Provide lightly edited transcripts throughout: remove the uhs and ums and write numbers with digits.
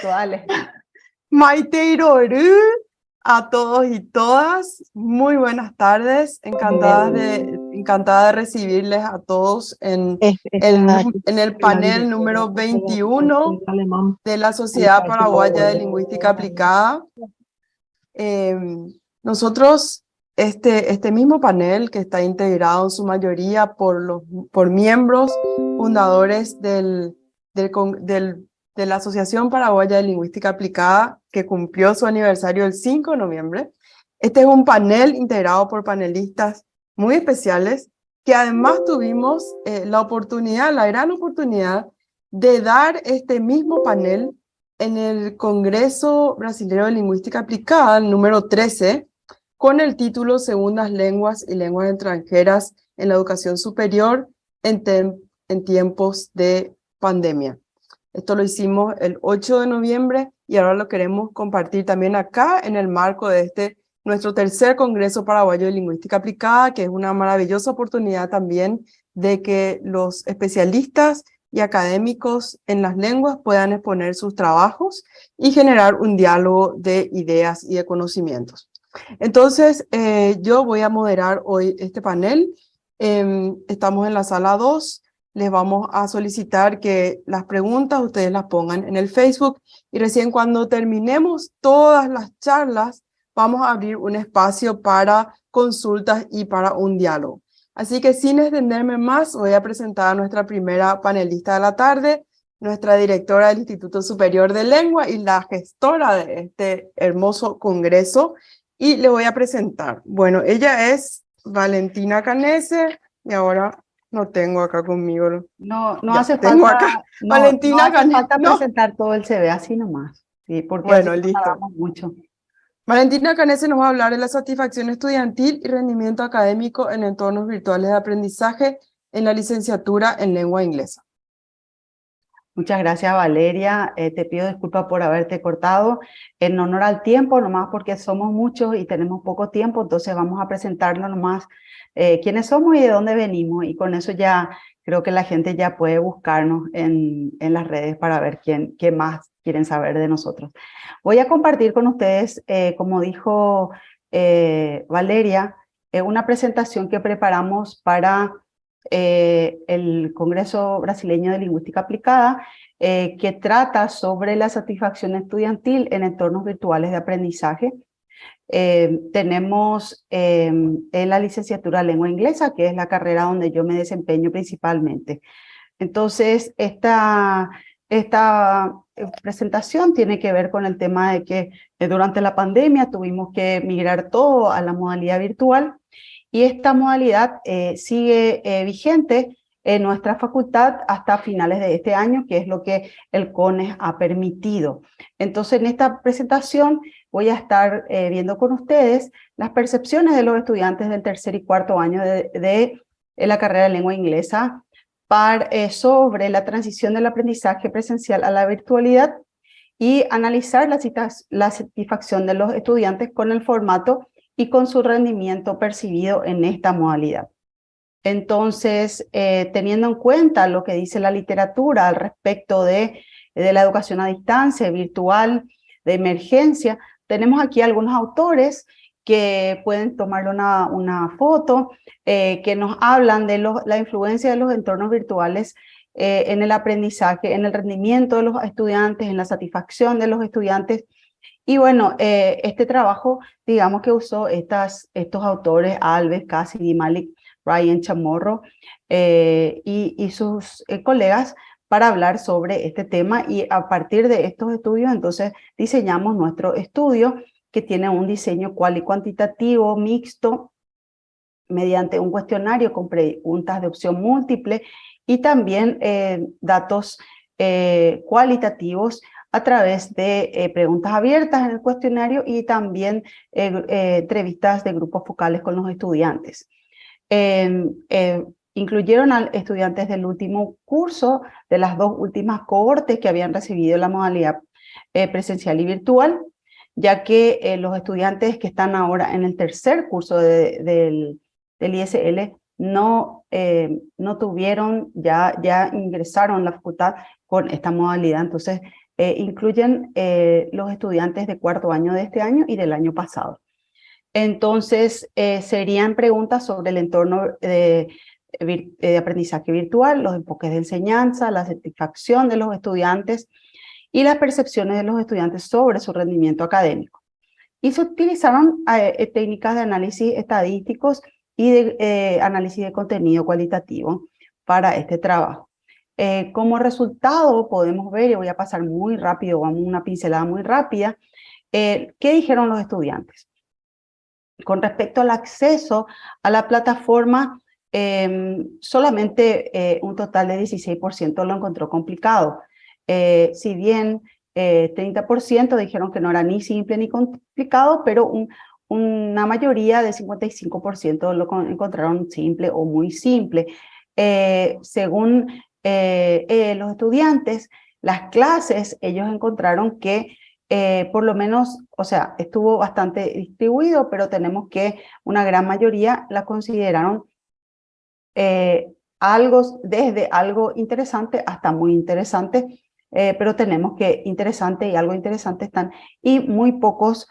gusto, dale. Maite Iroru, a todos y todas, muy buenas tardes. Encantada de recibirles a todos en el panel número 21 de la Sociedad Paraguaya de Lingüística Aplicada. Nosotros, este mismo panel, que está integrado en su mayoría por miembros fundadores de la Asociación Paraguaya de Lingüística Aplicada, que cumplió su aniversario el 5 de noviembre. Este es un panel integrado por panelistas muy especiales, que además tuvimos la gran oportunidad de dar este mismo panel en el Congreso Brasilero de Lingüística Aplicada, el número 13, con el título Segundas Lenguas y Lenguas Extranjeras en la Educación Superior en tiempos de pandemia. Esto lo hicimos el 8 de noviembre y ahora lo queremos compartir también acá en el marco de nuestro tercer Congreso Paraguayo de Lingüística Aplicada, que es una maravillosa oportunidad también de que los especialistas y académicos en las lenguas puedan exponer sus trabajos y generar un diálogo de ideas y de conocimientos. Entonces, yo voy a moderar hoy este panel. Estamos en la sala 2. Les vamos a solicitar que las preguntas ustedes las pongan en el Facebook y recién cuando terminemos todas las charlas vamos a abrir un espacio para consultas y para un diálogo. Así que sin extenderme más, voy a presentar a nuestra primera panelista de la tarde, nuestra directora del Instituto Superior de Lengua y la gestora de este hermoso congreso. Y le voy a presentar. Bueno, ella es Valentina Canese y ahora no tengo acá conmigo. No Ya, hace tengo falta, acá. no Valentina hace falta no. presentar todo el CV así nomás, ¿sí? Porque Bueno, así no listo. tardamos mucho. Valentina Canese nos va a hablar de la satisfacción estudiantil y rendimiento académico en entornos virtuales de aprendizaje en la licenciatura en lengua inglesa. Muchas gracias, Valeria. Te pido disculpas por haberte cortado. En honor al tiempo, nomás porque somos muchos y tenemos poco tiempo, entonces vamos a presentarnos nomás quiénes somos y de dónde venimos. Y con eso ya creo que la gente ya puede buscarnos en las redes para ver qué más quieren saber de nosotros. Voy a compartir con ustedes, como dijo Valeria, una presentación que preparamos para el Congreso Brasileño de Lingüística Aplicada, que trata sobre la satisfacción estudiantil en entornos virtuales de aprendizaje. Tenemos en la licenciatura de Lengua Inglesa, que es la carrera donde yo me desempeño principalmente. Entonces, esta presentación tiene que ver con el tema de que durante la pandemia tuvimos que migrar todo a la modalidad virtual. Y esta modalidad sigue vigente en nuestra facultad hasta finales de este año, que es lo que el CONES ha permitido. Entonces, en esta presentación voy a estar viendo con ustedes las percepciones de los estudiantes del tercer y cuarto año de la carrera de lengua inglesa sobre la transición del aprendizaje presencial a la virtualidad y analizar la satisfacción de los estudiantes con el formato y con su rendimiento percibido en esta modalidad. Entonces, teniendo en cuenta lo que dice la literatura al respecto de la educación a distancia, virtual, de emergencia, tenemos aquí algunos autores que pueden tomar una foto, que nos hablan de la influencia de los entornos virtuales en el aprendizaje, en el rendimiento de los estudiantes, en la satisfacción de los estudiantes. Y bueno, este trabajo, digamos que usó estos autores, Alves, Cassidy, Malik, Ryan Chamorro y sus colegas para hablar sobre este tema, y a partir de estos estudios entonces diseñamos nuestro estudio, que tiene un diseño cual y cuantitativo mixto mediante un cuestionario con preguntas de opción múltiple y también datos cualitativos a través de preguntas abiertas en el cuestionario y también entrevistas de grupos focales con los estudiantes. Incluyeron a estudiantes del último curso, de las dos últimas cohortes que habían recibido la modalidad presencial y virtual, ya que los estudiantes que están ahora en el tercer curso del ISL no tuvieron, ya ingresaron a la facultad con esta modalidad. Entonces incluyen los estudiantes de cuarto año de este año y del año pasado. Entonces, serían preguntas sobre el entorno de aprendizaje virtual, los enfoques de enseñanza, la satisfacción de los estudiantes y las percepciones de los estudiantes sobre su rendimiento académico. Y se utilizaron técnicas de análisis estadísticos y de análisis de contenido cualitativo para este trabajo. Como resultado podemos ver, y voy a pasar muy rápido, vamos a una pincelada muy rápida, ¿qué dijeron los estudiantes? Con respecto al acceso a la plataforma, solamente un total de 16% lo encontró complicado. Si bien 30% dijeron que no era ni simple ni complicado, pero una mayoría de 55% lo encontraron simple o muy simple. Según los estudiantes, las clases, ellos encontraron que por lo menos, o sea, estuvo bastante distribuido, pero tenemos que una gran mayoría la consideraron desde algo interesante hasta muy interesante, pero tenemos que interesante y algo interesante están, y muy pocos,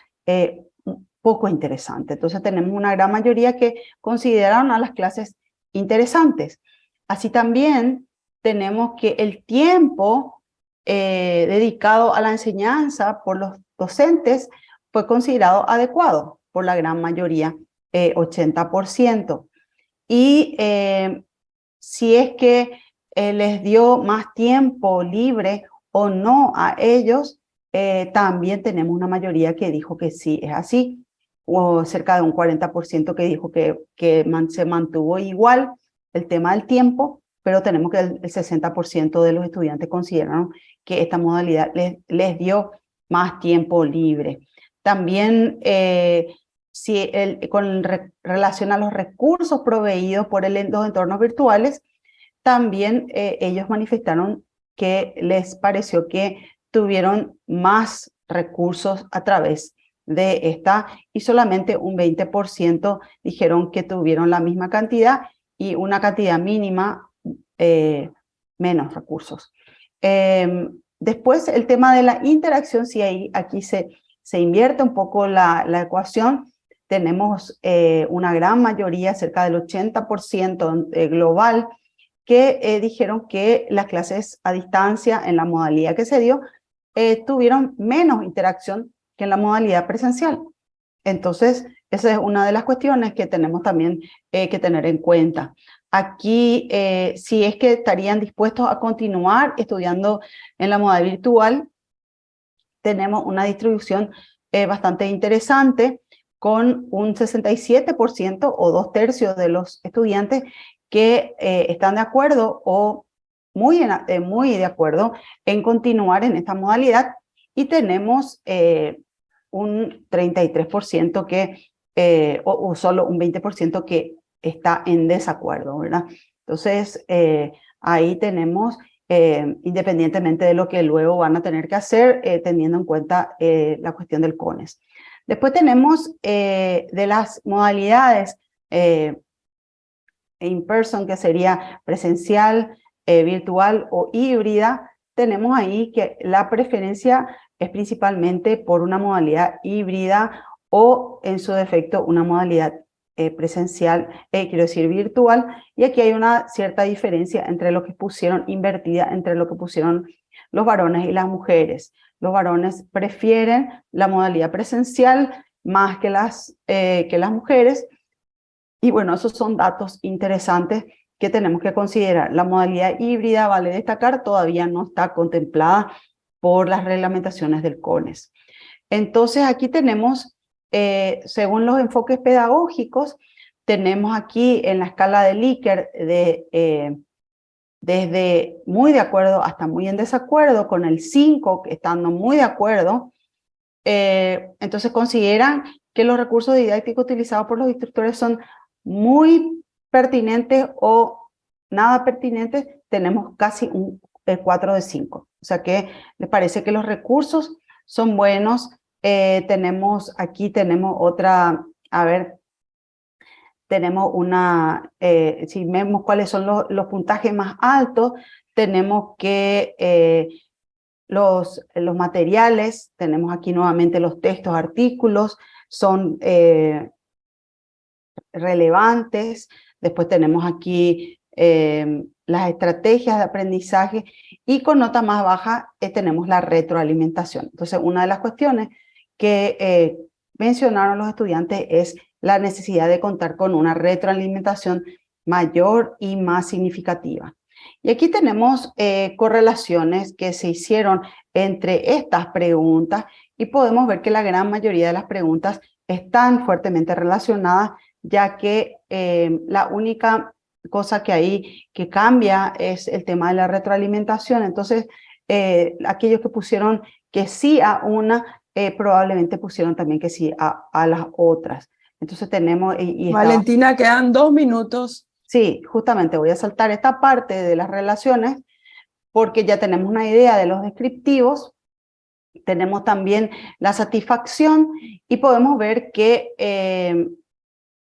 poco interesante. Entonces tenemos una gran mayoría que consideraron a las clases interesantes. Así también tenemos que el tiempo dedicado a la enseñanza por los docentes fue considerado adecuado por la gran mayoría, 80%. Y si es que les dio más tiempo libre o no a ellos, también tenemos una mayoría que dijo que sí es así, o cerca de un 40% que dijo que se mantuvo igual el tema del tiempo, pero tenemos que el 60% de los estudiantes consideraron que esta modalidad les dio más tiempo libre. También con relación a los recursos proveídos por los entornos virtuales, también ellos manifestaron que les pareció que tuvieron más recursos a través de esta, y solamente un 20% dijeron que tuvieron la misma cantidad y una cantidad mínima menos recursos. Después el tema de la interacción, si aquí se invierte un poco la ecuación, tenemos una gran mayoría, cerca del 80% global, que dijeron que las clases a distancia en la modalidad que se dio tuvieron menos interacción que en la modalidad presencial. Entonces, esa es una de las cuestiones que tenemos también que tener en cuenta. Aquí, si es que estarían dispuestos a continuar estudiando en la modalidad virtual, tenemos una distribución bastante interesante, con un 67% o 2/3 de los estudiantes que están de acuerdo o muy de acuerdo en continuar en esta modalidad, y tenemos un 33% que, o solo un 20% que está en desacuerdo, ¿verdad? Entonces, ahí tenemos, independientemente de lo que luego van a tener que hacer, teniendo en cuenta la cuestión del CONES. Después tenemos de las modalidades in person, que sería presencial, virtual o híbrida. Tenemos ahí que la preferencia es principalmente por una modalidad híbrida o, en su defecto, una modalidad presencial, quiero decir virtual, y aquí hay una cierta diferencia entre lo que pusieron invertida, entre lo que pusieron los varones y las mujeres. Los varones prefieren la modalidad presencial más que las mujeres, y bueno, esos son datos interesantes que tenemos que considerar. La modalidad híbrida, vale destacar, todavía no está contemplada por las reglamentaciones del CONES. Entonces aquí tenemos, según los enfoques pedagógicos, tenemos aquí en la escala de Likert desde muy de acuerdo hasta muy en desacuerdo, con el 5 estando muy de acuerdo. Entonces consideran que los recursos didácticos utilizados por los instructores son muy pertinentes o nada pertinentes. Tenemos casi un 4 de 5. O sea que les parece que los recursos son buenos. Aquí tenemos otra, a ver, tenemos una, si vemos cuáles son los puntajes más altos, tenemos que los materiales, tenemos aquí nuevamente los textos, artículos, son relevantes. Después tenemos aquí las estrategias de aprendizaje y con nota más baja tenemos la retroalimentación. Entonces, una de las cuestiones que mencionaron los estudiantes es la necesidad de contar con una retroalimentación mayor y más significativa. Y aquí tenemos correlaciones que se hicieron entre estas preguntas y podemos ver que la gran mayoría de las preguntas están fuertemente relacionadas, ya que la única cosa que ahí que cambia es el tema de la retroalimentación. Entonces, aquellos que pusieron que sí a una, probablemente pusieron también que sí a las otras. Entonces tenemos... Valentina, quedan 2 minutos. Sí, justamente voy a saltar esta parte de las relaciones porque ya tenemos una idea de los descriptivos, tenemos también la satisfacción y podemos ver que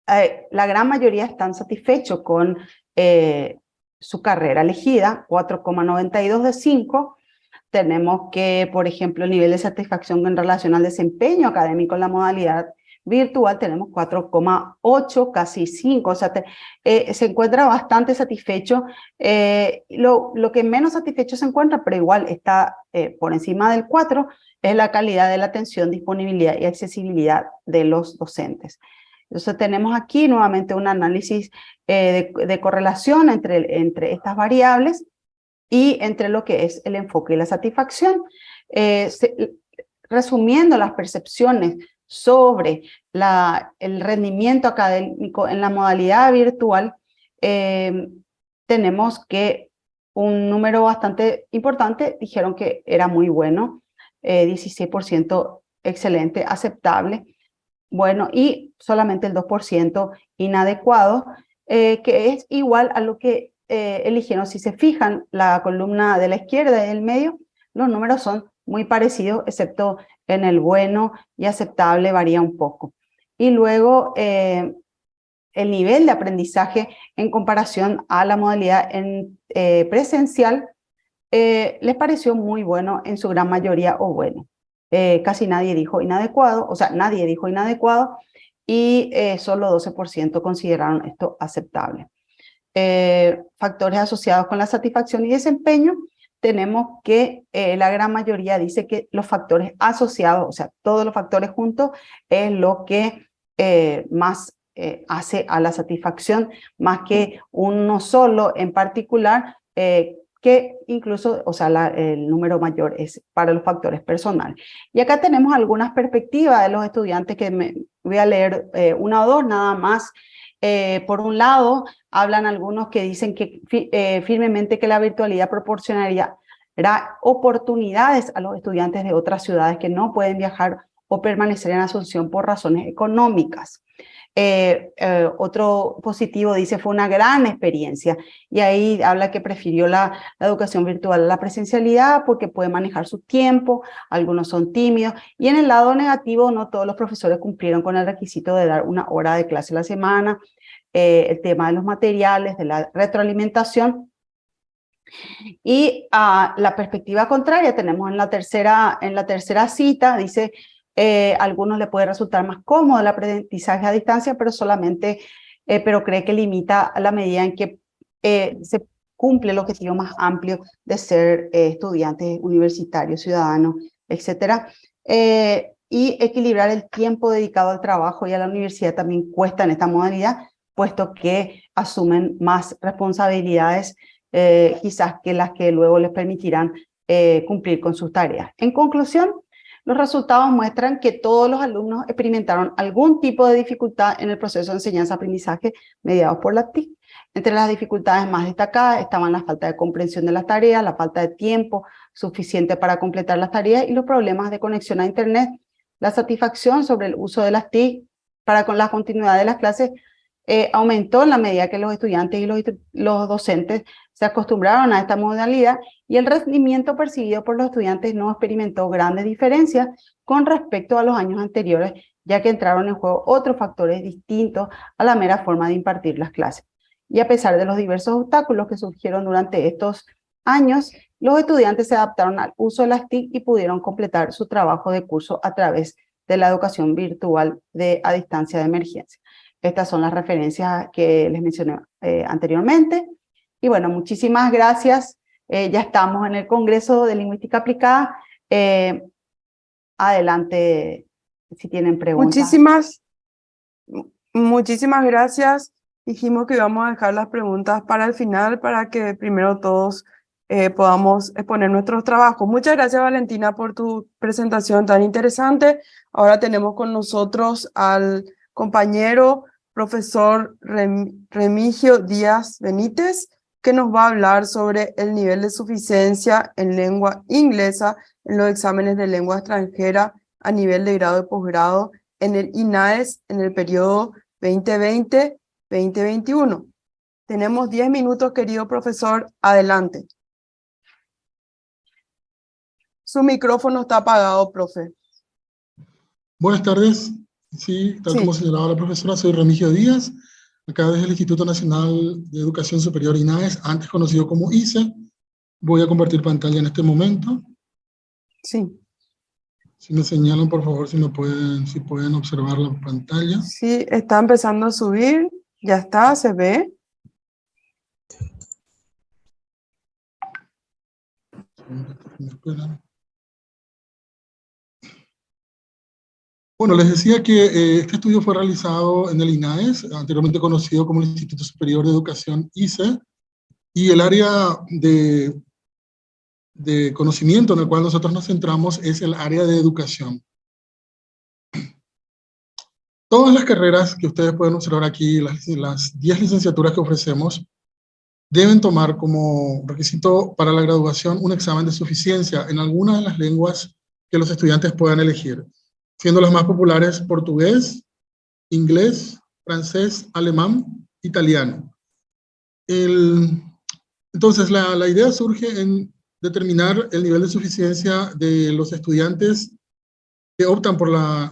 la gran mayoría están satisfechos con su carrera elegida, 4,92 de 5. Tenemos que, por ejemplo, el nivel de satisfacción en relación al desempeño académico en la modalidad virtual, tenemos 4,8, casi 5, o sea, se encuentra bastante satisfecho. Lo que menos satisfecho se encuentra, pero igual está por encima del 4, es la calidad de la atención, disponibilidad y accesibilidad de los docentes. Entonces tenemos aquí nuevamente un análisis de correlación entre estas variables y entre lo que es el enfoque y la satisfacción. Resumiendo las percepciones sobre el rendimiento académico en la modalidad virtual, tenemos que un número bastante importante dijeron que era muy bueno, 16% excelente, aceptable, bueno, y solamente el 2% inadecuado, que es igual a lo que eligieron. Si se fijan, la columna de la izquierda y del medio, los números son muy parecidos, excepto en el bueno y aceptable varía un poco. Y luego el nivel de aprendizaje en comparación a la modalidad presencial les pareció muy bueno en su gran mayoría o bueno. Casi nadie dijo inadecuado, o sea, nadie dijo inadecuado y solo 12% consideraron esto aceptable. Factores asociados con la satisfacción y desempeño, tenemos que la gran mayoría dice que los factores asociados, o sea, todos los factores juntos, es lo que más hace a la satisfacción, más que uno solo en particular, que incluso, o sea, el número mayor es para los factores personales. Y acá tenemos algunas perspectivas de los estudiantes que voy a leer una o dos nada más. Por un lado, hablan algunos que dicen que firmemente que la virtualidad proporcionaría oportunidades a los estudiantes de otras ciudades que no pueden viajar o permanecer en Asunción por razones económicas. Otro positivo dice fue una gran experiencia y ahí habla que prefirió la educación virtual a la presencialidad porque puede manejar su tiempo, algunos son tímidos y en el lado negativo no todos los profesores cumplieron con el requisito de dar una hora de clase a la semana, el tema de los materiales, de la retroalimentación. Y la perspectiva contraria tenemos en la tercera cita, dice algunos le puede resultar más cómodo el aprendizaje a distancia, pero cree que limita a la medida en que se cumple el objetivo más amplio de ser estudiantes universitarios, ciudadanos, etcétera. Y equilibrar el tiempo dedicado al trabajo y a la universidad también cuesta en esta modalidad, puesto que asumen más responsabilidades quizás que las que luego les permitirán cumplir con sus tareas. En conclusión, los resultados muestran que todos los alumnos experimentaron algún tipo de dificultad en el proceso de enseñanza-aprendizaje mediados por las TIC. Entre las dificultades más destacadas estaban la falta de comprensión de las tareas, la falta de tiempo suficiente para completar las tareas y los problemas de conexión a Internet. La satisfacción sobre el uso de las TIC para con la continuidad de las clases aumentó en la medida que los estudiantes y los docentes se acostumbraron a esta modalidad y el rendimiento percibido por los estudiantes no experimentó grandes diferencias con respecto a los años anteriores, ya que entraron en juego otros factores distintos a la mera forma de impartir las clases. Y a pesar de los diversos obstáculos que surgieron durante estos años, los estudiantes se adaptaron al uso de las TIC y pudieron completar su trabajo de curso a través de la educación virtual a distancia de emergencia. Estas son las referencias que les mencioné anteriormente. Y bueno, muchísimas gracias. Ya estamos en el Congreso de Lingüística Aplicada. Adelante, si tienen preguntas. Muchísimas gracias. Dijimos que íbamos a dejar las preguntas para el final, para que primero todos podamos exponer nuestros trabajos. Muchas gracias, Valentina, por tu presentación tan interesante. Ahora tenemos con nosotros al compañero profesor Remigio Díaz Benítez, que nos va a hablar sobre el nivel de suficiencia en lengua inglesa en los exámenes de lengua extranjera a nivel de grado y posgrado en el INAES en el periodo 2020-2021. Tenemos 10 minutos, querido profesor. Adelante. Su micrófono está apagado, profe. Buenas tardes. Sí, tal como señalaba la profesora, soy Remigio Díaz, acá desde el Instituto Nacional de Educación Superior INAES, antes conocido como ICE. Voy a compartir pantalla en este momento. Sí. Si me señalan, por favor, si pueden observar la pantalla. Sí, está empezando a subir. Ya está, se ve. ¿Me esperan? Bueno, les decía que este estudio fue realizado en el INAES, anteriormente conocido como el Instituto Superior de Educación ICE, y el área de conocimiento en el cual nosotros nos centramos es el área de educación. Todas las carreras que ustedes pueden observar aquí, las 10 licenciaturas que ofrecemos, deben tomar como requisito para la graduación un examen de suficiencia en alguna de las lenguas que los estudiantes puedan elegir, siendo las más populares portugués, inglés, francés, alemán, italiano. Entonces, la idea surge en determinar el nivel de suficiencia de los estudiantes que optan por la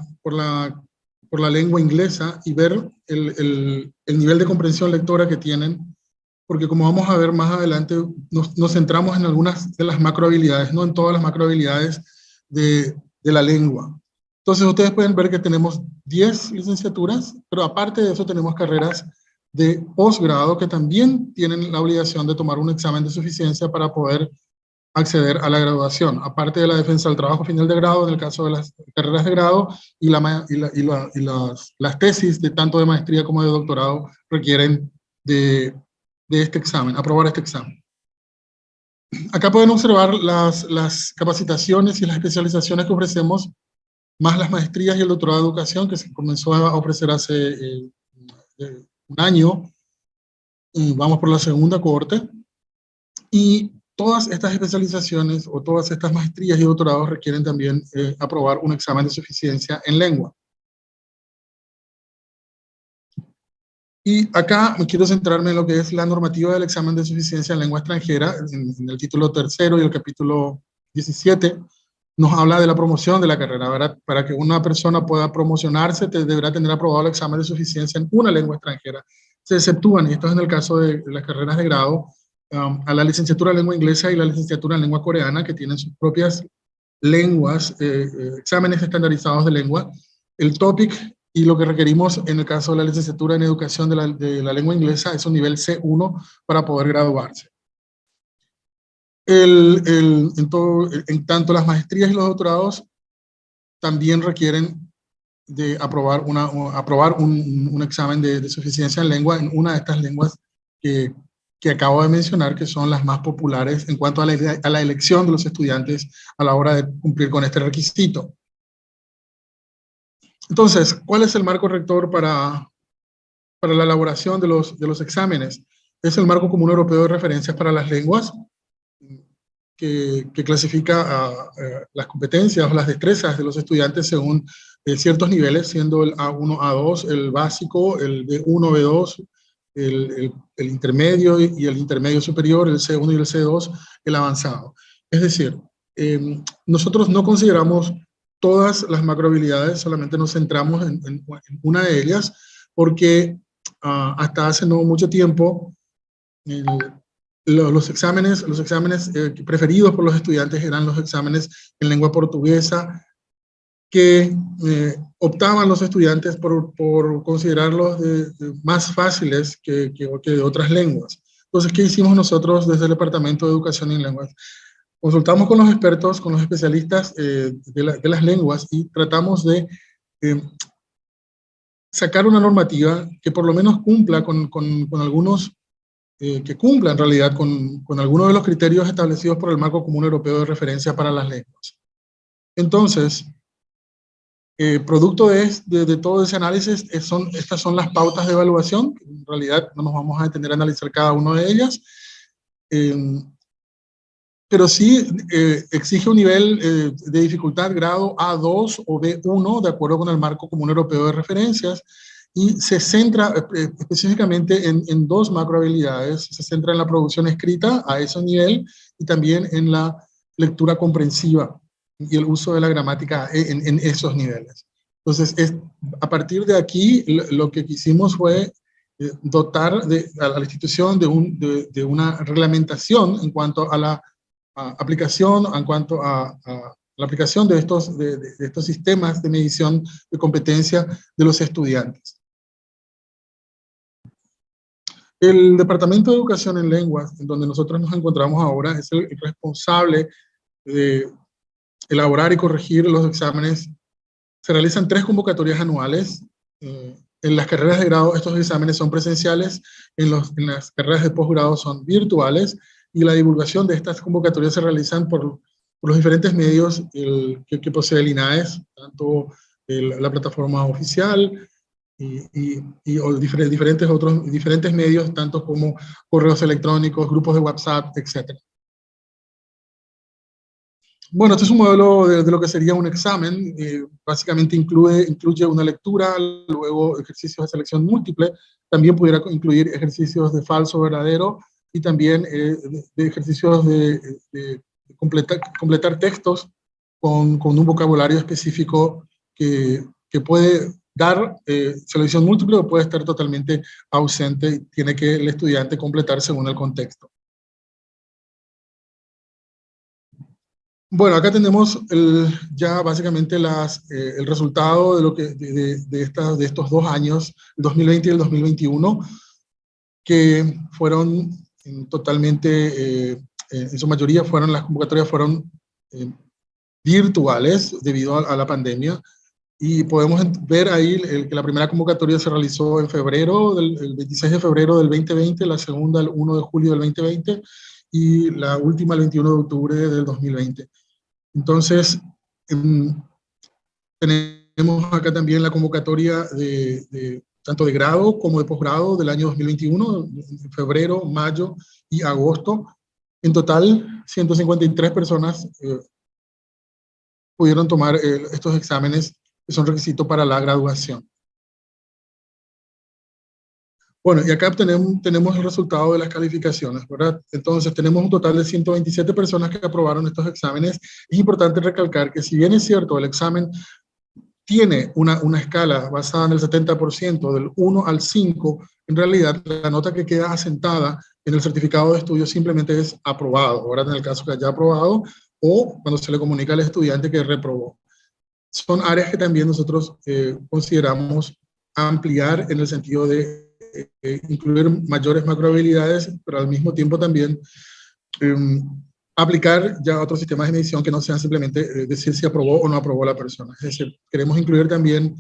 lengua inglesa y ver el nivel de comprensión lectora que tienen, porque como vamos a ver más adelante, nos centramos en algunas de las macrohabilidades, no en todas las macrohabilidades de la lengua. Entonces ustedes pueden ver que tenemos 10 licenciaturas, pero aparte de eso tenemos carreras de posgrado que también tienen la obligación de tomar un examen de suficiencia para poder acceder a la graduación, aparte de la defensa del trabajo final de grado, en el caso de las carreras de grado, y las tesis de tanto de maestría como de doctorado requieren de este examen, aprobar este examen. Acá pueden observar las capacitaciones y las especializaciones que ofrecemos, más las maestrías y el doctorado de educación que se comenzó a ofrecer hace un año, y vamos por la segunda cohorte, y todas estas especializaciones o todas estas maestrías y doctorados requieren también aprobar un examen de suficiencia en lengua. Y acá me quiero centrarme en lo que es la normativa del examen de suficiencia en lengua extranjera, en el título 3 y el capítulo 17, nos habla de la promoción de la carrera, ¿verdad? Para que una persona pueda promocionarse, deberá tener aprobado el examen de suficiencia en una lengua extranjera. Se exceptúan, y esto es en el caso de las carreras de grado, a la licenciatura en lengua inglesa y la licenciatura en lengua coreana, que tienen sus propias lenguas, exámenes estandarizados de lengua. El TOPIK y lo que requerimos en el caso de la licenciatura en educación de la lengua inglesa es un nivel C1 para poder graduarse. En tanto las maestrías y los doctorados también requieren de aprobar un examen de suficiencia en lengua en una de estas lenguas que acabo de mencionar, que son las más populares en cuanto a la elección de los estudiantes a la hora de cumplir con este requisito. Entonces, ¿cuál es el marco rector para la elaboración de los exámenes? Es el Marco Común Europeo de Referencias para las Lenguas, que clasifica las competencias o las destrezas de los estudiantes según ciertos niveles, siendo el A1, A2, el básico, el B1, B2, el intermedio y el intermedio superior, el C1 y el C2, el avanzado. Es decir, nosotros no consideramos todas las macrohabilidades, solamente nos centramos en una de ellas, porque hasta hace no mucho tiempo los exámenes preferidos por los estudiantes eran los exámenes en lengua portuguesa, que optaban los estudiantes por considerarlos más fáciles que de otras lenguas. Entonces, ¿qué hicimos nosotros desde el Departamento de Educación en Lenguas? Consultamos con los expertos, con los especialistas de las lenguas y tratamos de sacar una normativa que por lo menos cumpla con algunos, que cumpla en realidad con algunos de los criterios establecidos por el Marco Común Europeo de Referencia para las Lenguas. Entonces, producto de todo ese análisis, estas son las pautas de evaluación. En realidad no nos vamos a detener a analizar cada una de ellas, pero sí exige un nivel de dificultad grado A2 o B1, de acuerdo con el Marco Común Europeo de Referencias, y se centra específicamente en dos macrohabilidades. Se centra en la producción escrita a ese nivel y también en la lectura comprensiva y el uso de la gramática en esos niveles. Entonces, a partir de aquí, lo que quisimos fue dotar a la institución de una reglamentación en cuanto a la aplicación, en cuanto a la aplicación de estos sistemas de medición de competencia de los estudiantes. El Departamento de Educación en Lenguas, en donde nosotros nos encontramos ahora, es el responsable de elaborar y corregir los exámenes. Se realizan 3 convocatorias anuales. En las carreras de grado estos exámenes son presenciales, en las carreras de posgrado son virtuales, y la divulgación de estas convocatorias se realizan por los diferentes medios que posee el INAES, tanto la plataforma oficial o diferentes medios, tanto como correos electrónicos, grupos de WhatsApp, etc. Bueno, este es un modelo de lo que sería un examen. Básicamente incluye una lectura, luego ejercicios de selección múltiple, también pudiera incluir ejercicios de falso verdadero, y también de ejercicios de completar textos con un vocabulario específico que puede dar selección múltiple o puede estar totalmente ausente, y tiene que el estudiante completar según el contexto. Bueno, acá tenemos ya básicamente el resultado de estos 2 años, el 2020 y el 2021, que fueron totalmente, en su mayoría las convocatorias fueron virtuales debido a la pandemia, y podemos ver ahí que la primera convocatoria se realizó en febrero, el 26 de febrero del 2020, la segunda el 1 de julio del 2020, y la última el 21 de octubre del 2020. Entonces, tenemos acá también la convocatoria tanto de grado como de posgrado del año 2021, febrero, mayo y agosto. En total, 153 personas pudieron tomar estos exámenes que son requisitos para la graduación. Bueno, y acá tenemos el resultado de las calificaciones, ¿verdad? Entonces, tenemos un total de 127 personas que aprobaron estos exámenes. Es importante recalcar que, si bien es cierto, el examen tiene una escala basada en el 70%, del 1 al 5, en realidad la nota que queda asentada en el certificado de estudio simplemente es aprobado, ¿verdad? En el caso que haya aprobado, o cuando se le comunica al estudiante que reprobó. Son áreas que también nosotros consideramos ampliar en el sentido de incluir mayores macrohabilidades, pero al mismo tiempo también aplicar ya otros sistemas de medición que no sean simplemente decir si aprobó o no aprobó la persona. Es decir, queremos incluir también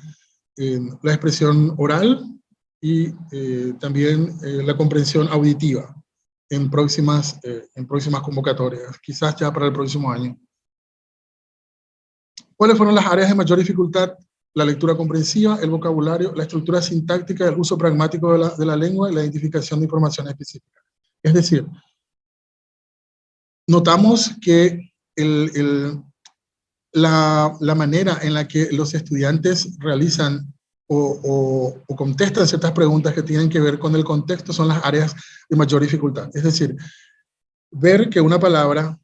la expresión oral y también la comprensión auditiva en próximas convocatorias, quizás ya para el próximo año. ¿Cuáles fueron las áreas de mayor dificultad? La lectura comprensiva, el vocabulario, la estructura sintáctica, el uso pragmático de la lengua y la identificación de información específica. Es decir, notamos que la manera en la que los estudiantes realizan o contestan ciertas preguntas que tienen que ver con el contexto son las áreas de mayor dificultad. Es decir, ver que una palabra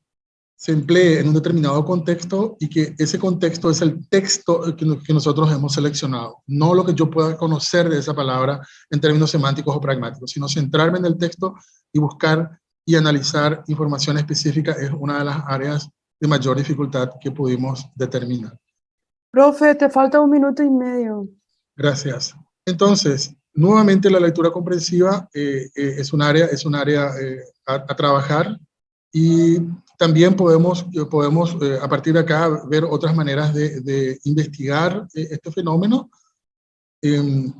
se emplee en un determinado contexto y que ese contexto es el texto que nosotros hemos seleccionado, no lo que yo pueda conocer de esa palabra en términos semánticos o pragmáticos, sino centrarme en el texto y buscar y analizar información específica es una de las áreas de mayor dificultad que pudimos determinar. Profe, te falta 1 minuto y medio. Gracias. Entonces, nuevamente la lectura comprensiva es un área a trabajar, y también podemos a partir de acá ver otras maneras de investigar este fenómeno.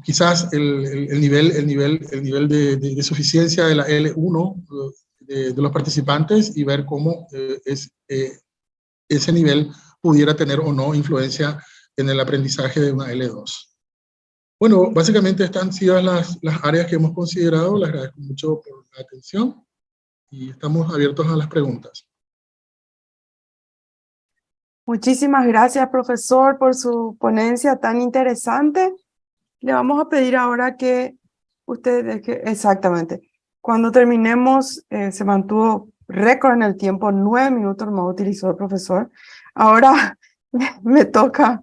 Quizás el nivel de suficiencia de la L1 de los participantes, y ver cómo ese nivel pudiera tener o no influencia en el aprendizaje de una L2. Bueno, básicamente estas han sido las áreas que hemos considerado. Les agradezco mucho por la atención y estamos abiertos a las preguntas. Muchísimas gracias, profesor, por su ponencia tan interesante. Le vamos a pedir ahora que usted deje exactamente. Cuando terminemos, se mantuvo récord en el tiempo, 9 minutos más utilizó el profesor. Ahora me toca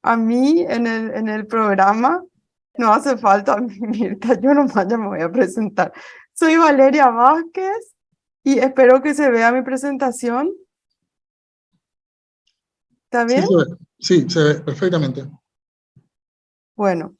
a mí en el programa. No hace falta a mí, Mirta, yo nomás ya me voy a presentar. Soy Valeria Vázquez y espero que se vea mi presentación. ¿Está bien? Sí, se ve perfectamente. Bueno,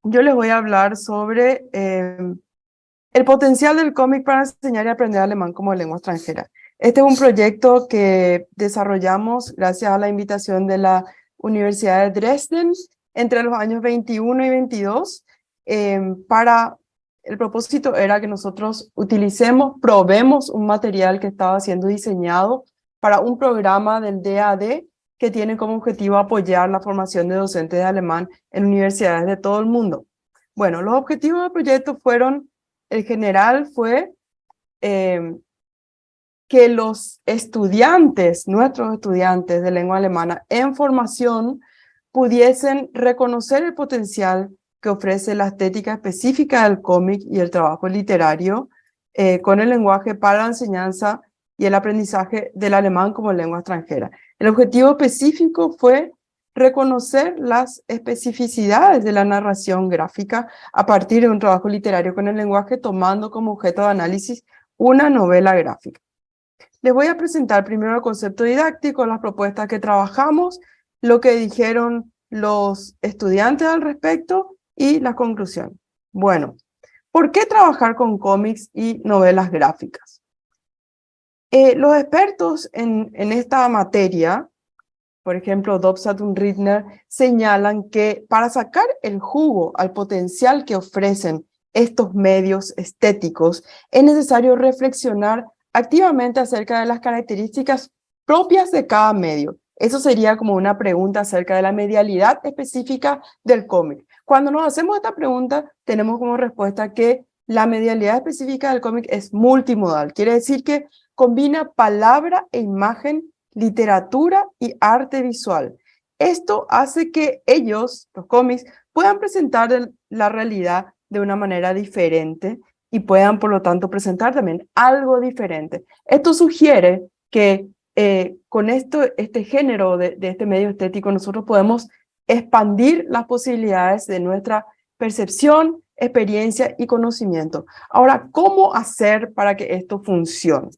yo les voy a hablar sobre el potencial del cómic para enseñar y aprender alemán como lengua extranjera. Este es un proyecto que desarrollamos gracias a la invitación de la Universidad de Dresden entre los años 21 y 22. El propósito era que nosotros probemos un material que estaba siendo diseñado para un programa del DAAD que tiene como objetivo apoyar la formación de docentes de alemán en universidades de todo el mundo. Bueno, los objetivos del proyecto fueron, el general fue que los estudiantes, nuestros estudiantes de lengua alemana en formación, pudiesen reconocer el potencial que ofrece la estética específica del cómic y el trabajo literario con el lenguaje para la enseñanza y el aprendizaje del alemán como lengua extranjera. El objetivo específico fue reconocer las especificidades de la narración gráfica a partir de un trabajo literario con el lenguaje, tomando como objeto de análisis una novela gráfica. Les voy a presentar primero el concepto didáctico, las propuestas que trabajamos, lo que dijeron los estudiantes al respecto y la conclusión. Bueno, ¿por qué trabajar con cómics y novelas gráficas? Los expertos en esta materia, por ejemplo, Dobsat y Rittner, señalan que para sacar el jugo al potencial que ofrecen estos medios estéticos, es necesario reflexionar activamente acerca de las características propias de cada medio. Eso sería como una pregunta acerca de la medialidad específica del cómic. Cuando nos hacemos esta pregunta, tenemos como respuesta que la medialidad específica del cómic es multimodal. Quiere decir que combina palabra e imagen, literatura y arte visual. Esto hace que ellos, los cómics, puedan presentar la realidad de una manera diferente y puedan, por lo tanto, presentar también algo diferente. Esto sugiere que con este género de este medio estético, nosotros podemos expandir las posibilidades de nuestra percepción, experiencia y conocimiento. Ahora, ¿cómo hacer para que esto funcione?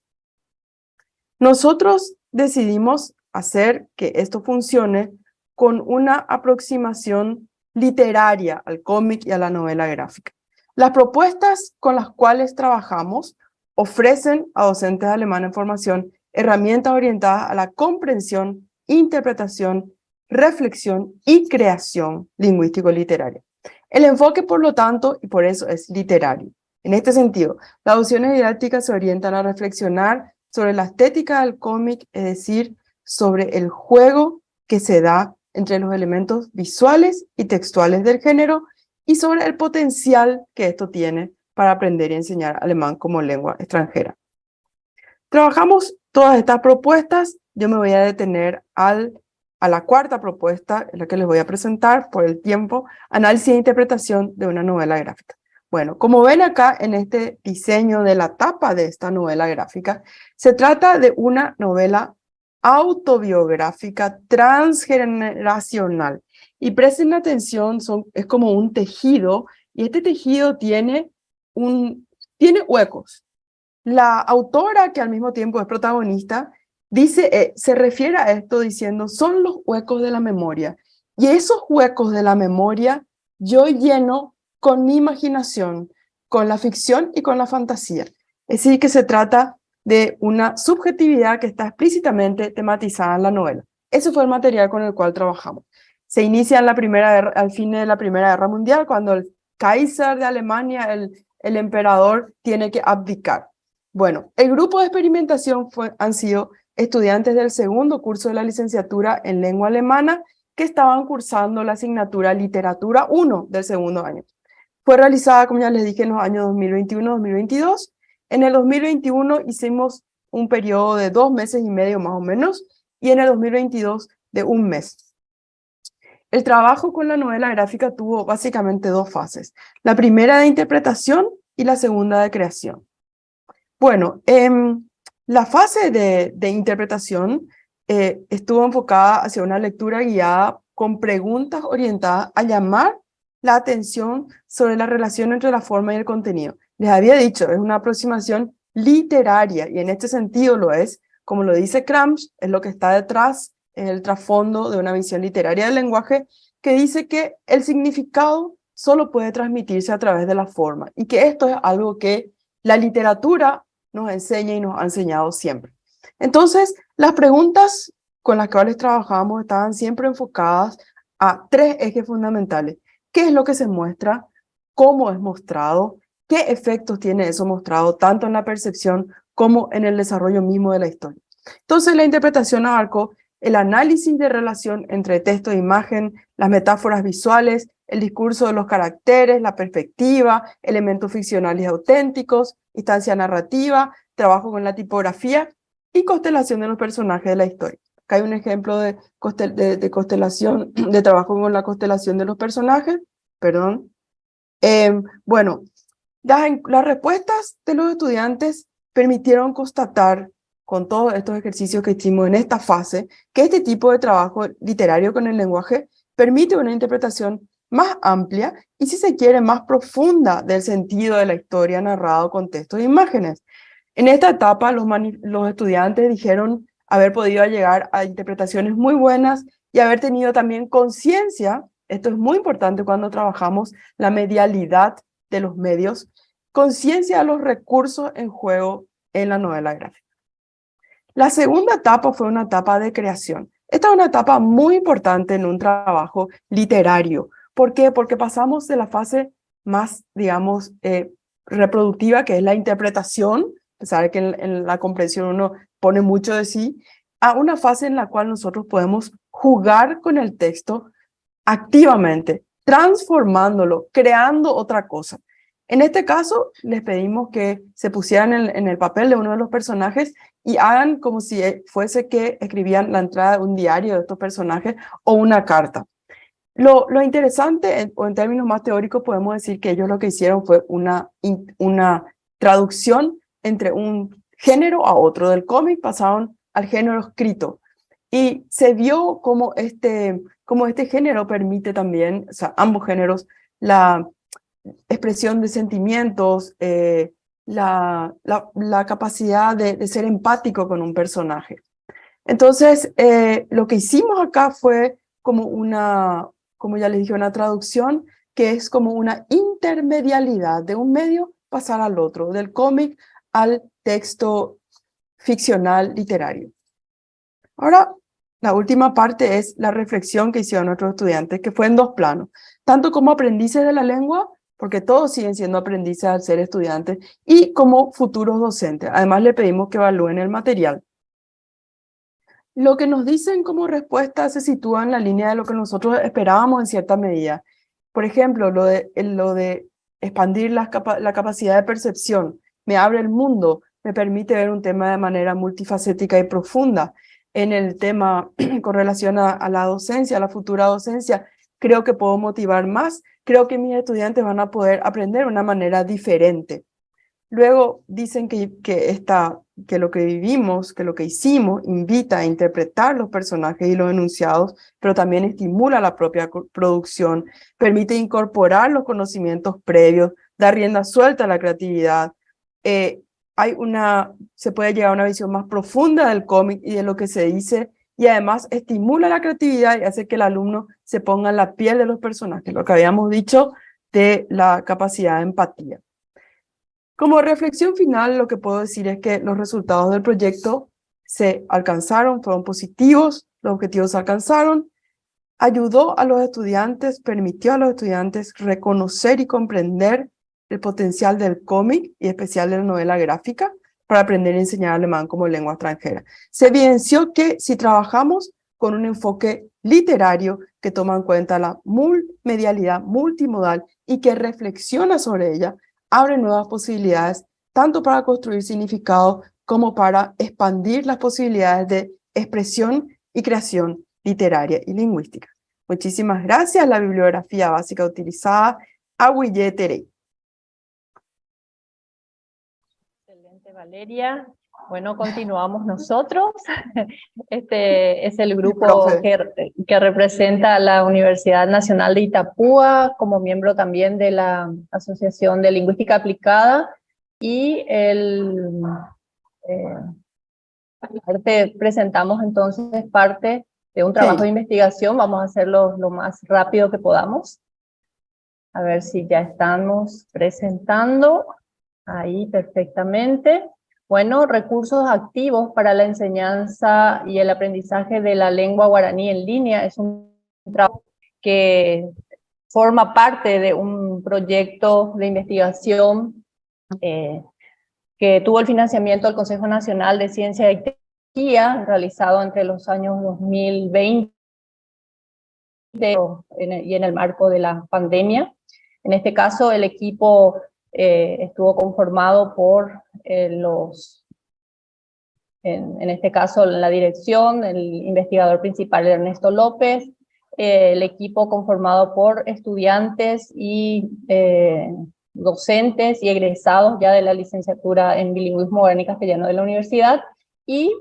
Nosotros decidimos hacer que esto funcione con una aproximación literaria al cómic y a la novela gráfica. Las propuestas con las cuales trabajamos ofrecen a docentes de alemán en formación herramientas orientadas a la comprensión, interpretación, reflexión y creación lingüístico-literaria. El enfoque, por lo tanto, y por eso es literario. En este sentido, las opciones didácticas se orientan a reflexionar sobre la estética del cómic, es decir, sobre el juego que se da entre los elementos visuales y textuales del género y sobre el potencial que esto tiene para aprender y enseñar alemán como lengua extranjera. Trabajamos todas estas propuestas. Yo me voy a detener a la cuarta propuesta, la que les voy a presentar por el tiempo, análisis e interpretación de una novela gráfica. Bueno, como ven acá en este diseño de la tapa de esta novela gráfica, se trata de una novela autobiográfica transgeneracional. Y presten atención, es como un tejido, y este tejido tiene tiene huecos. La autora, que al mismo tiempo es protagonista, dice, se refiere a esto diciendo, son los huecos de la memoria. Y esos huecos de la memoria yo lleno con mi imaginación, con la ficción y con la fantasía. Es decir, que se trata de una subjetividad que está explícitamente tematizada en la novela. Ese fue el material con el cual trabajamos. Se inicia en al fin de la Primera Guerra Mundial, cuando el Kaiser de Alemania, el emperador, tiene que abdicar. Bueno, el grupo de experimentación han sido estudiantes del segundo curso de la licenciatura en lengua alemana que estaban cursando la asignatura Literatura 1 del segundo año. Fue realizada, como ya les dije, en los años 2021-2022. En el 2021 hicimos un periodo de 2 meses y medio más o menos, y en el 2022 de 1 mes. El trabajo con la novela gráfica tuvo básicamente 2 fases. La primera de interpretación y la segunda de creación. Bueno, la fase de interpretación estuvo enfocada hacia una lectura guiada con preguntas orientadas a llamar la atención sobre la relación entre la forma y el contenido. Les había dicho, es una aproximación literaria y en este sentido lo es, como lo dice Gramsci, es lo que está detrás, es el trasfondo de una visión literaria del lenguaje que dice que el significado solo puede transmitirse a través de la forma y que esto es algo que la literatura nos enseña y nos ha enseñado siempre. Entonces, las preguntas con las cuales trabajamos estaban siempre enfocadas a 3 ejes fundamentales. ¿Qué es lo que se muestra? ¿Cómo es mostrado? ¿Qué efectos tiene eso mostrado tanto en la percepción como en el desarrollo mismo de la historia? Entonces, la interpretación abarcó el análisis de relación entre texto e imagen, las metáforas visuales, el discurso de los caracteres, la perspectiva, elementos ficcionales y auténticos, instancia narrativa, trabajo con la tipografía y constelación de los personajes de la historia. Acá hay un ejemplo de constelación, de trabajo con la constelación de los personajes. Perdón. Bueno, las respuestas de los estudiantes permitieron constatar con todos estos ejercicios que hicimos en esta fase que este tipo de trabajo literario con el lenguaje permite una interpretación más amplia y, si se quiere, más profunda del sentido de la historia narrado con textos e imágenes. En esta etapa, los estudiantes dijeron haber podido llegar a interpretaciones muy buenas y haber tenido también conciencia, esto es muy importante cuando trabajamos la medialidad de los medios, conciencia de los recursos en juego en la novela gráfica. La segunda etapa fue una etapa de creación. Esta es una etapa muy importante en un trabajo literario. ¿Por qué? Porque pasamos de la fase más, digamos, reproductiva, que es la interpretación, a pesar de que en la comprensión uno pone mucho de sí, a una fase en la cual nosotros podemos jugar con el texto activamente, transformándolo, creando otra cosa. En este caso, les pedimos que se pusieran en el papel de uno de los personajes y hagan como si fuese que escribían la entrada de un diario de estos personajes o una carta. Lo interesante, o en términos más teóricos, podemos decir que ellos lo que hicieron fue una traducción entre un género a otro. Del cómic pasaron al género escrito. Y se vio como este género permite también, o sea, ambos géneros, la expresión de sentimientos, la capacidad de ser empático con un personaje. Entonces, lo que hicimos acá fue como ya les dije, una traducción que es como una intermedialidad de un medio pasar al otro, del cómic al texto ficcional literario. Ahora, la última parte es la reflexión que hicieron nuestros estudiantes, que fue en 2 planos, tanto como aprendices de la lengua, porque todos siguen siendo aprendices al ser estudiantes, y como futuros docentes. Además, le pedimos que evalúen el material. Lo que nos dicen como respuesta se sitúa en la línea de lo que nosotros esperábamos en cierta medida. Por ejemplo, lo de expandir la capacidad de percepción, me abre el mundo, me permite ver un tema de manera multifacética y profunda. En el tema con relación a la docencia, a la futura docencia, creo que puedo motivar más, creo que mis estudiantes van a poder aprender de una manera diferente. Luego dicen que lo que vivimos, que lo que hicimos, invita a interpretar los personajes y los enunciados, pero también estimula la propia producción, permite incorporar los conocimientos previos, da rienda suelta a la creatividad, se puede llegar a una visión más profunda del cómic y de lo que se dice, y además estimula la creatividad y hace que el alumno se ponga en la piel de los personajes, lo que habíamos dicho de la capacidad de empatía. Como reflexión final, lo que puedo decir es que los resultados del proyecto se alcanzaron, fueron positivos, los objetivos se alcanzaron, ayudó a los estudiantes, permitió a los estudiantes reconocer y comprender el potencial del cómic y especial de la novela gráfica para aprender y enseñar alemán como lengua extranjera. Se evidenció que si trabajamos con un enfoque literario que toma en cuenta la medialidad multimodal y que reflexiona sobre ella, abre nuevas posibilidades tanto para construir significado como para expandir las posibilidades de expresión y creación literaria y lingüística. Muchísimas gracias. La bibliografía básica utilizada, Aguille Terey. Excelente, Valeria. Bueno, continuamos nosotros. Este es el grupo que representa a la Universidad Nacional de Itapúa, como miembro también de la Asociación de Lingüística Aplicada, y presentamos entonces parte de un trabajo de investigación. Vamos a hacerlo lo más rápido que podamos. A ver si ya estamos presentando. Ahí perfectamente. Bueno, recursos activos para la enseñanza y el aprendizaje de la lengua guaraní en línea. Es un trabajo que forma parte de un proyecto de investigación que tuvo el financiamiento del Consejo Nacional de Ciencia y Tecnología, realizado entre los años 2020 y en el marco de la pandemia. En este caso, el equipo estuvo conformado por en este caso, la dirección, el investigador principal Ernesto López, el equipo conformado por estudiantes y docentes y egresados ya de la licenciatura en bilingüismo guaraní castellano de la universidad, y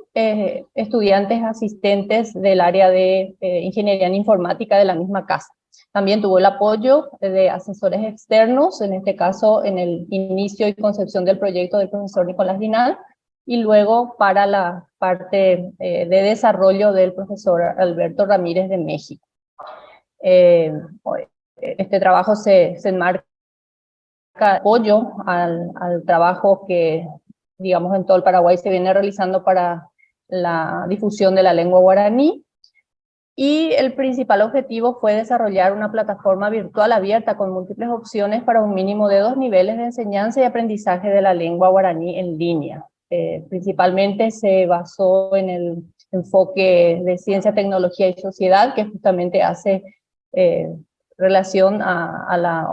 estudiantes asistentes del área de ingeniería en informática de la misma casa. También tuvo el apoyo de asesores externos, en este caso en el inicio y concepción del proyecto del profesor Nicolás Dinal, y luego para la parte de desarrollo del profesor Alberto Ramírez de México. Este trabajo se enmarca apoyo al trabajo que, digamos, en todo el Paraguay se viene realizando para la difusión de la lengua guaraní, y el principal objetivo fue desarrollar una plataforma virtual abierta con múltiples opciones para un mínimo de 2 niveles de enseñanza y aprendizaje de la lengua guaraní en línea. Principalmente se basó en el enfoque de ciencia, tecnología y sociedad, que justamente hace relación a la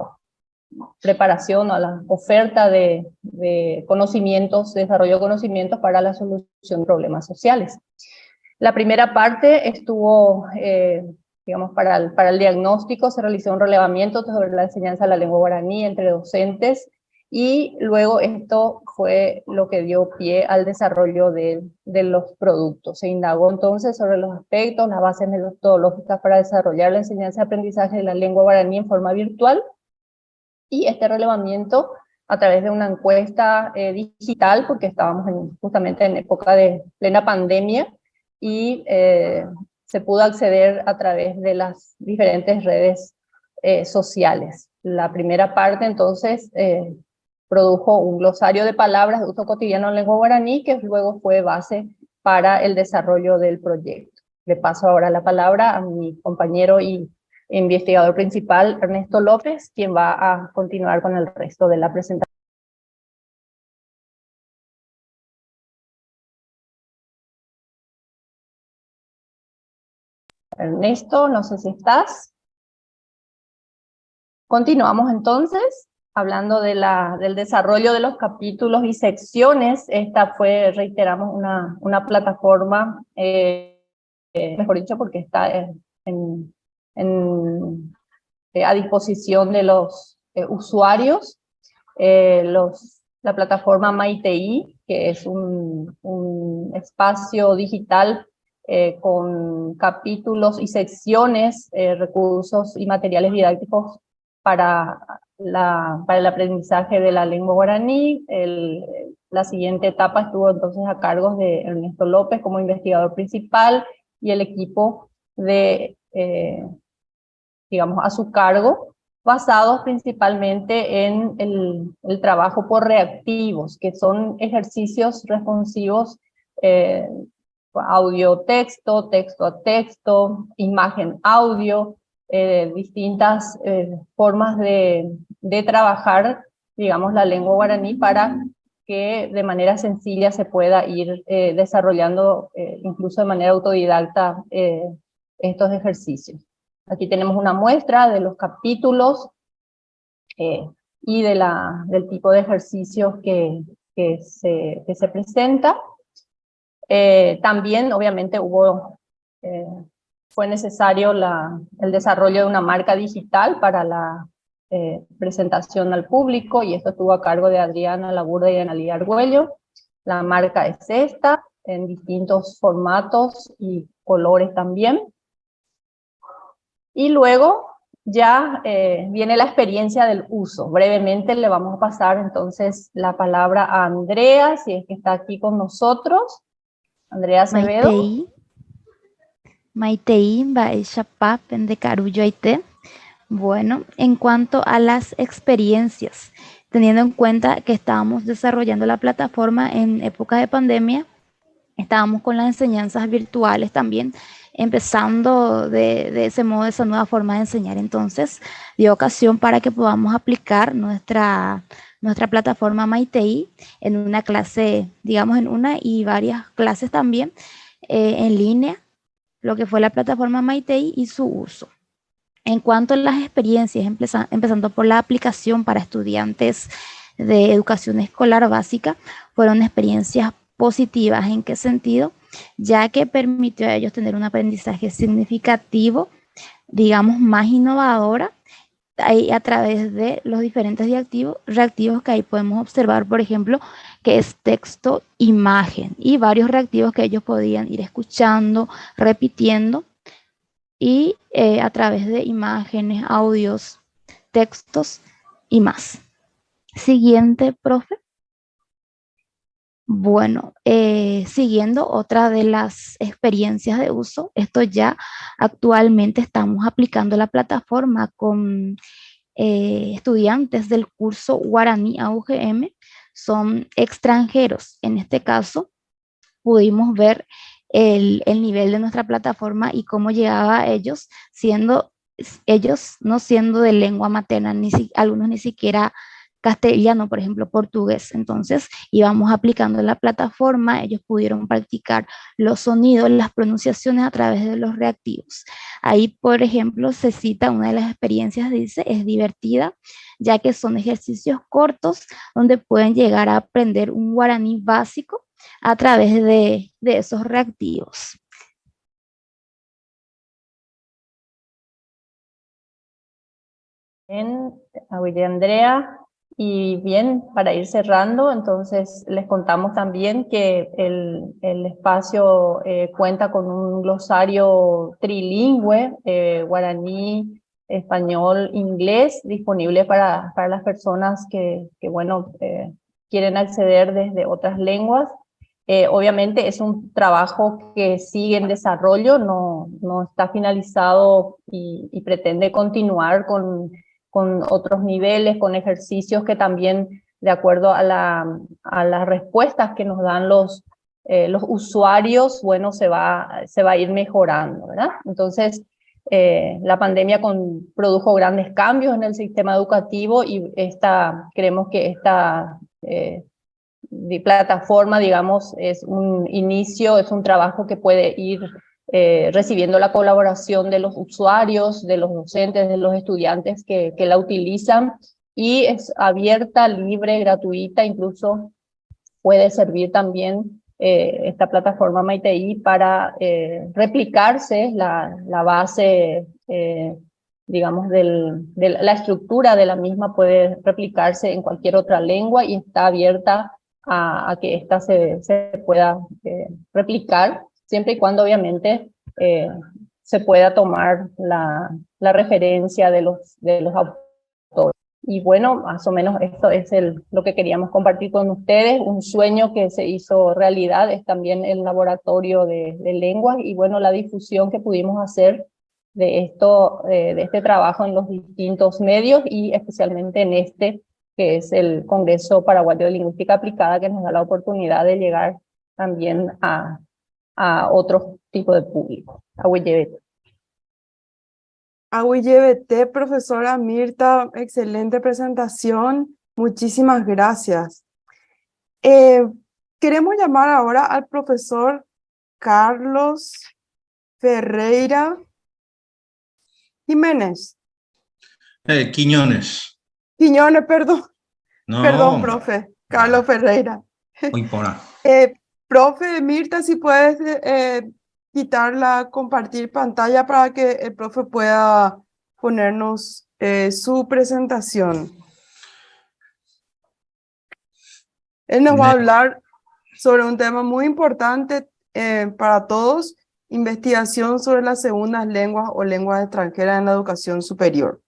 preparación, a la oferta de conocimientos, desarrollo de conocimientos para la solución de problemas sociales. La primera parte estuvo, digamos, para el diagnóstico se realizó un relevamiento sobre la enseñanza de la lengua guaraní entre docentes, y luego esto fue lo que dio pie al desarrollo de los productos. Se indagó entonces sobre los aspectos, las bases metodológicas para desarrollar la enseñanza y aprendizaje de la lengua guaraní en forma virtual, y este relevamiento a través de una encuesta digital, porque estábamos justamente en época de plena pandemia, y se pudo acceder a través de las diferentes redes sociales. La primera parte, entonces, produjo un glosario de palabras de uso cotidiano en lengua guaraní, que luego fue base para el desarrollo del proyecto. Le paso ahora la palabra a mi compañero y investigador principal, Ernesto López, quien va a continuar con el resto de la presentación. Ernesto, no sé si estás. Continuamos entonces, hablando del desarrollo de los capítulos y secciones. Esta fue, reiteramos, una plataforma, mejor dicho, porque está a disposición de los usuarios. La plataforma MyTI, que es un espacio digital con capítulos y secciones, recursos y materiales didácticos para para el aprendizaje de la lengua guaraní. La siguiente etapa estuvo entonces a cargo de Ernesto López como investigador principal y el equipo de, digamos, a su cargo, basados principalmente en el trabajo por reactivos, que son ejercicios responsivos, audio-texto, texto-a-texto, imagen-audio, distintas formas de trabajar, digamos, la lengua guaraní para que de manera sencilla se pueda ir desarrollando, incluso de manera autodidacta, estos ejercicios. Aquí tenemos una muestra de los capítulos y del tipo de ejercicios que se presenta. También, obviamente, fue necesario el desarrollo de una marca digital para la presentación al público, y esto estuvo a cargo de Adriana Laburda y Analía Argüello. La marca es esta, en distintos formatos y colores también. Y luego ya viene la experiencia del uso. Brevemente le vamos a pasar entonces la palabra a Andrea, si es que está aquí con nosotros. Andrea Acevedo. Maitei, Baeshapap, de Carullo Aité. Bueno, en cuanto a las experiencias, teniendo en cuenta que estábamos desarrollando la plataforma en época de pandemia, estábamos con las enseñanzas virtuales también, empezando de ese modo, esa nueva forma de enseñar. Entonces, dio ocasión para que podamos aplicar nuestra plataforma Maitei en una clase, digamos, en una y varias clases también en línea, lo que fue la plataforma Maitei y su uso. En cuanto a las experiencias, empezando por la aplicación para estudiantes de educación escolar básica, fueron experiencias positivas. ¿En qué sentido? Ya que permitió a ellos tener un aprendizaje significativo, digamos, más innovadora, a través de los diferentes reactivos que ahí podemos observar, por ejemplo, que es texto, imagen, y varios reactivos que ellos podían ir escuchando, repitiendo, y a través de imágenes, audios, textos y más. Siguiente, profe. Bueno, siguiendo otra de las experiencias de uso, esto ya actualmente estamos aplicando la plataforma con estudiantes del curso Guaraní AUGM, son extranjeros. En este caso, pudimos ver el nivel de nuestra plataforma y cómo llegaba a ellos no siendo de lengua materna, algunos ni siquiera castellano, por ejemplo, portugués. Entonces íbamos aplicando la plataforma, ellos pudieron practicar los sonidos, las pronunciaciones a través de los reactivos. Ahí, por ejemplo, se cita una de las experiencias, dice, es divertida, ya que son ejercicios cortos donde pueden llegar a aprender un guaraní básico a través de esos reactivos. Bien, Andrea. Y bien, para ir cerrando, entonces les contamos también que el espacio cuenta con un glosario trilingüe, guaraní, español, inglés, disponible para las personas que bueno, quieren acceder desde otras lenguas. Obviamente es un trabajo que sigue en desarrollo, no está finalizado y pretende continuar con otros niveles, con ejercicios que también, de acuerdo a las respuestas que nos dan los usuarios, bueno, se va a ir mejorando, ¿verdad? Entonces, la pandemia produjo grandes cambios en el sistema educativo y creemos que esta plataforma, digamos, es un inicio, es un trabajo que puede ir recibiendo la colaboración de los usuarios, de los docentes, de los estudiantes que la utilizan, y es abierta, libre, gratuita, incluso puede servir también esta plataforma Maitei para replicarse la base, digamos, de la estructura de la misma puede replicarse en cualquier otra lengua y está abierta a que ésta se pueda replicar, siempre y cuando obviamente se pueda tomar la referencia de los autores. Y bueno, más o menos esto es lo que queríamos compartir con ustedes. Un sueño que se hizo realidad es también el laboratorio de lenguas y bueno, la difusión que pudimos hacer de esto, de este trabajo en los distintos medios y especialmente en este, que es el Congreso Paraguayo de Lingüística Aplicada, que nos da la oportunidad de llegar también a otro tipo de público. Ahuillevete, profesora Mirta, excelente presentación. Muchísimas gracias. Queremos llamar ahora al profesor Carlos Ferreira Jiménez. Quiñones. Quiñones, perdón. No, Perdón, profe. Carlos Ferreira. Muy pora. Profe Mirta, si puedes quitarla, compartir pantalla para que el profe pueda ponernos su presentación. Él nos va a hablar sobre un tema muy importante para todos, investigación sobre las segundas lenguas o lenguas extranjeras en la educación superior.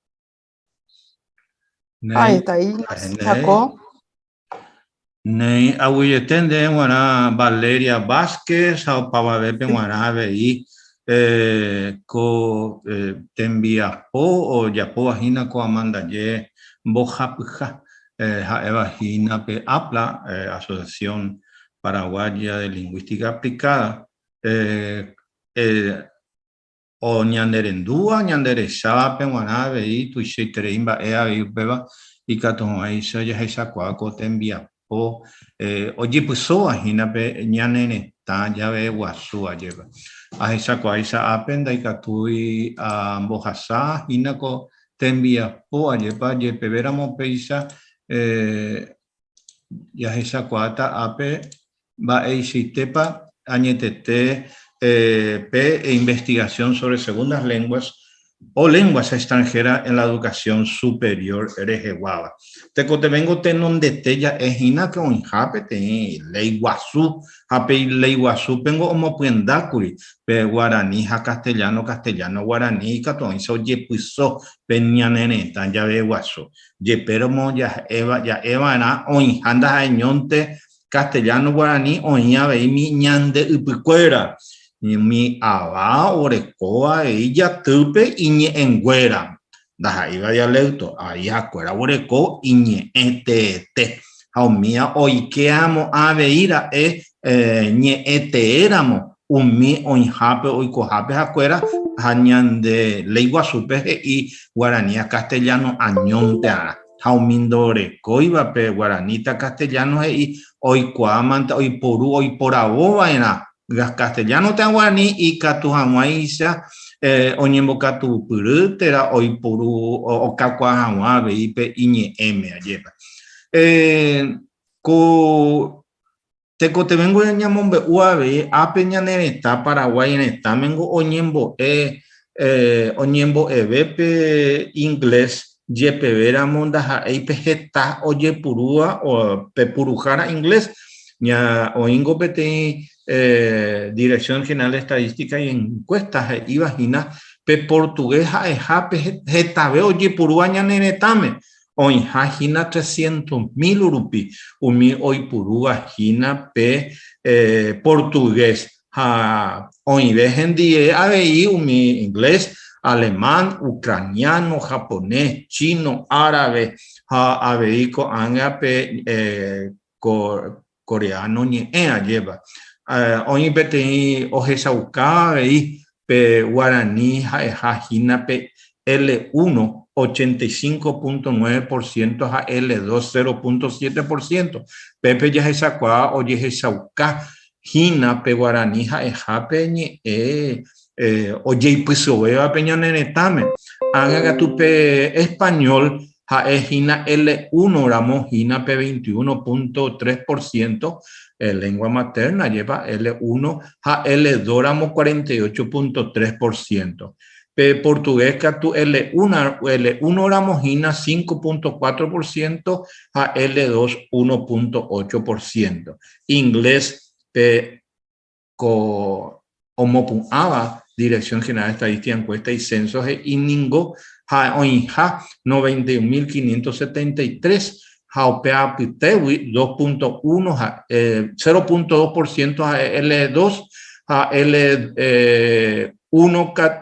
Ahí está, ahí nos sacó. Nei aguilletende guara Valeria Vázquez au pavabepe guara vei ko tembia o yapo hina ko Amanda ye bojapuja ha hina pe apla Asociación Paraguaya de Lingüística Aplicada o ñanderendúa ñanderechape guara vei tu sheitreimba beba y katon aisha ya esa ko tembia o oye pues so ahina pe ñanene ta ya ve guasu ayeba a esa coisa apenda y katui a mbojasa hina ko tembia po ayeba ye peveramo peisa ya esa cuata ape va e sitepa añetete pe investigación sobre segundas lenguas o lenguas extranjeras en la educación superior erejeguaba. Te vengo donde te ya es ina que un jape te leiguazú, jape leiguazú, vengo como puendacuri, pe guaraní, ja castellano, guaraní, catón, so ye puiso, peñanene, tan ya ve guaso, ye pero mo ya eva na, o injanda añonte, castellano, guaraní, o ya ve mi ñande upicuera. Mi aba orecoa ella tupe iñe enguera da iba dialecto ahí acuera oreco iñe este haumia oikeamo aveira ñe éramos un mi oinjape oikojape acuera hañan de lengua supe y guaraní castellano añonte a haumindore coiba pe guaranita castellano y oikoamanta oiporu oiporabo era castellano te guaraní y catujamuaisa oñembo catu purutera oipuru o cacuajamuave y pe iñe m ayepa te vengo a ñamombe uave a peñanereta Paraguay en esta mengo oñembo bepe inglés yepe vera monda eipe geta oye purúa o pepurujara inglés ña oingo pete Dirección General de Estadística y Encuestas imagina pe portuguesa jape getabe oye puruaña nenetame o injajina 300.000 urupi umi hoy purúa jina pe portugués hoy dejen die abei umi inglés alemán ucraniano japonés chino árabe abeico anga pe coreano ni lleva hoy pete ojesauca veí pe guaraní jajina pe L1 85.9% a L2 0.7%. Pepe ya esa cua oye esa jina pe guaraní ja peñe oye pues ovea peña nenetame haga tu pe español ja jina L1 ramo jina pe 21.3%. Lengua materna lleva L1 ja L2 ramo 48.3%. Portugués que tu L1 ramo jina 5.4% a L2 1.8%. Inglés como Dirección General de Estadística, Encuesta y Censos y Iningo Oinja 91.573, Jaupeapitewi 2.1, 0.2% a L2, a L1,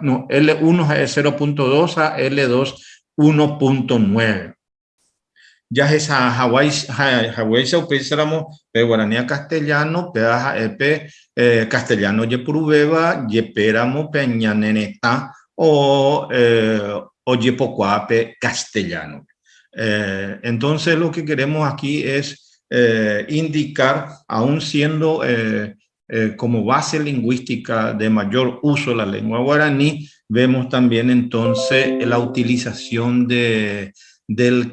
no, L1 es 0.2, a L2 1.9. Ya es a Hawái, se pensamos, pe guaraní castellano, pe castellano ye purubeba, ye péramo pe ñaneneta o ye pocuape castellano. Entonces lo que queremos aquí es indicar, aún siendo como base lingüística de mayor uso la lengua guaraní, vemos también entonces la utilización del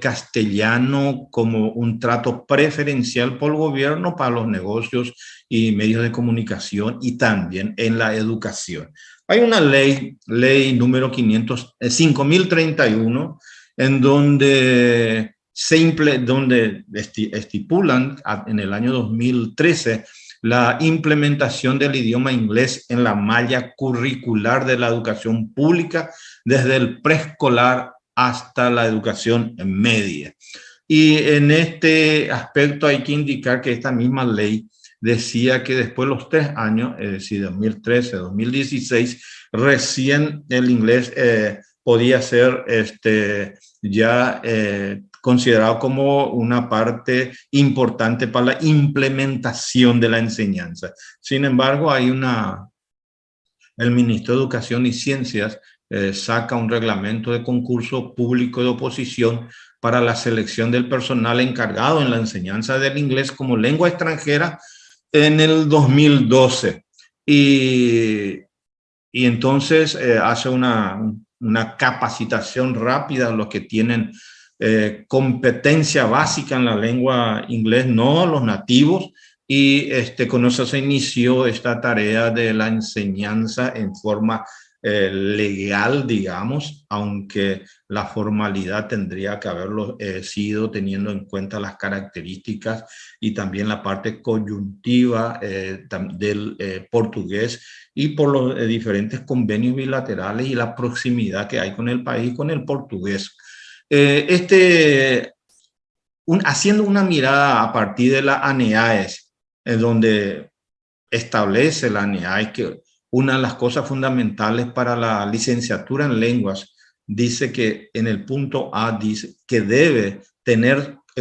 castellano como un trato preferencial por el gobierno para los negocios y medios de comunicación y también en la educación. Hay una ley número 5031, en donde donde estipulan en el año 2013 la implementación del idioma inglés en la malla curricular de la educación pública desde el preescolar hasta la educación media. Y en este aspecto hay que indicar que esta misma ley decía que después de los 3 años, es decir, 2013, 2016, recién el inglés podía ser ya considerado como una parte importante para la implementación de la enseñanza. Sin embargo, el Ministerio de Educación y Ciencias saca un reglamento de concurso público de oposición para la selección del personal encargado en la enseñanza del inglés como lengua extranjera en el 2012. Y entonces hace una capacitación rápida a los que tienen competencia básica en la lengua inglés, no los nativos, y con eso se inició esta tarea de la enseñanza en forma legal, digamos, aunque la formalidad tendría que haberlo sido teniendo en cuenta las características y también la parte coyuntiva del portugués y por los diferentes convenios bilaterales y la proximidad que hay con el país, con el portugués. Haciendo una mirada a partir de la ANEAES, donde establece la ANEAES que una de las cosas fundamentales para la licenciatura en lenguas dice que en el punto A dice que debe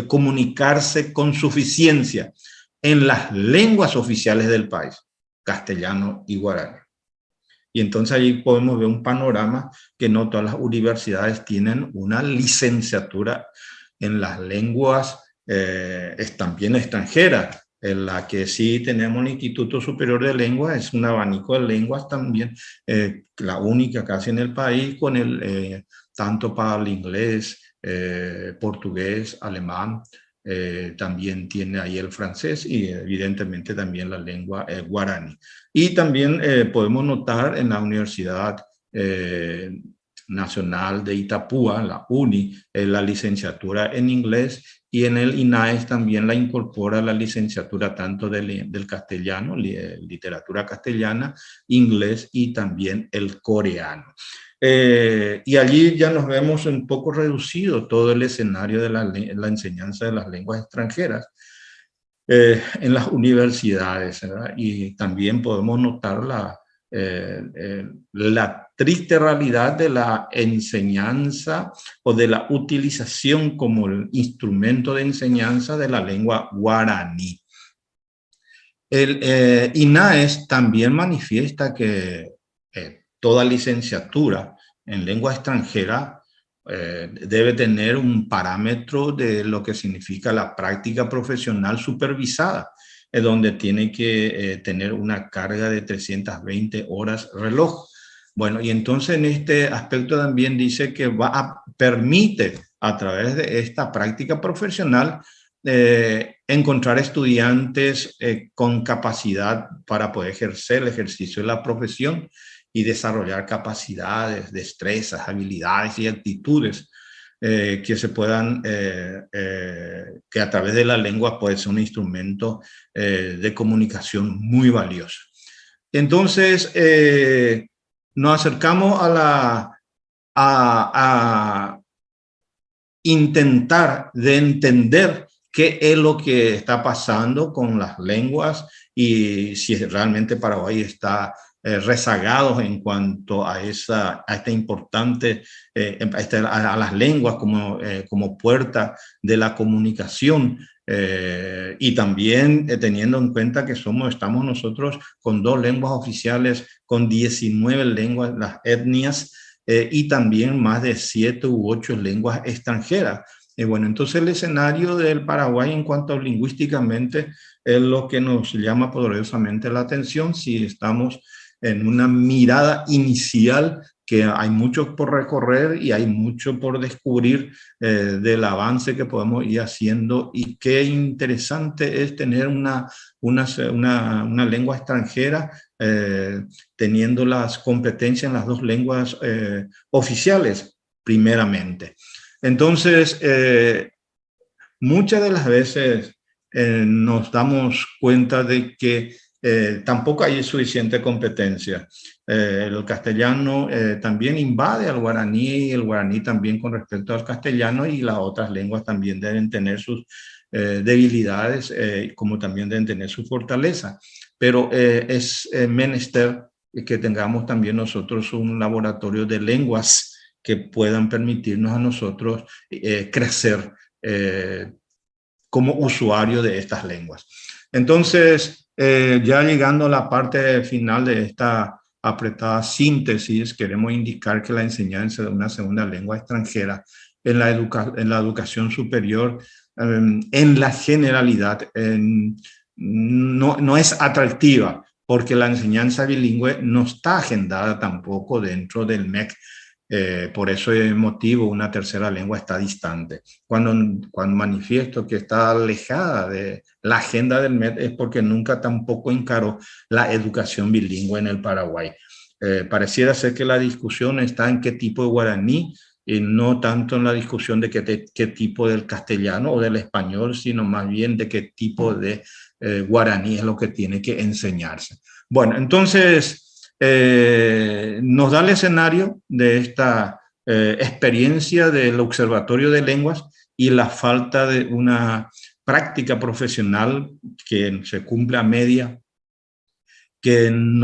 comunicarse con suficiencia en las lenguas oficiales del país, castellano y guaraní. Y entonces ahí podemos ver un panorama que no todas las universidades tienen una licenciatura en las lenguas también extranjeras. En la que sí tenemos el Instituto Superior de Lenguas, es un abanico de lenguas también, la única casi en el país, con tanto para el inglés, portugués, alemán, también tiene ahí el francés y evidentemente también la lengua guaraní. Y también podemos notar en la Universidad Nacional de Itapúa, la UNI, la licenciatura en inglés, y en el INAES también la incorpora la licenciatura tanto del castellano, literatura castellana, inglés y también el coreano. Y allí ya nos vemos un poco reducido todo el escenario de la enseñanza de las lenguas extranjeras en las universidades, ¿verdad? Y también podemos notar la triste realidad de la enseñanza o de la utilización como el instrumento de enseñanza de la lengua guaraní. El INAES también manifiesta que toda licenciatura en lengua extranjera debe tener un parámetro de lo que significa la práctica profesional supervisada, donde tiene que tener una carga de 320 horas reloj. Bueno, y entonces en este aspecto también dice que permite a través de esta práctica profesional encontrar estudiantes con capacidad para poder ejercer el ejercicio de la profesión y desarrollar capacidades, destrezas, habilidades y actitudes que se puedan, que a través de la lengua puede ser un instrumento de comunicación muy valioso. Entonces, nos acercamos a a intentar de entender qué es lo que está pasando con las lenguas y si realmente Paraguay está rezagados en cuanto a esta importante, a las lenguas como puerta de la comunicación, y también teniendo en cuenta que estamos nosotros con 2 lenguas oficiales, con 19 lenguas, las etnias, y también más de 7 u 8 lenguas extranjeras. Bueno, entonces el escenario del Paraguay en cuanto a lingüísticamente es lo que nos llama poderosamente la atención si estamos en una mirada inicial, que hay mucho por recorrer y hay mucho por descubrir del avance que podemos ir haciendo, y qué interesante es tener una lengua extranjera teniendo las competencias en las 2 lenguas oficiales primeramente. Entonces, muchas de las veces nos damos cuenta de que tampoco hay suficiente competencia. El castellano también invade al guaraní, y el guaraní también con respecto al castellano, y las otras lenguas también deben tener sus debilidades, como también deben tener su fortaleza. Pero es menester que tengamos también nosotros un laboratorio de lenguas que puedan permitirnos a nosotros crecer como usuario de estas lenguas. Entonces, ya llegando a la parte final de esta apretada síntesis, queremos indicar que la enseñanza de una segunda lengua extranjera en la educación superior, en la generalidad, no es atractiva, porque la enseñanza bilingüe no está agendada tampoco dentro del MEC. Por ese motivo, una tercera lengua está distante. Cuando manifiesto que está alejada de la agenda del MED es porque nunca tampoco encaró la educación bilingüe en el Paraguay. Pareciera ser que la discusión está en qué tipo de guaraní, y no tanto en la discusión de qué tipo del castellano o del español, sino más bien de qué tipo de guaraní es lo que tiene que enseñarse. Bueno, entonces nos da el escenario de esta experiencia del Observatorio de Lenguas y la falta de una práctica profesional que se cumple a media, que en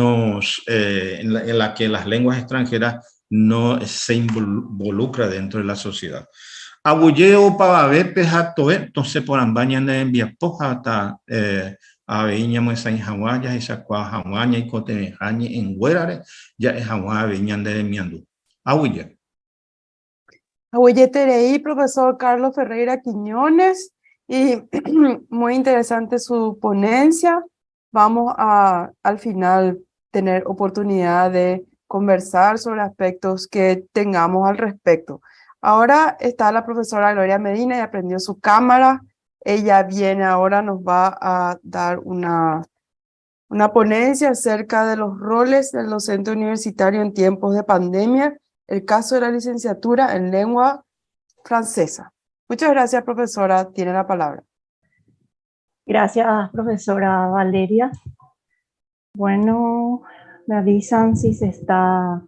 la que las lenguas extranjeras no se involucra dentro de la sociedad. Abulleo para ver pejato, entonces por ambaña de envía hasta a veña muesa en Hawaya y sacua Hawaya y cotejañe en Huérare, ya es Hawaya veñan de miandu. Abulle. Abulle Tereí, profesor Carlos Ferreira Quiñones, y muy interesante su ponencia. Vamos a al final tener oportunidad de conversar sobre aspectos que tengamos al respecto. Ahora está la profesora Gloria Medina y aprendió su cámara. Ella viene ahora, nos va a dar una ponencia acerca de los roles del docente universitario en tiempos de pandemia, el caso de la licenciatura en lengua francesa. Muchas gracias, profesora. Tiene la palabra. Gracias, profesora Valeria. Bueno, me avisan si se está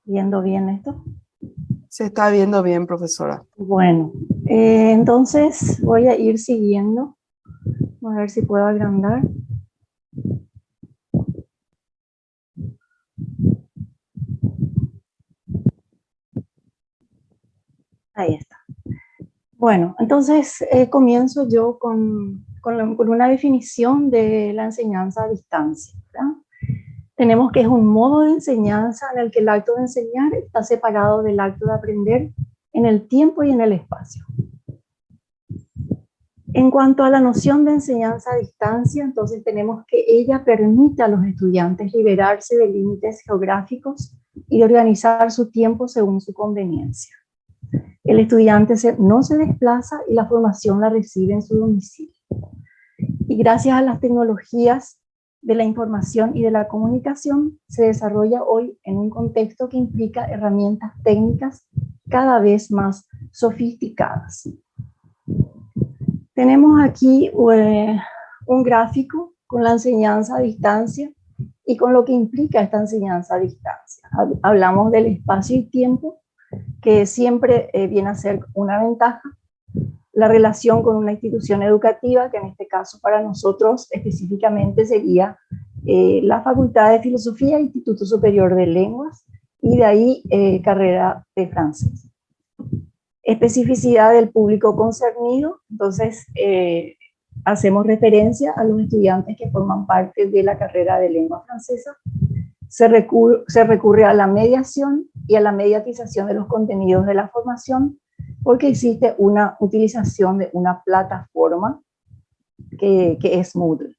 viendo bien esto. Se está viendo bien, profesora. Bueno, entonces voy a ir siguiendo. A ver si puedo agrandar. Ahí está. Bueno, entonces comienzo yo con una definición de la enseñanza a distancia, ¿verdad? Tenemos que es un modo de enseñanza en el que el acto de enseñar está separado del acto de aprender en el tiempo y en el espacio. En cuanto a la noción de enseñanza a distancia, entonces tenemos que ella permite a los estudiantes liberarse de límites geográficos y de organizar su tiempo según su conveniencia. El estudiante no se desplaza y la formación la recibe en su domicilio. Y gracias a las tecnologías de la información y de la comunicación, se desarrolla hoy en un contexto que implica herramientas técnicas cada vez más sofisticadas. Tenemos aquí un gráfico con la enseñanza a distancia y con lo que implica esta enseñanza a distancia. Hablamos del espacio y tiempo que siempre viene a ser una ventaja. La relación con una institución educativa, que en este caso para nosotros específicamente sería la Facultad de Filosofía, Instituto Superior de Lenguas, y de ahí carrera de francés. Especificidad del público concernido, entonces hacemos referencia a los estudiantes que forman parte de la carrera de lengua francesa. Se recurre a la mediación y a la mediatización de los contenidos de la formación, porque existe una utilización de una plataforma que es Moodle.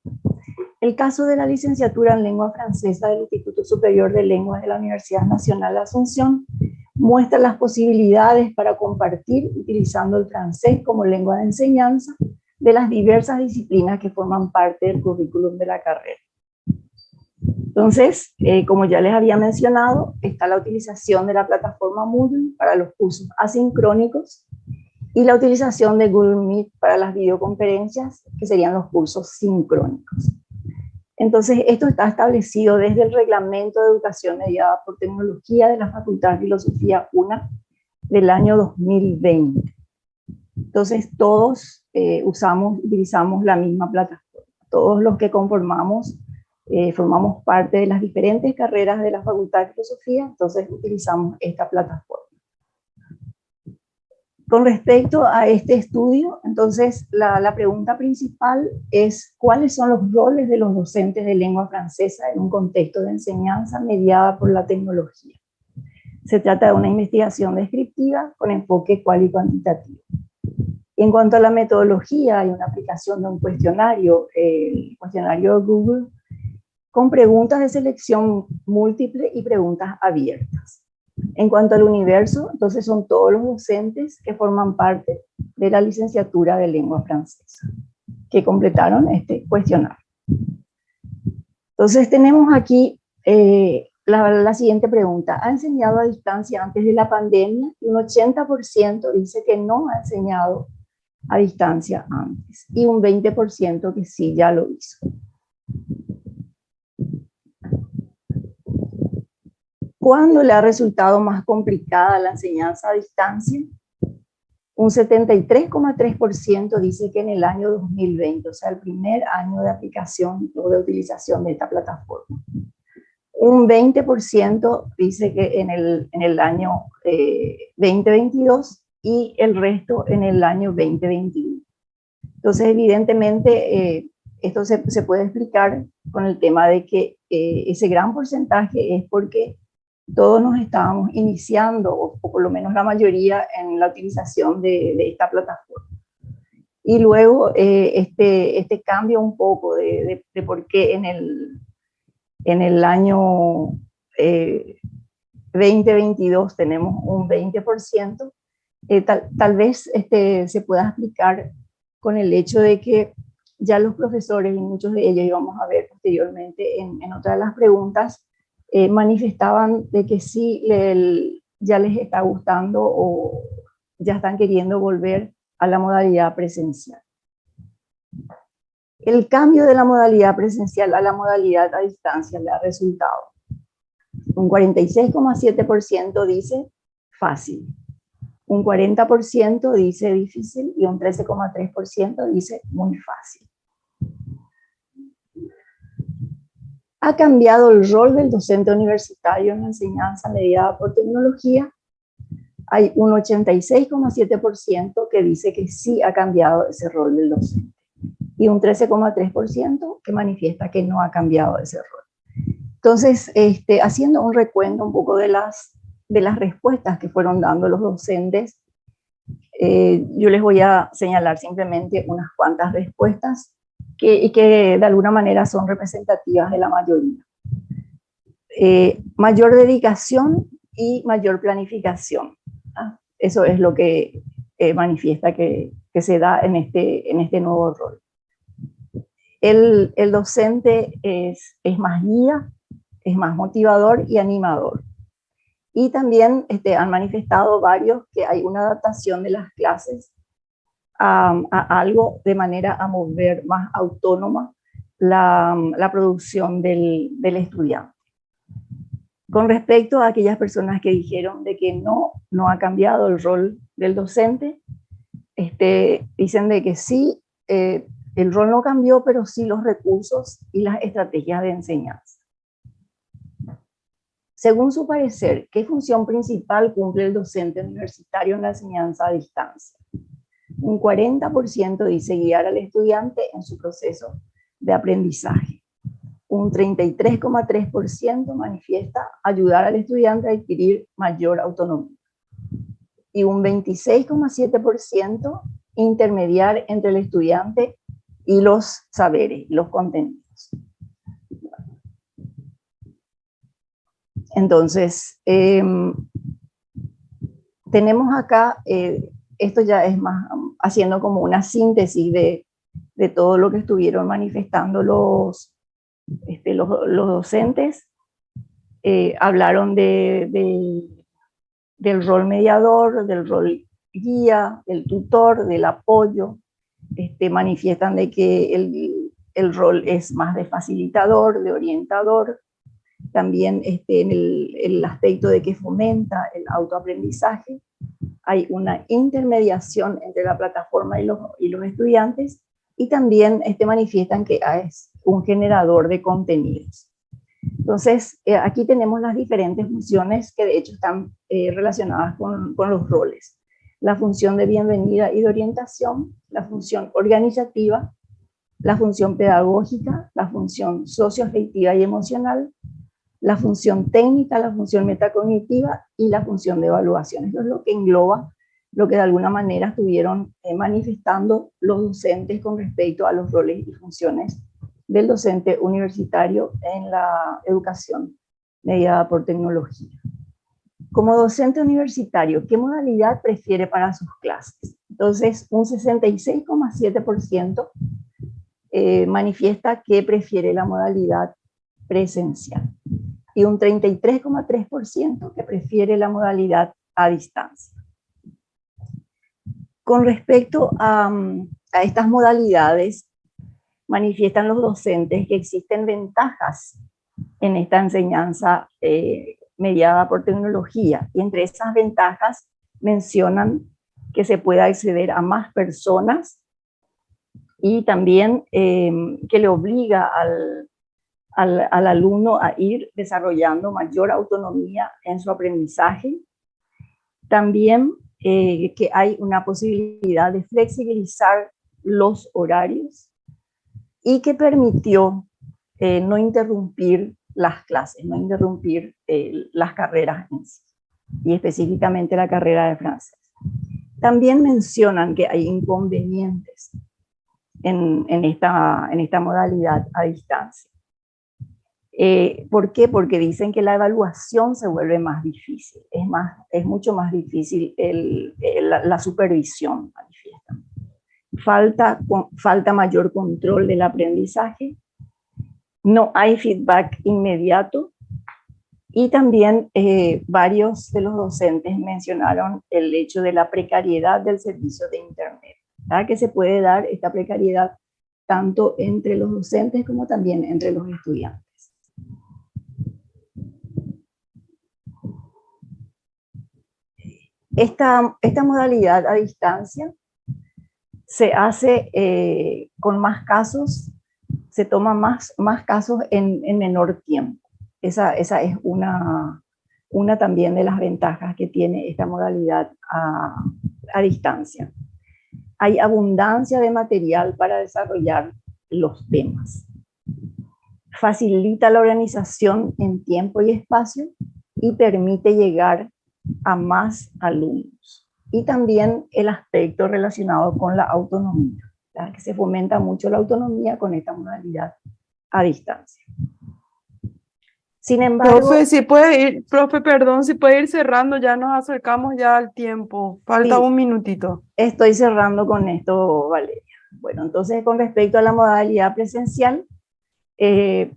El caso de la licenciatura en lengua francesa del Instituto Superior de Lenguas de la Universidad Nacional de Asunción muestra las posibilidades para compartir utilizando el francés como lengua de enseñanza de las diversas disciplinas que forman parte del currículum de la carrera. Entonces, como ya les había mencionado, está la utilización de la plataforma Moodle para los cursos asincrónicos y la utilización de Google Meet para las videoconferencias, que serían los cursos sincrónicos. Entonces, esto está establecido desde el Reglamento de Educación Mediada por Tecnología de la Facultad de Filosofía 1 del año 2020. Entonces, todos utilizamos la misma plataforma. Todos los que conformamos formamos parte de las diferentes carreras de la Facultad de Filosofía, entonces utilizamos esta plataforma. Con respecto a este estudio, entonces la pregunta principal es ¿cuáles son los roles de los docentes de lengua francesa en un contexto de enseñanza mediada por la tecnología? Se trata de una investigación descriptiva con enfoque cual y cuantitativo. En cuanto a la metodología, hay una aplicación de un cuestionario, el cuestionario de Google, con preguntas de selección múltiple y preguntas abiertas. En cuanto al universo, entonces son todos los docentes que forman parte de la licenciatura de lengua francesa, que completaron este cuestionario. Entonces tenemos aquí la siguiente pregunta. ¿Ha enseñado a distancia antes de la pandemia? Un 80% dice que no ha enseñado a distancia antes, y un 20% que sí ya lo hizo. ¿Cuándo le ha resultado más complicada la enseñanza a distancia? Un 73,3% dice que en el año 2020, o sea, el primer año de aplicación o de utilización de esta plataforma. Un 20% dice que en el año 2022 y el resto en el año 2021. Entonces, evidentemente, esto se puede explicar con el tema de que ese gran porcentaje es porque todos nos estábamos iniciando, o por lo menos la mayoría, en la utilización de esta plataforma. Y luego este cambio un poco de por qué en el año 2022 tenemos un 20%, tal vez se pueda explicar con el hecho de que ya los profesores, y muchos de ellos, y vamos a ver posteriormente en otra de las preguntas, manifestaban de que sí ya les está gustando o ya están queriendo volver a la modalidad presencial. El cambio de la modalidad presencial a la modalidad a distancia le ha resultado. Un 46,7% dice fácil, un 40% dice difícil y un 13,3% dice muy fácil. ¿Ha cambiado el rol del docente universitario en la enseñanza mediada por tecnología? Hay un 86,7% que dice que sí ha cambiado ese rol del docente y un 13,3% que manifiesta que no ha cambiado ese rol. Entonces, haciendo un recuento un poco de las respuestas que fueron dando los docentes, yo les voy a señalar simplemente unas cuantas respuestas que de alguna manera son representativas de la mayoría. Mayor dedicación y mayor planificación. Eso es lo que manifiesta que se da en este nuevo rol. El docente es más guía, es más motivador y animador. Y también han manifestado varios que hay una adaptación de las clases a algo de manera a mover más autónoma la producción del estudiante. Con respecto a aquellas personas que dijeron de que no ha cambiado el rol del docente, dicen de que sí, el rol no cambió, pero sí los recursos y las estrategias de enseñanza. Según su parecer, ¿qué función principal cumple el docente universitario en la enseñanza a distancia? Un 40% dice guiar al estudiante en su proceso de aprendizaje. Un 33,3% manifiesta ayudar al estudiante a adquirir mayor autonomía. Y un 26,7% intermediar entre el estudiante y los saberes, los contenidos. Entonces, tenemos acá, esto ya es más haciendo como una síntesis de todo lo que estuvieron manifestando los docentes. Hablaron del rol mediador, del rol guía, del tutor, del apoyo. Manifiestan de que el rol es más de facilitador, de orientador. También en el aspecto de que fomenta el autoaprendizaje. Hay una intermediación entre la plataforma y los estudiantes, y también manifiestan que es un generador de contenidos. Entonces, aquí tenemos las diferentes funciones que de hecho están relacionadas con los roles. La función de bienvenida y de orientación, la función organizativa, la función pedagógica, la función socioafectiva y emocional, la función técnica, la función metacognitiva y la función de evaluación. Esto es lo que engloba lo que de alguna manera estuvieron manifestando los docentes con respecto a los roles y funciones del docente universitario en la educación mediada por tecnología. Como docente universitario, ¿qué modalidad prefiere para sus clases? Entonces, un 66,7% manifiesta que prefiere la modalidad presencial y un 33,3% que prefiere la modalidad a distancia. Con respecto a estas modalidades, manifiestan los docentes que existen ventajas en esta enseñanza mediada por tecnología, y entre esas ventajas mencionan que se puede acceder a más personas y también que le obliga al alumno a ir desarrollando mayor autonomía en su aprendizaje. También que hay una posibilidad de flexibilizar los horarios y que permitió no interrumpir las clases, no interrumpir las carreras en sí, y específicamente la carrera de francés. También mencionan que hay inconvenientes en esta modalidad a distancia. ¿Por qué? Porque dicen que la evaluación se vuelve más difícil, es mucho más difícil la supervisión, manifiestan. Falta mayor control del aprendizaje, no hay feedback inmediato, y también varios de los docentes mencionaron el hecho de la precariedad del servicio de Internet, ¿verdad? Que se puede dar esta precariedad tanto entre los docentes como también entre los estudiantes. Esta modalidad a distancia se hace con más casos, se toman más casos en menor tiempo. Esa es una también de las ventajas que tiene esta modalidad a distancia. Hay abundancia de material para desarrollar los temas. Facilita la organización en tiempo y espacio y permite llegar a más alumnos. Y también el aspecto relacionado con la autonomía, ¿verdad? Que se fomenta mucho la autonomía con esta modalidad a distancia. Sin embargo... Profe, perdón, si puede ir cerrando, ya nos acercamos ya al tiempo. Falta un minutito. Estoy cerrando con esto, Valeria. Bueno, entonces con respecto a la modalidad presencial,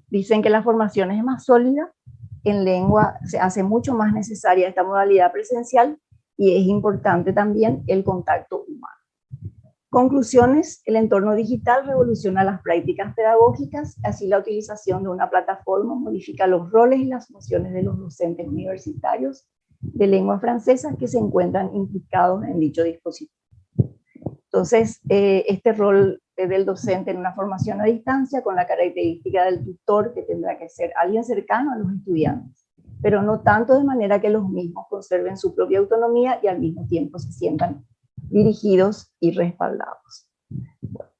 dicen que la formación es más sólida. En lengua se hace mucho más necesaria esta modalidad presencial y es importante también el contacto humano. Conclusiones: el entorno digital revoluciona las prácticas pedagógicas, así la utilización de una plataforma modifica los roles y las funciones de los docentes universitarios de lengua francesa que se encuentran implicados en dicho dispositivo. Entonces, este rol del docente en una formación a distancia, con la característica del tutor, que tendrá que ser alguien cercano a los estudiantes, pero no tanto de manera que los mismos conserven su propia autonomía y al mismo tiempo se sientan dirigidos y respaldados.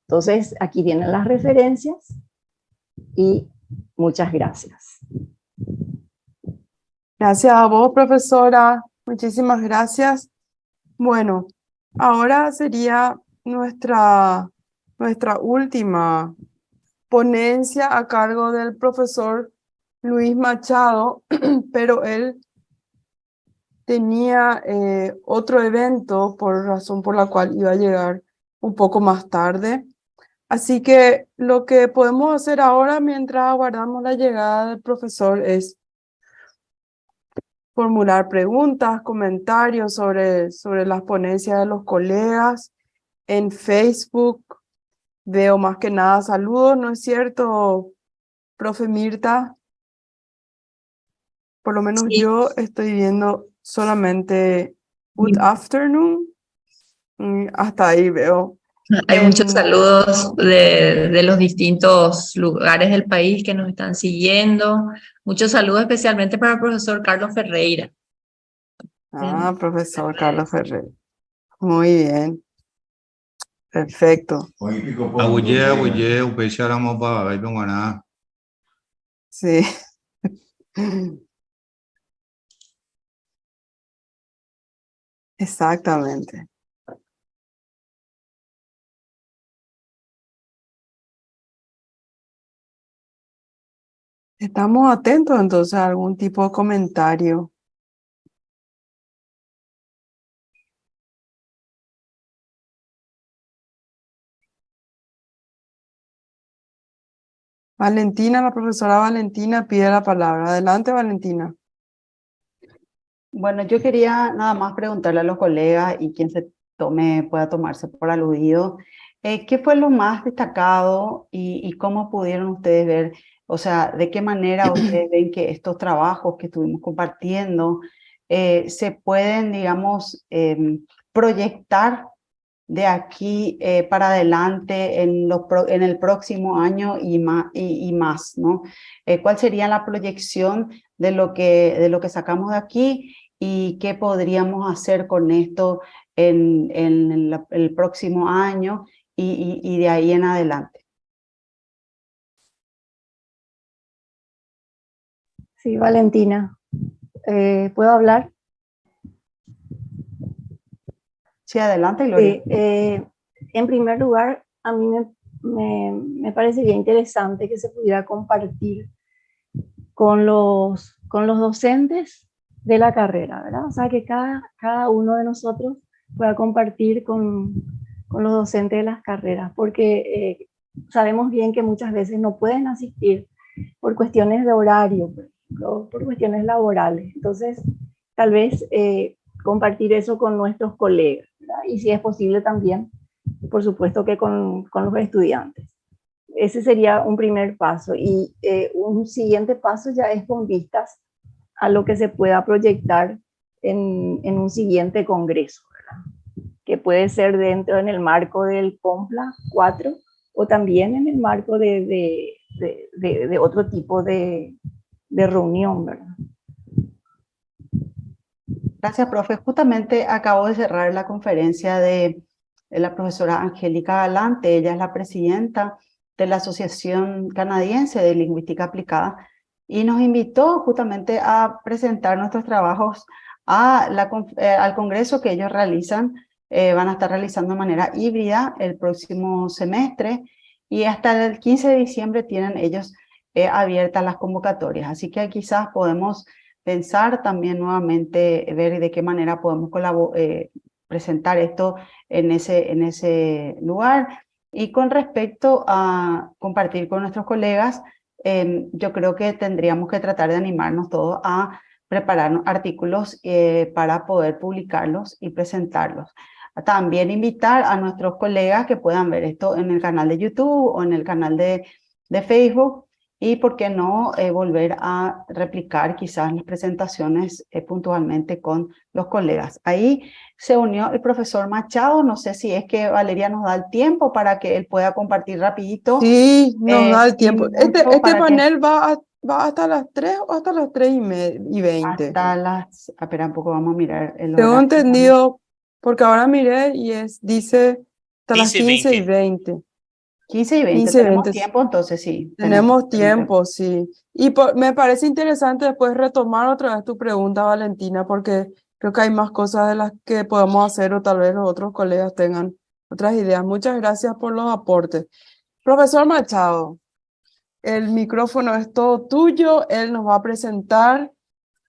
Entonces, aquí tienen las referencias y muchas gracias. Gracias a vos, profesora. Muchísimas gracias. Bueno, ahora sería nuestra última ponencia a cargo del profesor Luis Machado, pero él tenía otro evento por razón por la cual iba a llegar un poco más tarde. Así que lo que podemos hacer ahora mientras aguardamos la llegada del profesor es formular preguntas, comentarios sobre las ponencias de los colegas. En Facebook veo más que nada saludos, ¿no es cierto, profe Mirta? Por lo menos Sí, yo estoy viendo solamente good afternoon. Hasta ahí veo. hay muchos saludos de los distintos lugares del país que nos están siguiendo. Muchos saludos especialmente para el profesor Carlos Ferreira. Profesor Carlos Ferrer. Muy bien. Perfecto. Abuye, upeixe aramopa, vai penguaná. Sí. Exactamente. Estamos atentos entonces a algún tipo de comentario. Valentina, la profesora Valentina pide la palabra. Adelante, Valentina. Bueno, yo quería nada más preguntarle a los colegas y quien se pueda tomarse por aludido, ¿qué fue lo más destacado y cómo pudieron ustedes ver, o sea, de qué manera ustedes ven que estos trabajos que estuvimos compartiendo se pueden, digamos, proyectar de aquí para adelante en el próximo año y más, ¿no? ¿Cuál sería la proyección de lo que sacamos de aquí y qué podríamos hacer con esto en el próximo año y de ahí en adelante? Sí, Valentina, ¿puedo hablar? Sí, adelante, Gloria. En primer lugar, a mí me parecería interesante que se pudiera compartir con los docentes de la carrera, ¿verdad? O sea, que cada uno de nosotros pueda compartir con los docentes de las carreras, porque sabemos bien que muchas veces no pueden asistir por cuestiones de horario, por ejemplo, por cuestiones laborales. Entonces, tal vez compartir eso con nuestros colegas, ¿verdad? Y si es posible también, por supuesto que con los estudiantes. Ese sería un primer paso, y un siguiente paso ya es con vistas a lo que se pueda proyectar en un siguiente congreso, ¿verdad? Que puede ser dentro en el marco del COMPLA 4 o también en el marco de otro tipo de reunión, ¿verdad? Gracias, profe. Justamente acabo de cerrar la conferencia de la profesora Angélica Galante. Ella es la presidenta de la Asociación Canadiense de Lingüística Aplicada y nos invitó justamente a presentar nuestros trabajos al congreso que ellos realizan. Van a estar realizando de manera híbrida el próximo semestre y hasta el 15 de diciembre tienen ellos abiertas las convocatorias. Así que quizás podemos pensar también nuevamente, ver de qué manera podemos presentar esto en ese lugar. Y con respecto a compartir con nuestros colegas, yo creo que tendríamos que tratar de animarnos todos a preparar artículos para poder publicarlos y presentarlos. También invitar a nuestros colegas que puedan ver esto en el canal de YouTube o en el canal de Facebook, y por qué no volver a replicar quizás las presentaciones puntualmente con los colegas. Ahí se unió el profesor Machado, no sé si es que Valeria nos da el tiempo para que él pueda compartir rapidito. Sí, nos da el tiempo. Este para panel va hasta las 3 o hasta las 3:20. hasta las, espera un poco, vamos a mirar el Tengo horario. entendido, porque ahora miré y dice hasta las 15 y 15:20. 15 y 20, 15 y tenemos 20. tiempo, entonces sí. Tenemos tiempo, sí. Y me parece interesante después retomar otra vez tu pregunta, Valentina, porque creo que hay más cosas de las que podemos hacer o tal vez los otros colegas tengan otras ideas. Muchas gracias por los aportes. Profesor Machado, el micrófono es todo tuyo. Él nos va a presentar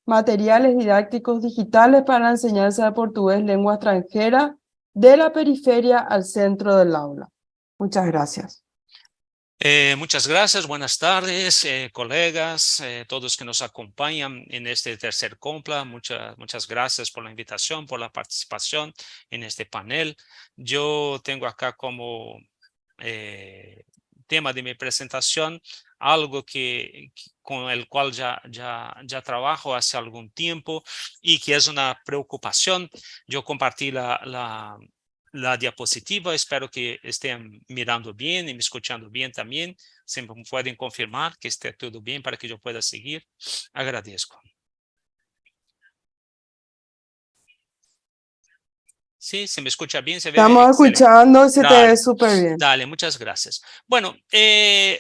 materiales didácticos digitales para la enseñanza de portugués lengua extranjera de la periferia al centro del aula. Muchas gracias. Muchas gracias, buenas tardes, colegas, todos que nos acompañan en este tercer Compla. Muchas gracias por la invitación, por la participación en este panel. Yo tengo acá como tema de mi presentación algo con el cual ya trabajo hace algún tiempo y que es una preocupación. Yo compartí la diapositiva, espero que estén mirando bien y me escuchando bien también. Se me pueden confirmar que esté todo bien para que yo pueda seguir. Agradezco. Sí, se me escucha bien, se ve. Estamos excelente. escuchando, se te ve súper bien. Dale, muchas gracias. Bueno,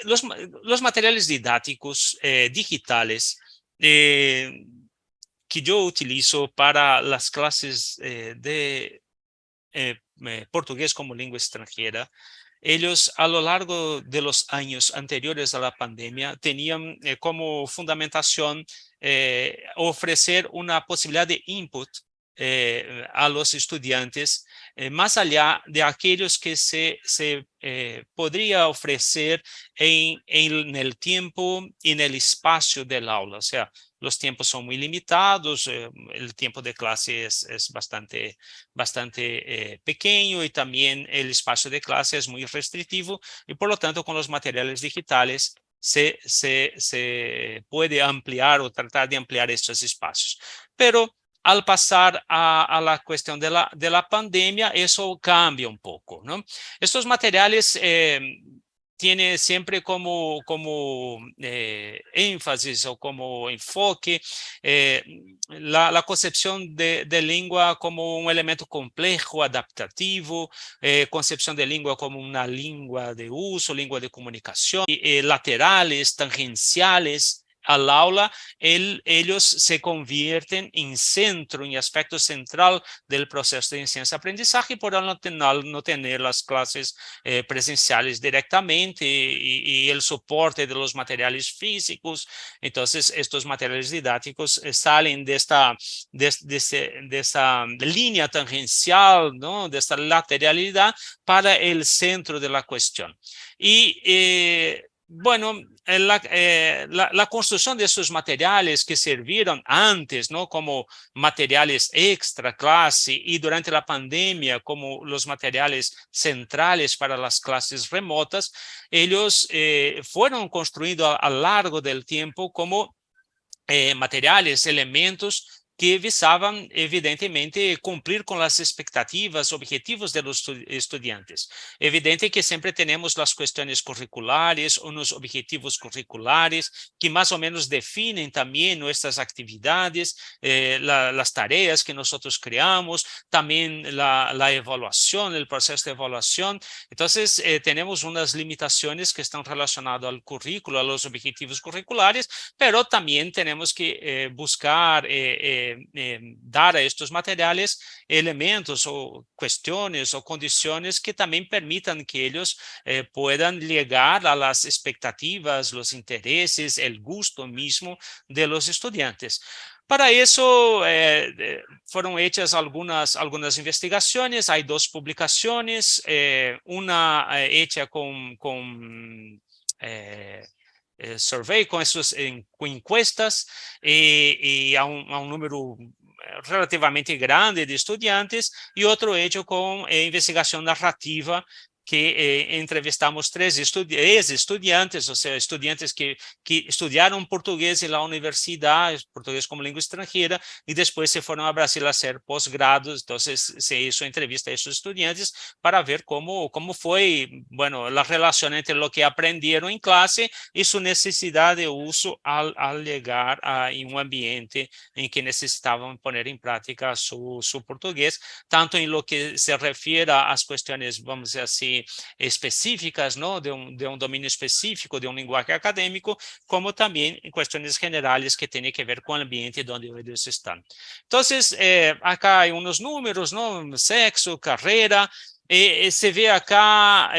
los materiales didácticos digitales que yo utilizo para las clases de portugués como lengua extranjera, ellos a lo largo de los años anteriores a la pandemia tenían como fundamentación ofrecer una posibilidad de input a los estudiantes más allá de aquellos que se podría ofrecer en el tiempo y en el espacio del aula. O sea, los tiempos son muy limitados, el tiempo de clase es bastante pequeño y también el espacio de clase es muy restrictivo y por lo tanto con los materiales digitales se puede ampliar o tratar de ampliar estos espacios. Pero al pasar a la cuestión de la pandemia, eso cambia un poco, ¿no? Estos materiales tiene siempre como énfasis o como enfoque la concepción de lengua como un elemento complejo, adaptativo, concepción de lengua como una lengua de uso, lengua de comunicación, laterales, tangenciales al aula, ellos se convierten en centro, en aspecto central del proceso de enseñanza-aprendizaje, por no tener las clases presenciales directamente y el soporte de los materiales físicos. Entonces, estos materiales didácticos salen de esa línea tangencial, ¿no? De esta lateralidad para el centro de la cuestión. Y bueno, la construcción de esos materiales que sirvieron antes, ¿no? Como materiales extra clase y durante la pandemia como los materiales centrales para las clases remotas, ellos fueron construidos a lo largo del tiempo como materiales, elementos que visaban evidentemente cumplir con las expectativas, objetivos de los estudiantes. Evidente que siempre tenemos las cuestiones curriculares, unos objetivos curriculares que más o menos definen también nuestras actividades, las tareas que nosotros creamos, también la evaluación, el proceso de evaluación. Entonces, tenemos unas limitaciones que están relacionadas al currículo, a los objetivos curriculares, pero también tenemos que buscar dar a estos materiales elementos o cuestiones o condiciones que también permitan que ellos puedan llegar a las expectativas, los intereses, el gusto mismo de los estudiantes. Para eso fueron hechas algunas investigaciones. Hay dos publicaciones, una hecha con survey, con encuestas y a un número relativamente grande de estudiantes, y otro hecho con investigación narrativa, que entrevistamos 3 ex-estudiantes, o sea, estudiantes que estudiaron portugués en la universidad, portugués como lengua extranjera, y después se fueron a Brasil a hacer posgrados. Entonces se hizo entrevista a esos estudiantes para ver cómo fue, bueno, la relación entre lo que aprendieron en clase y su necesidad de uso al llegar a un ambiente en que necesitaban poner en práctica su portugués, tanto en lo que se refiere a las cuestiones, vamos a decir así, específicas, ¿no? de un dominio específico, de un lenguaje académico, como también en cuestiones generales que tienen que ver con el ambiente donde ellos están. Entonces, acá hay unos números, ¿no? Sexo, carrera. Se ve acá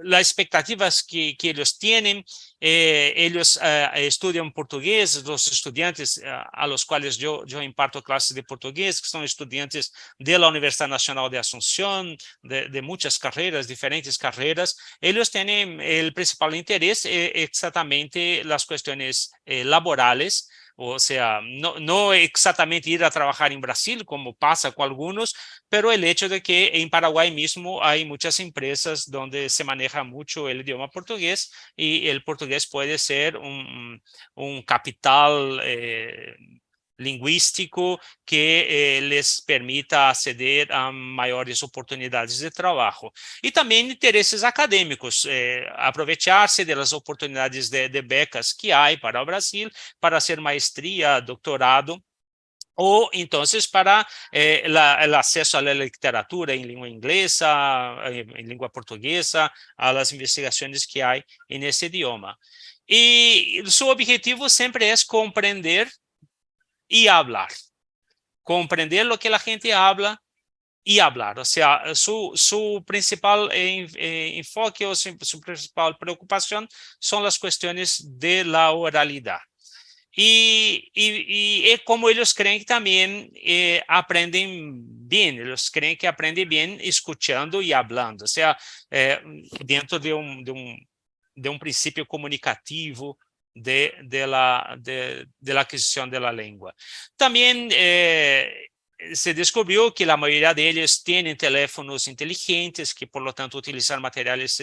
las expectativas que ellos tienen. Ellos estudian portugués, los estudiantes a los cuales yo imparto clases de portugués, que son estudiantes de la Universidad Nacional de Asunción, de muchas carreras, diferentes carreras. Ellos tienen el principal interés exactamente las cuestiones laborales. O sea, no exactamente ir a trabajar en Brasil, como pasa con algunos, pero el hecho de que en Paraguay mismo hay muchas empresas donde se maneja mucho el idioma portugués, y el portugués puede ser un capital lingüístico que les permita acceder a mayores oportunidades de trabajo. Y también intereses académicos, aprovecharse de las oportunidades de becas que hay para Brasil, para hacer maestría, doctorado, o entonces para el acceso a la literatura en lengua inglesa, en lengua portuguesa, a las investigaciones que hay en ese idioma. Y su objetivo siempre es comprender y hablar. Comprender lo que la gente habla y hablar. O sea, su principal enfoque o su principal preocupación son las cuestiones de la oralidad. Y como ellos creen que también aprenden bien, ellos creen que aprenden bien escuchando y hablando, o sea, dentro de un principio comunicativo de la adquisición de la lengua. También se descubrió que la mayoría de ellos tienen teléfonos inteligentes, que por lo tanto utilizar materiales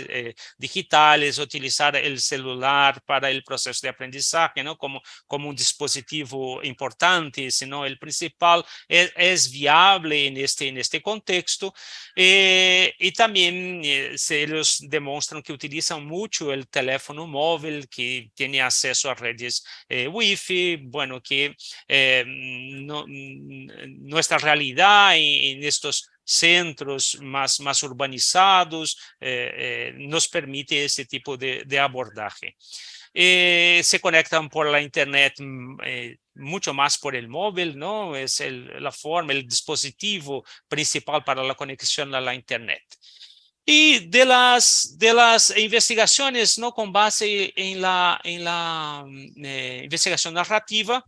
digitales, utilizar el celular para el proceso de aprendizaje, ¿no? como un dispositivo importante, sino el principal es viable en este contexto. Y también ellos demuestran que utilizan mucho el teléfono móvil, que tiene acceso a redes Wi-Fi, bueno, que nuestra realidad en estos centros más urbanizados nos permite ese tipo de abordaje. Se conectan por la internet mucho más por el móvil, ¿no? Es la forma, el dispositivo principal para la conexión a la internet. Y de las investigaciones, ¿no? Con base en la investigación narrativa,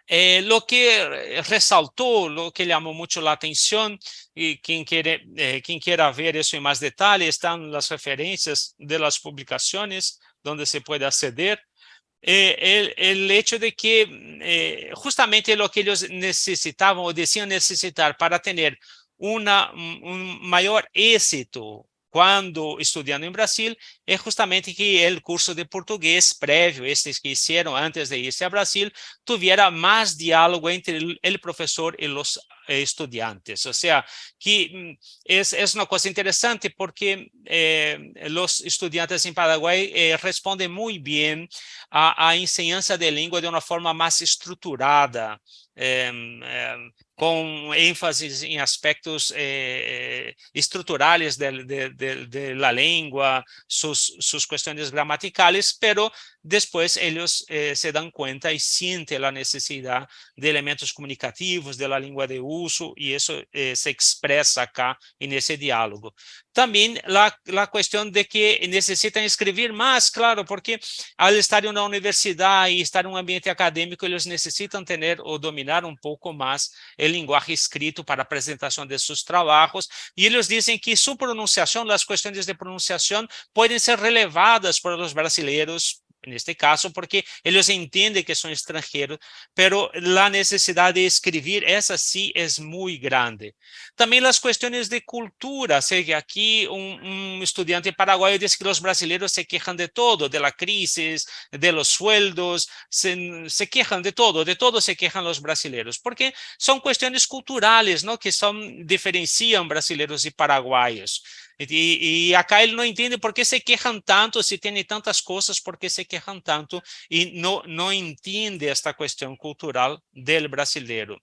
lo que resaltó, lo que llamó mucho la atención, y quien quiera ver eso en más detalle, están las referencias de las publicaciones donde se puede acceder. El hecho de que justamente lo que ellos necesitaban o decían necesitar para tener un mayor éxito cuando estudiando en Brasil, es justamente que el curso de portugués previo, estos que hicieron antes de irse a Brasil, tuviera más diálogo entre el profesor y los estudiantes. O sea, que es una cosa interesante porque los estudiantes en Paraguay responden muy bien a enseñanza de lengua de una forma más estructurada, con énfasis en aspectos estructurales de la lengua, sus cuestiones gramaticales, pero después ellos se dan cuenta y sienten la necesidad de elementos comunicativos, de la lengua de uso, y eso se expresa acá en ese diálogo. También la cuestión de que necesitan escribir más, claro, porque al estar en una universidad y estar en un ambiente académico, ellos necesitan tener o dominar un poco más el lenguaje escrito para presentación de sus trabajos, y ellos dicen que su pronunciación, las cuestiones de pronunciación pueden ser relevadas por los brasileños en este caso, porque ellos entienden que son extranjeros, pero la necesidad de escribir, esa sí es muy grande. También las cuestiones de cultura, sé que aquí un estudiante paraguayo dice que los brasileños se quejan de todo, de la crisis, de los sueldos, se quejan de todo se quejan los brasileños, porque son cuestiones culturales, ¿no? Que diferencian brasileños y paraguayos. Y acá él no entiende por qué se quejan tanto, si tiene tantas cosas, por qué se quejan tanto, y no entiende esta cuestión cultural del brasileño.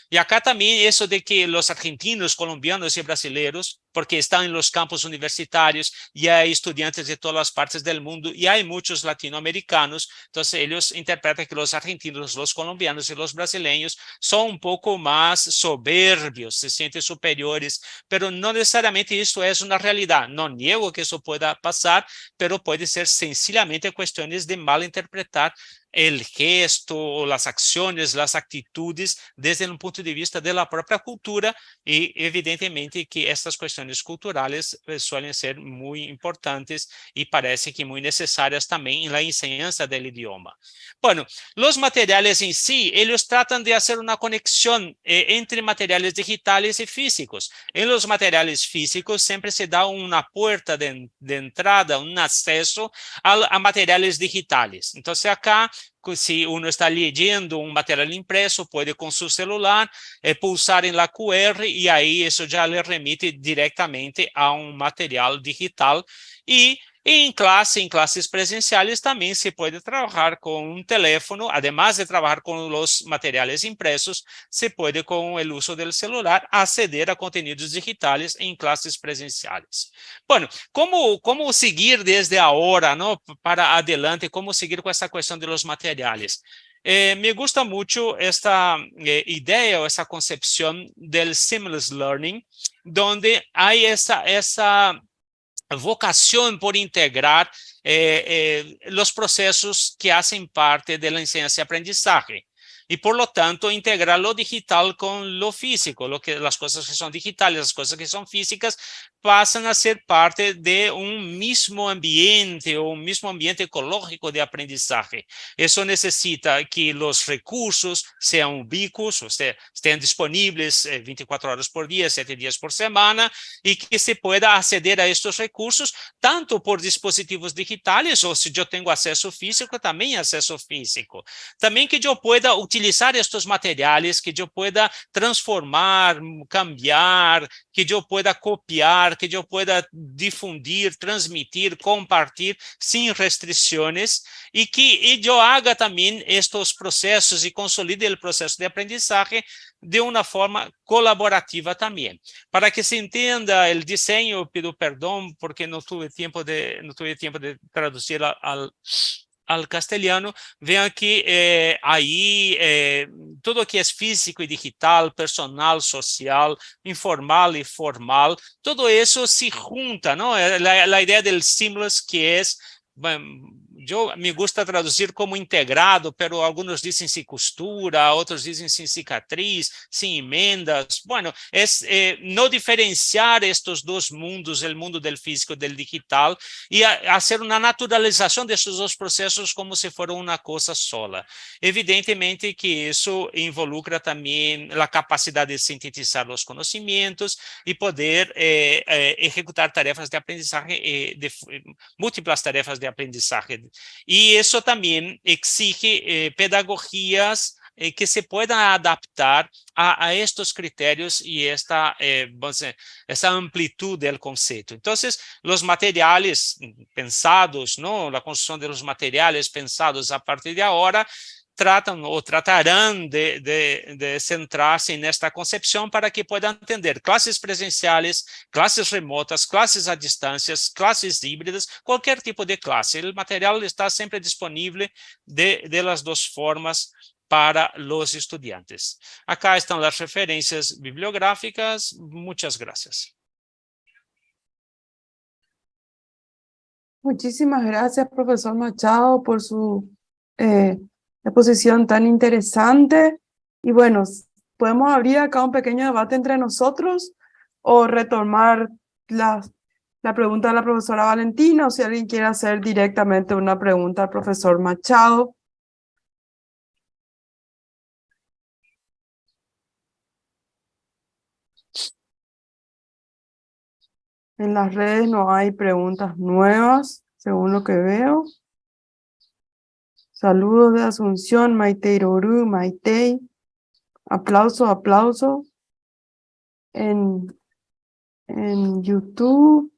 Y acá también eso de que los argentinos, colombianos y brasileños, porque están en los campos universitarios y hay estudiantes de todas las partes del mundo y hay muchos latinoamericanos, entonces ellos interpretan que los argentinos, los colombianos y los brasileños son un poco más soberbios, se sienten superiores, pero no necesariamente esto es una realidad. No niego que eso pueda pasar, pero puede ser sencillamente cuestiones de malinterpretar el gesto, las acciones, las actitudes desde un punto de vista de la propia cultura y evidentemente que estas cuestiones culturales suelen ser muy importantes y parece que muy necesarias también en la enseñanza del idioma. Bueno, los materiales en sí, ellos tratan de hacer una conexión entre materiales digitales y físicos. En los materiales físicos siempre se da una puerta de entrada, un acceso a materiales digitales. Entonces acá, si uno está leyendo un material impreso, puede con su celular pulsar en la QR y ahí eso ya le remite directamente a un material digital. Y en clases presenciales también se puede trabajar con un teléfono, además de trabajar con los materiales impresos, se puede con el uso del celular acceder a contenidos digitales en clases presenciales. Bueno, ¿cómo seguir desde ahora, ¿no? Para adelante, cómo seguir con esta cuestión de los materiales? Me gusta mucho esta idea o esa concepción del seamless learning, donde hay esa vocación por integrar los procesos que hacen parte de la enseñanza y aprendizaje. Y por lo tanto, integrar lo digital con lo físico, las cosas que son digitales, las cosas que son físicas, pasan a ser parte de un mismo ambiente o un mismo ambiente ecológico de aprendizaje. Eso necesita que los recursos sean ubicuos, o sea, estén disponibles 24 horas por día, 7 días por semana, y que se pueda acceder a estos recursos tanto por dispositivos digitales o si yo tengo acceso físico, también acceso físico. También que yo pueda utilizar estos materiales, que yo pueda transformar, cambiar, que yo pueda copiar, que yo pueda difundir, transmitir, compartir sin restricciones y que yo haga también estos procesos y consolide el proceso de aprendizaje de una forma colaborativa también. Para que se entienda el diseño, pido perdón porque no tuve tiempo de traducir al castellano. Vean que ahí todo que es físico y digital, personal, social, informal y formal, todo eso se junta, ¿no? La idea del seamless que es, bueno, yo me gusta traducir como integrado, pero algunos dicen sin costura, otros dicen sin cicatriz, sin emendas. Bueno, es no diferenciar estos dos mundos, el mundo del físico y del digital, y hacer una naturalización de estos dos procesos como si fuera una cosa sola. Evidentemente que eso involucra también la capacidad de sintetizar los conocimientos y poder ejecutar tarefas de aprendizaje, múltiples tarefas de aprendizaje. Y eso también exige pedagogías que se puedan adaptar a estos criterios y esta amplitud del concepto. Entonces, los materiales pensados, ¿no? La construcción de los materiales pensados a partir de ahora tratan o tratarán de centrarse en esta concepción para que puedan entender clases presenciales, clases remotas, clases a distancias, clases híbridas, cualquier tipo de clase. El material está siempre disponible de las dos formas para los estudiantes. Acá están las referencias bibliográficas. Muchas gracias. Muchísimas gracias, profesor Machado, por su exposición tan interesante. Y bueno, podemos abrir acá un pequeño debate entre nosotros o retomar las la pregunta de la profesora Valentina o si alguien quiere hacer directamente una pregunta al profesor Machado. En las redes no hay preguntas nuevas, según lo que veo. Saludos de Asunción, Maitei Roru, Maitei. Aplauso, aplauso. En YouTube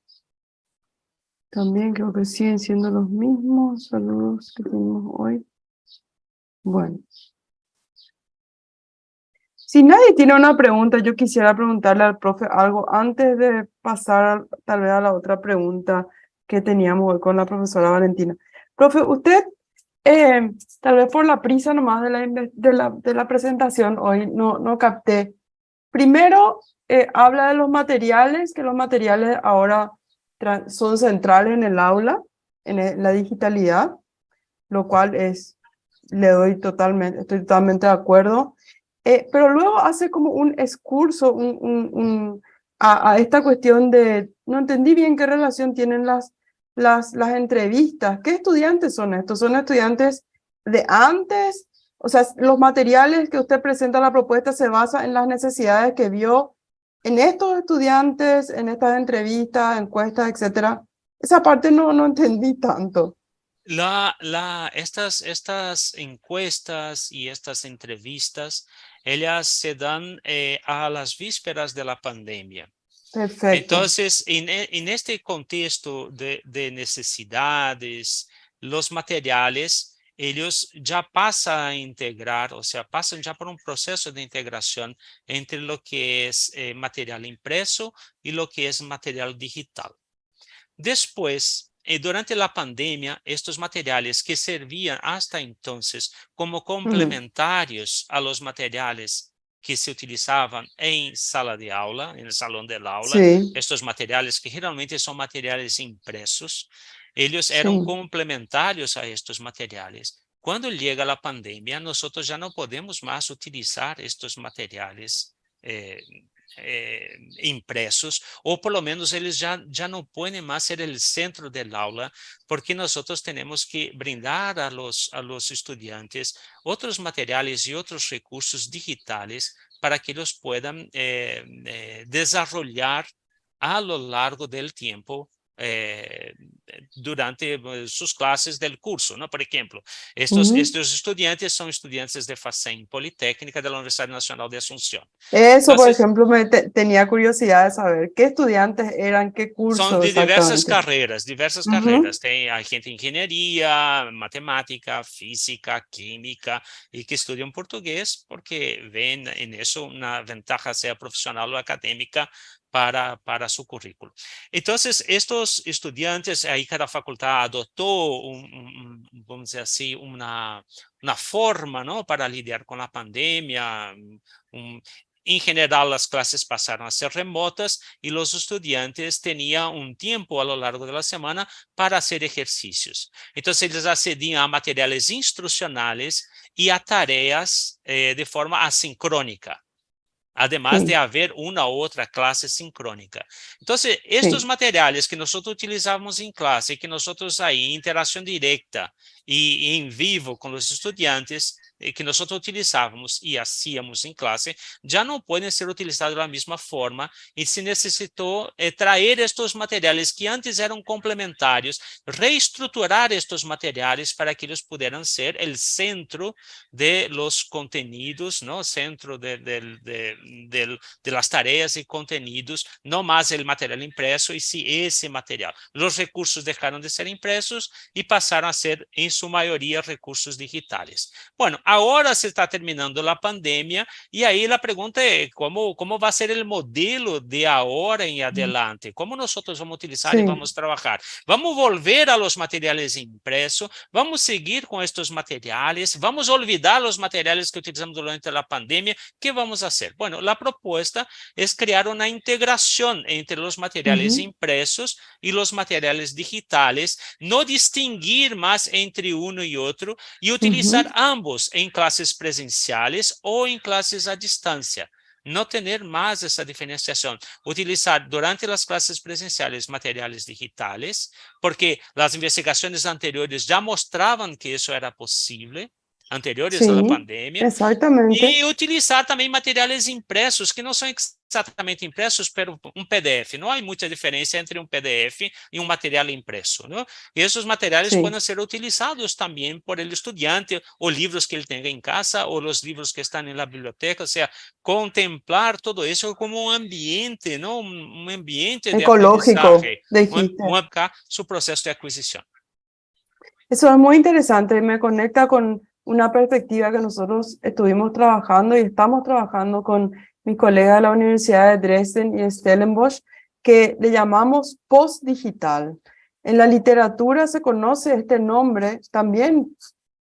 también creo que siguen siendo los mismos saludos que tenemos hoy. Bueno. Si nadie tiene una pregunta, yo quisiera preguntarle al profe algo antes de pasar tal vez a la otra pregunta que teníamos hoy con la profesora Valentina. Profe, usted, tal vez por la prisa nomás de la presentación hoy, no capté. Primero, habla de los materiales, que los materiales ahora son centrales en el aula, en la digitalidad, lo cual estoy totalmente de acuerdo. Pero luego hace como un excurso a esta cuestión de, no entendí bien qué relación tienen las entrevistas. ¿Qué estudiantes son estos? ¿Son estudiantes de antes? O sea, los materiales que usted presenta en la propuesta se basan en las necesidades que vio en estos estudiantes, en estas entrevistas, encuestas, etcétera. Esa parte no entendí tanto. Estas encuestas y estas entrevistas, ellas se dan a las vísperas de la pandemia. Perfecto. Entonces, en este contexto de necesidades, los materiales, ellos ya pasan a integrar, o sea, pasan ya por un proceso de integración entre lo que es material impreso y lo que es material digital. Después, durante la pandemia, estos materiales que servían hasta entonces como complementarios a los materiales que se utilizaban en sala de aula, en el salón del aula, sí. Estos materiales que generalmente son materiales impresos, ellos eran complementarios a estos materiales. Cuando llega la pandemia, nosotros ya no podemos más utilizar estos materiales impresos, o por lo menos eles ya no pueden más ser el centro del aula, porque nosotros tenemos que brindar a los estudiantes otros materiales y otros recursos digitales para que ellos puedan desarrollar a lo largo del tiempo durante sus clases del curso, ¿no? Por ejemplo, estos estudiantes son estudiantes de FACEM Politécnica de la Universidad Nacional de Asunción. Eso, entonces, por ejemplo, tenía curiosidad de saber qué estudiantes eran, qué cursos. Son de diversas carreras, Hay gente de ingeniería, matemática, física, química, y que estudian portugués porque ven en eso una ventaja, sea profesional o académica, para su currículo. Entonces, estos estudiantes, ahí cada facultad adoptó, vamos decir así, una forma, ¿no?, para lidiar con la pandemia. En general, las clases pasaron a ser remotas y los estudiantes tenían un tiempo a lo largo de la semana para hacer ejercicios. Entonces, ellos accedían a materiales instruccionales y a tareas de forma asincrónica, además de haber una u otra clase sincrónica. Entonces, estos materiales que nosotros utilizamos en clase, que nosotros ahí, interacción directa y en vivo con los estudiantes, que nosotros utilizávamos y hacíamos en clase, ya no pueden ser utilizados de la misma forma, y se necesitó traer estos materiales que antes eran complementarios, reestructurar estos materiales para que ellos pudieran ser el centro de los contenidos, ¿no? Centro de las tareas y contenidos, no más el material impreso, y sí ese material. Los recursos dejaron de ser impresos y pasaron a ser, en su mayoría, recursos digitales. Bueno, ahora se está terminando la pandemia y ahí la pregunta es ¿cómo va a ser el modelo de ahora en adelante? ¿Cómo nosotros vamos a utilizar y vamos a trabajar? ¿Vamos a volver a los materiales impresos? ¿Vamos a seguir con estos materiales? ¿Vamos a olvidar los materiales que utilizamos durante la pandemia? ¿Qué vamos a hacer? Bueno, la propuesta es crear una integración entre los materiales impresos y los materiales digitales, no distinguir más entre uno y otro y utilizar ambos en clases presenciales o en clases a distancia. no tener más esa diferenciación, utilizar durante las clases presenciales materiales digitales, porque las investigaciones anteriores ya mostraban que eso era posible, anteriores a la Sí, pandemia, exactamente. e utilizar também materiais impressos, que não são exatamente impressos, pero um PDF. Não há muita diferença entre um PDF e um material impresso. Não? E esses materiais Sí. podem ser utilizados também por el estudante, ou livros que ele tenha em casa, ou os livros que estão na biblioteca, ou seja, contemplar todo isso como um ambiente, não? Um ambiente de Ecológico, aprendizagem, dijiste. su processo de aquisição. Eso es muy interesante, me conecta con una perspectiva que nosotros estuvimos trabajando y estamos trabajando con mis colegas de la Universidad de Dresden y de Stellenbosch, que le llamamos postdigital. En la literatura se conoce este nombre también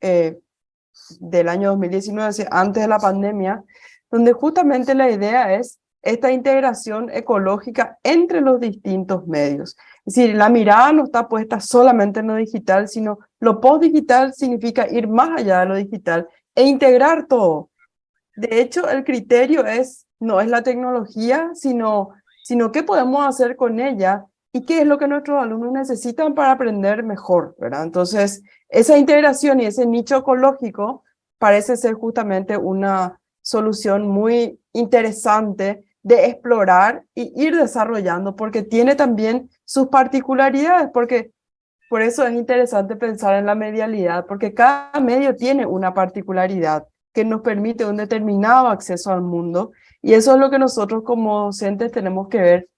del año 2019, antes de la pandemia, donde justamente la idea es esta integración ecológica entre los distintos medios. Es decir, la mirada no está puesta solamente en lo digital, sino lo postdigital significa ir más allá de lo digital e integrar todo. De hecho, el criterio no es la tecnología, sino qué podemos hacer con ella y qué es lo que nuestros alumnos necesitan para aprender mejor, ¿verdad? Entonces, esa integración y ese nicho ecológico parece ser justamente una solución muy interesante de explorar y ir desarrollando, porque tiene también sus particularidades, porque por eso es interesante pensar en la medialidad, porque cada medio tiene una particularidad que nos permite un determinado acceso al mundo, y eso es lo que nosotros como docentes tenemos que ver,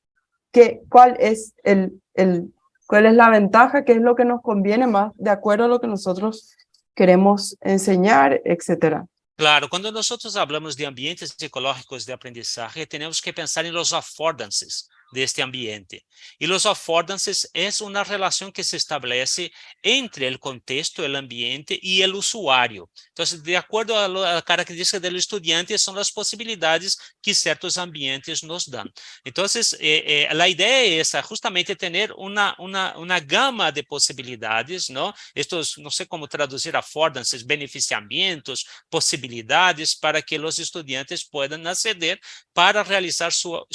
cuál es la ventaja, qué es lo que nos conviene más, de acuerdo a lo que nosotros queremos enseñar, etcétera. Claro, quando nós falamos de ambientes ecológicos de aprendizagem, temos que pensar em los affordances deste ambiente. E os affordances é uma relação que se estabelece entre o contexto, o ambiente e o usuário. Então, de acordo à característica do estudante, são as possibilidades que certos ambientes nos dão. Então, a ideia é essa, justamente ter uma gama de possibilidades, não? Estos, não sei como traduzir affordances, beneficiamentos, possibilidades para que os estudantes possam aceder para realizar sua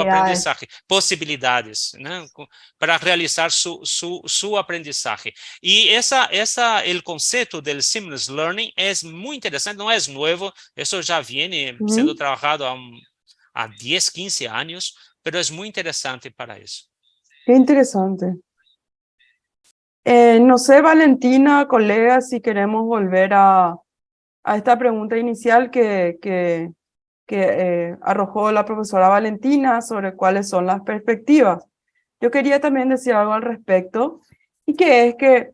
aprendizagem. Possibilidades, né? Para realizar su aprendizagem. E o conceito do seamless learning é muito interessante, não é novo, isso já vem sendo trabalhado há 10, 15 anos, mas é muito interessante para isso. Qué interesante. No sé, Valentina, colegas, si queremos volver a esta pregunta inicial que arrojó la profesora Valentina sobre cuáles son las perspectivas. Yo quería también decir algo al respecto, y que es que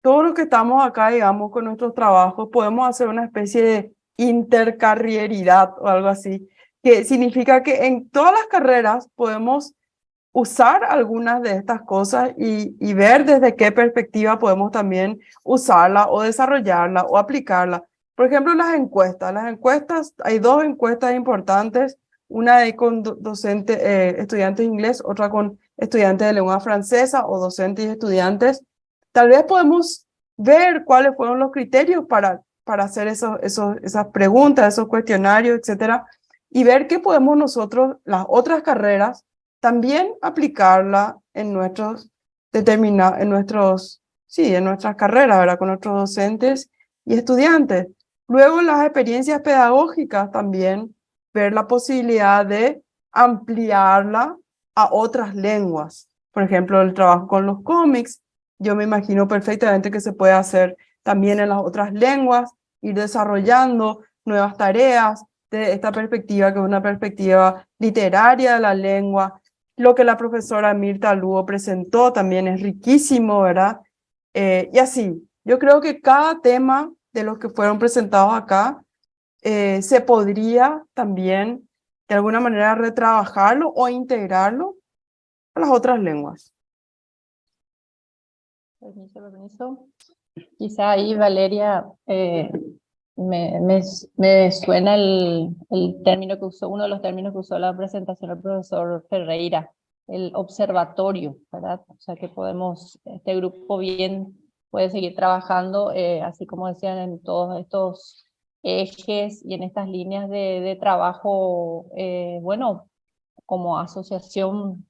todos los que estamos acá, digamos, con nuestros trabajos, podemos hacer una especie de intercarrieridad o algo así, que significa que en todas las carreras podemos usar algunas de estas cosas y ver desde qué perspectiva podemos también usarla o desarrollarla o aplicarla. Por ejemplo, las encuestas, hay dos encuestas importantes, una con docentes, estudiantes de inglés, otra con estudiantes de lengua francesa o docentes y estudiantes. Tal vez podemos ver cuáles fueron los criterios para hacer esas preguntas, esos cuestionarios, etcétera, y ver qué podemos nosotros, las otras carreras, también aplicarla en nuestras carreras, ¿verdad? Con nuestros docentes y estudiantes. Luego, las experiencias pedagógicas también, ver la posibilidad de ampliarla a otras lenguas. Por ejemplo, el trabajo con los cómics, yo me imagino perfectamente que se puede hacer también en las otras lenguas, ir desarrollando nuevas tareas de esta perspectiva, que es una perspectiva literaria de la lengua. Lo que la profesora Mirta Lugo presentó también es riquísimo, ¿verdad? Y así, yo creo que cada tema de los que fueron presentados acá se podría también de alguna manera retrabajarlo o integrarlo a las otras lenguas. Permiso. Quizá ahí, Valeria, me suena el término que usó, uno de los términos que usó la presentación el profesor Ferreira, el observatorio, ¿verdad? O sea que este grupo bien puede seguir trabajando, así como decían, en todos estos ejes y en estas líneas de trabajo, bueno, como Asociación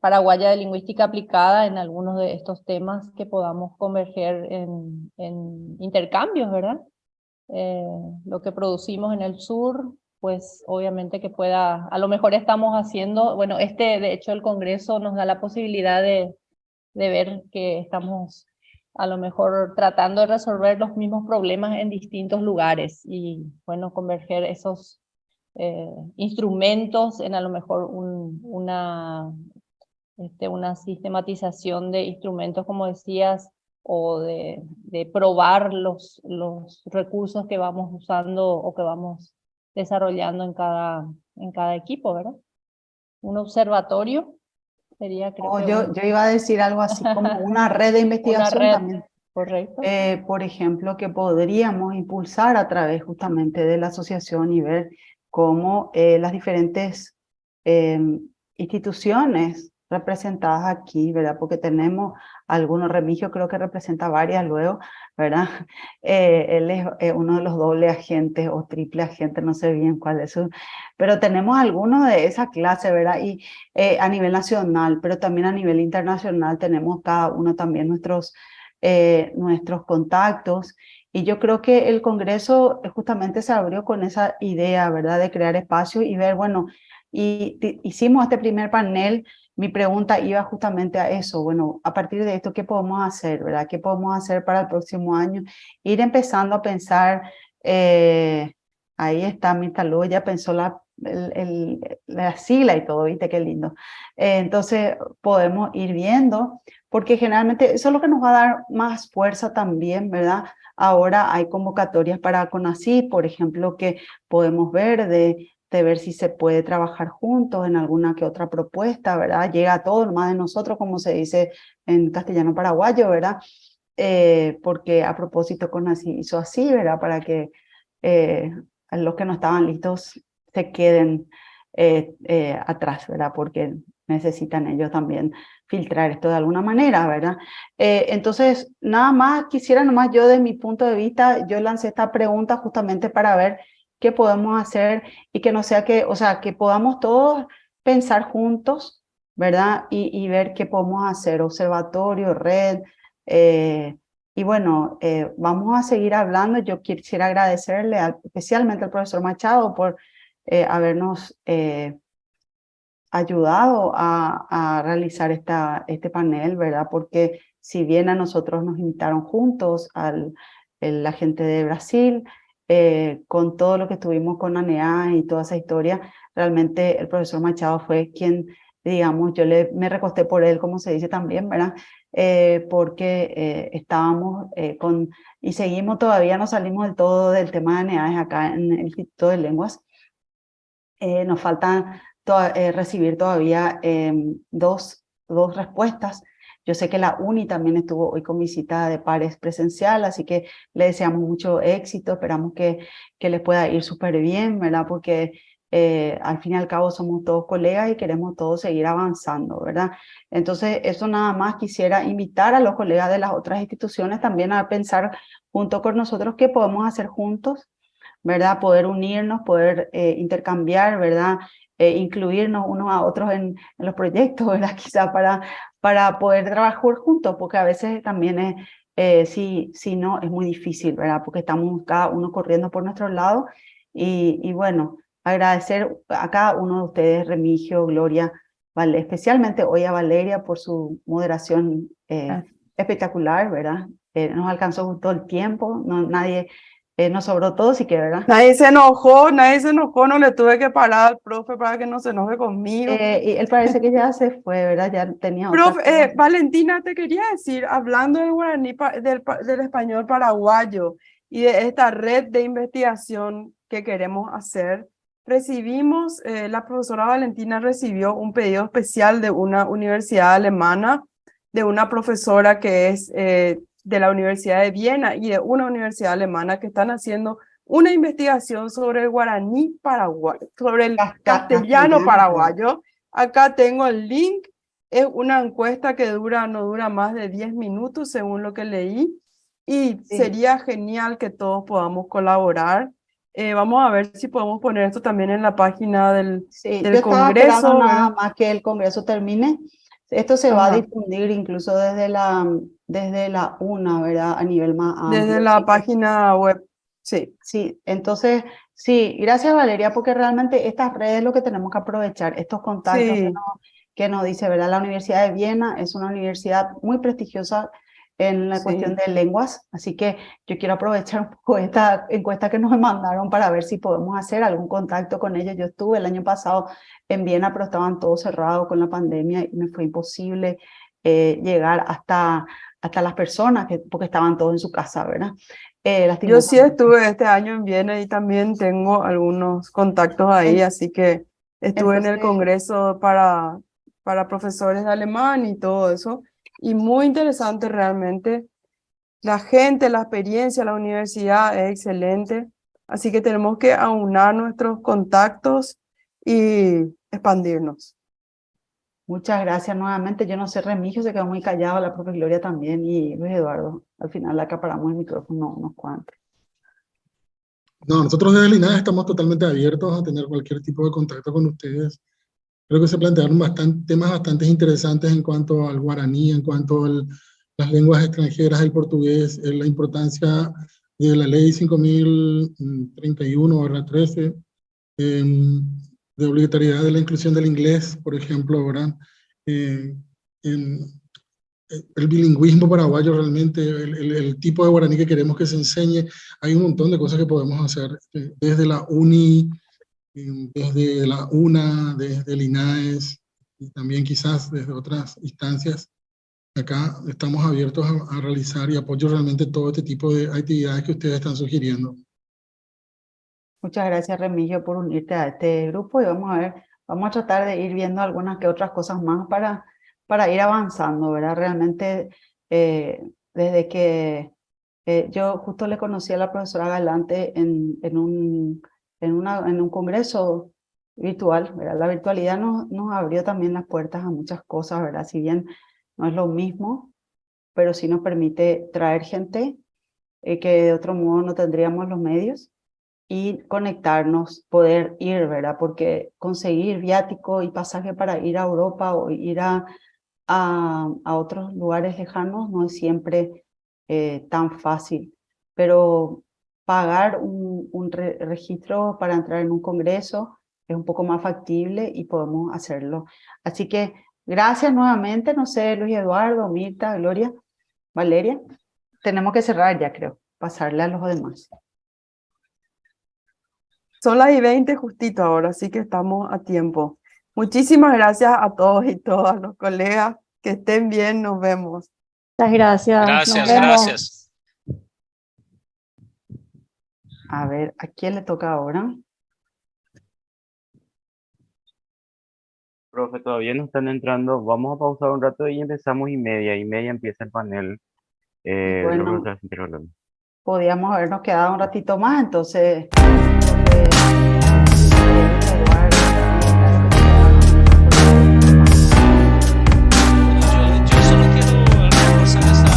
Paraguaya de Lingüística Aplicada en algunos de estos temas que podamos converger en intercambios, ¿verdad? Lo que producimos en el sur, pues obviamente que pueda, a lo mejor estamos haciendo, bueno, de hecho el Congreso nos da la posibilidad de ver que estamos a lo mejor tratando de resolver los mismos problemas en distintos lugares y bueno, converger esos instrumentos en a lo mejor una sistematización de instrumentos, como decías, o de probar los recursos que vamos usando o que vamos desarrollando en cada equipo, ¿verdad? Un observatorio sería, creo que Yo iba a decir algo así como una red de una investigación red, también. correcto. Por ejemplo, que podríamos impulsar a través justamente de la asociación y ver cómo las diferentes instituciones representadas aquí, ¿verdad? Porque tenemos algunos, Remigio creo que representa varias luego, ¿verdad? Él es uno de los doble agentes o triple agentes, no sé bien cuál es su, pero tenemos algunos de esa clase, ¿verdad? Y a nivel nacional, pero también a nivel internacional tenemos cada uno también nuestros contactos. Y yo creo que el Congreso justamente se abrió con esa idea, ¿verdad? De crear espacios y ver, bueno, hicimos este primer panel. Mi pregunta iba justamente a eso, bueno, a partir de esto, ¿qué podemos hacer, verdad? ¿Qué podemos hacer para el próximo año? Ir empezando a pensar, ahí está Mirta Luz, ya pensó la sigla y todo, ¿viste? Qué lindo. Entonces, podemos ir viendo, porque generalmente eso es lo que nos va a dar más fuerza también, ¿verdad? Ahora hay convocatorias para CONACYT, por ejemplo, que podemos ver de ver si se puede trabajar juntos en alguna que otra propuesta, ¿verdad? Llega a todo, más de nosotros, como se dice en castellano paraguayo, ¿verdad? Porque a propósito CONACYT hizo así, ¿verdad? Para que los que no estaban listos se queden atrás, ¿verdad? Porque necesitan ellos también filtrar esto de alguna manera, ¿verdad? Entonces, nada más, quisiera nomás yo de mi punto de vista, yo lancé esta pregunta justamente para ver qué podemos hacer y que no sea que, o sea, que podamos todos pensar juntos, ¿verdad? Y ver qué podemos hacer, observatorio, red, y bueno, vamos a seguir hablando. Yo quisiera agradecerle especialmente al profesor Machado por habernos ayudado a realizar este panel, ¿verdad? Porque si bien a nosotros nos invitaron juntos, la gente de Brasil, con todo lo que estuvimos con ANEA y toda esa historia, realmente el profesor Machado fue quien, digamos, me recosté por él, como se dice también, ¿verdad? Porque estábamos y seguimos todavía, no salimos del todo del tema de ANEA acá en el Instituto de Lenguas. Nos faltan recibir todavía dos respuestas. Yo sé que la UNI también estuvo hoy con visita de pares presencial, así que le deseamos mucho éxito, esperamos que les pueda ir súper bien, ¿verdad? Porque al fin y al cabo somos todos colegas y queremos todos seguir avanzando, ¿verdad? Entonces, eso nada más quisiera invitar a los colegas de las otras instituciones también a pensar junto con nosotros qué podemos hacer juntos, ¿verdad? Poder unirnos, poder intercambiar, ¿verdad? Incluirnos unos a otros en los proyectos, ¿verdad? Quizá para poder trabajar juntos, porque a veces también si no, es muy difícil, ¿verdad? Porque estamos cada uno corriendo por nuestro lado y bueno, agradecer a cada uno de ustedes, Remigio, Gloria, vale, especialmente hoy a Valeria por su moderación espectacular, ¿verdad? Nos alcanzó todo el tiempo, nadie... nos sobró todo, sí que, ¿verdad? Nadie se enojó, no le tuve que parar al profe para que no se enoje conmigo. Y él parece que ya se fue, ¿verdad? Ya tenía Profe, Valentina, te quería decir, hablando del guaraní, del español paraguayo y de esta red de investigación que queremos hacer, la profesora Valentina recibió un pedido especial de una universidad alemana, de una profesora que es de la Universidad de Viena y de una universidad alemana que están haciendo una investigación sobre el guaraní paraguayo, sobre el castellano paraguayo. Acá tengo el link. Es una encuesta que no dura más de 10 minutos, según lo que leí, y sería genial que todos podamos colaborar. Vamos a ver si podemos poner esto también en la página del Sí, yo del estaba esperando Congreso, nada ¿verdad? más que el Congreso termine. Esto se va a Ajá. difundir incluso desde la UNA, ¿verdad? A nivel más Desde amplio. la Así que página web. Sí, sí, entonces, sí, gracias Valeria, porque realmente estas redes es lo que tenemos que aprovechar, estos contactos sí, que nos dice, ¿verdad? La Universidad de Viena es una universidad muy prestigiosa en la cuestión sí. de lenguas, así que yo quiero aprovechar un poco esta encuesta que nos mandaron para ver si podemos hacer algún contacto con ellos. Yo estuve el año pasado en Viena, pero estaban todos cerrados con la pandemia y me fue imposible llegar hasta las personas, porque estaban todos en su casa, ¿verdad? Yo sí Lastimosamente. estuve este año en Viena y también tengo algunos contactos ahí, En- así que estuve en el Entonces, Congreso para profesores de alemán y todo eso. Y muy interesante realmente. La gente, la experiencia, la universidad es excelente. Así que tenemos que aunar nuestros contactos y expandirnos. muchas gracias nuevamente. Yo no sé, Remigio se quedó muy callado, la profe Gloria también y Luis Eduardo. Al final le acaparamos el micrófono unos cuantos. No, nosotros desde el INAE estamos totalmente abiertos a tener cualquier tipo de contacto con ustedes. Creo que se plantearon temas bastante interesantes en cuanto al guaraní, en cuanto a las lenguas extranjeras, el portugués, la importancia de la ley 5031/13, de obligatoriedad de la inclusión del inglés, por ejemplo, ¿verdad? Eh, en- el bilingüismo paraguayo realmente, el tipo de guaraní que queremos que se enseñe, hay un montón de cosas que podemos hacer, desde la UNI, desde la UNA, desde el INAES, y también quizás desde otras instancias. Acá estamos abiertos a realizar y apoyo realmente todo este tipo de actividades que ustedes están sugiriendo. Muchas gracias, Remigio, por unirte a este grupo y vamos a ver, vamos a tratar de ir viendo algunas que otras cosas más para ir avanzando, ¿verdad? Realmente, desde que yo justo le conocí a la profesora Galante en un congreso virtual, ¿verdad? La virtualidad nos abrió también las puertas a muchas cosas, ¿verdad? Si bien no es lo mismo, pero sí nos permite traer gente que de otro modo no tendríamos los medios y conectarnos, poder ir, ¿verdad? Porque conseguir viático y pasaje para ir a Europa o ir a otros lugares lejanos no es siempre tan fácil, pero pagar un registro para entrar en un congreso es un poco más factible y podemos hacerlo. Así que gracias nuevamente, no sé, Luis Eduardo, Mirta, Gloria, Valeria. Tenemos que cerrar ya, creo, pasarle a los demás. Son las 20 justito ahora, así que estamos a tiempo. Muchísimas gracias a todos y todas los colegas. Que estén bien, nos vemos. Muchas gracias. Nos Gracias, vemos. gracias. A ver, ¿a quién le toca ahora? Profe, todavía no están entrando. Vamos a pausar un rato y empezamos 1:30. 1:30 empieza el panel de la Bueno, profesora Cintia Rolón. podíamos habernos quedado un ratito más, entonces... Yo solo quiero reforzar esta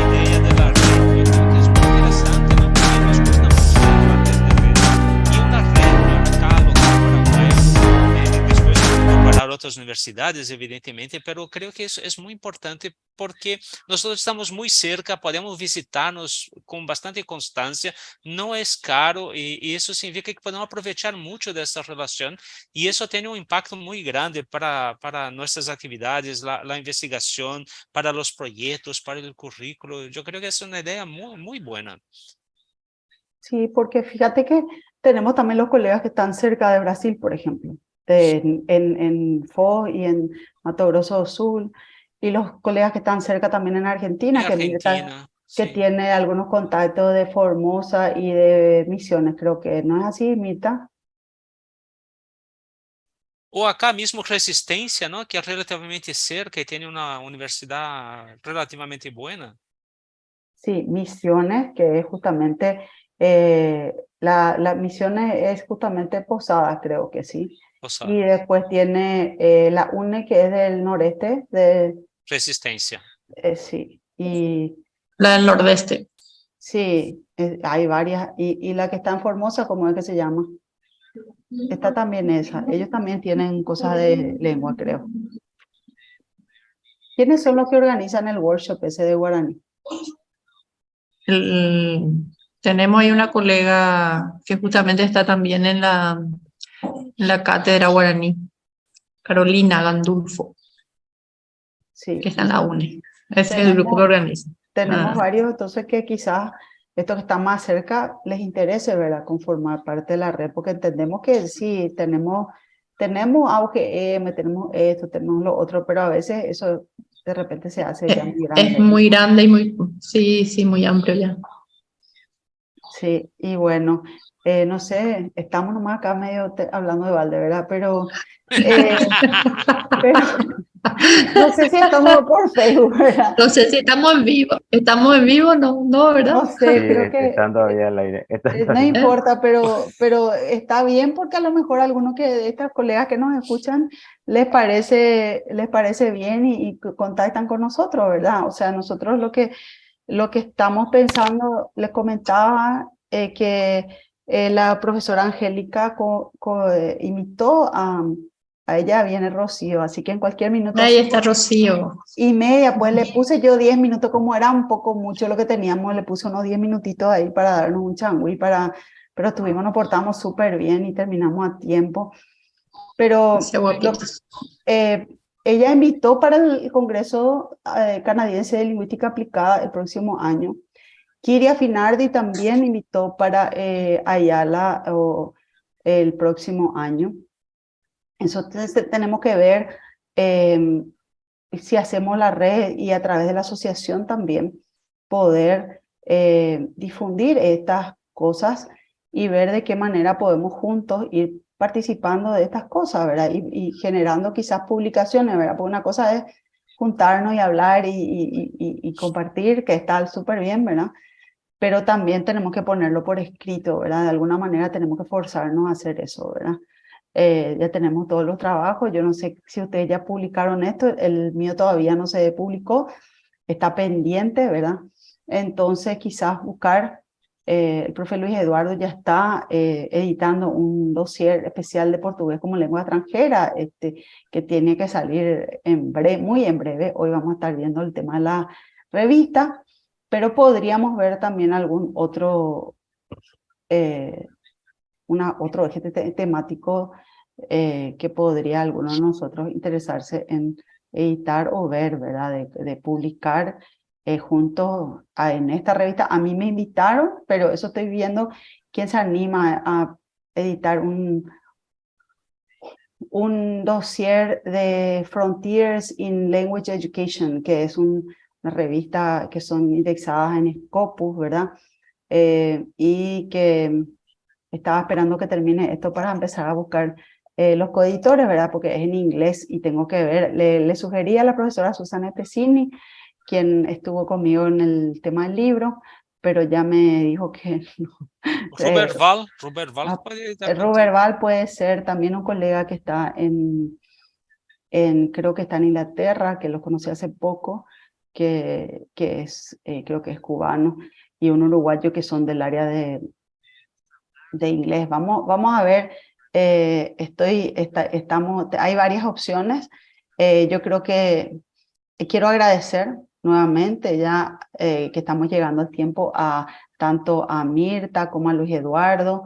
idea de la red. Yo creo que es muy interesante, ¿no? Porque nos gusta mucho hablar de red. Y una red acá local Paraguay, después comparar otras universidades, evidentemente, pero creo que eso es muy importante porque nosotros estamos muy cerca, podemos visitarnos con bastante constancia, no es caro y eso significa que podemos aprovechar mucho de esta relación y eso tiene un impacto muy grande para nuestras actividades, la investigación, para los proyectos, para el currículo. Yo creo que es una idea muy, muy buena. Sí, porque fíjate que tenemos también los colegas que están cerca de Brasil, por ejemplo, en Foz y en Mato Grosso do Sul, y los colegas que están cerca también en Argentina, En que Mirta, Argentina, que sí. tiene algunos contactos de Formosa y de Misiones, creo que no es así, Mirta. O acá mismo Resistencia, ¿no? Que es relativamente cerca y tiene una universidad relativamente buena. Sí, Misiones, que es justamente, la Misiones es justamente Posadas, creo que sí. Posadas. Y después tiene la UNE, que es del noreste, Resistencia. sí. Y La del nordeste. Sí, hay varias. Y la que está en Formosa, ¿cómo es que se llama? Está también esa. Ellos también tienen cosas de lengua, creo. ¿Quiénes son los que organizan el workshop ese de guaraní? Tenemos ahí una colega que justamente está también en la cátedra guaraní, Carolina Gandulfo, Sí, que está en la UNE. Ese es el grupo que organiza. tenemos varios, entonces que quizás estos que están más cerca les interese, ¿verdad? Conformar parte de la red, porque entendemos que sí, tenemos AUGM, tenemos esto, tenemos lo otro, pero a veces eso de repente se hace ya muy grande. Es muy grande y muy, sí, muy amplio ya. Sí, y bueno, no sé, estamos nomás acá medio hablando de balde, ¿verdad? Pero no sé si estamos por Facebook, ¿verdad? No sé si estamos en vivo. ¿Estamos en vivo? No, ¿verdad? No sé, Sí, creo que están todavía al aire. no importa, pero está bien porque a lo mejor a algunos de estas colegas que nos escuchan les parece bien y contactan con nosotros, ¿verdad? O sea, nosotros lo que estamos pensando, les comentaba que la profesora Angélica invitó a ella, viene Rocío, así que en cualquier minuto. Ahí está Rocío. Y media, pues le puse yo 10 minutos, como era un poco mucho lo que teníamos, le puse unos 10 minutitos ahí para darnos un changüí, pero nos portamos súper bien y terminamos a tiempo. Pero ella invitó para el Congreso Canadiense de Lingüística Aplicada el próximo año. Kiria Finardi también invitó para Ayala el próximo año. Entonces tenemos que ver si hacemos la red y a través de la asociación también poder difundir estas cosas y ver de qué manera podemos juntos ir participando de estas cosas, ¿verdad? Y generando quizás publicaciones, ¿verdad? Porque una cosa es juntarnos y hablar y compartir, que está súper bien, ¿verdad? Pero también tenemos que ponerlo por escrito, ¿verdad? De alguna manera tenemos que forzarnos a hacer eso, ¿verdad? Ya tenemos todos los trabajos, yo no sé si ustedes ya publicaron esto, el mío todavía no se publicó, está pendiente, ¿verdad? Entonces quizás buscar, el profe Luis Eduardo ya está editando un dossier especial de portugués como lengua extranjera, que tiene que salir muy en breve. Hoy vamos a estar viendo el tema de la revista, pero podríamos ver también algún otro otro eje temático que podría alguno de nosotros interesarse en editar o ver, ¿verdad? De publicar juntos en esta revista. A mí me invitaron, pero eso estoy viendo quién se anima a editar un dossier de Frontiers in Language Education, que es una revista que son indexadas en Scopus, ¿verdad? Y que estaba esperando que termine esto para empezar a buscar los coeditores, ¿verdad? Porque es en inglés y tengo que ver. Le sugerí a la profesora Susana Pesini, quien estuvo conmigo en el tema del libro, pero ya me dijo que no. Robert Val Robert Val puede ser también un colega que está creo que está en Inglaterra, que lo conocí hace poco, que es, creo que es cubano, y un uruguayo que son del área de inglés. Vamos a ver, hay varias opciones. Yo creo que quiero agradecer nuevamente ya que estamos llegando al tiempo tanto a Mirta como a Luis Eduardo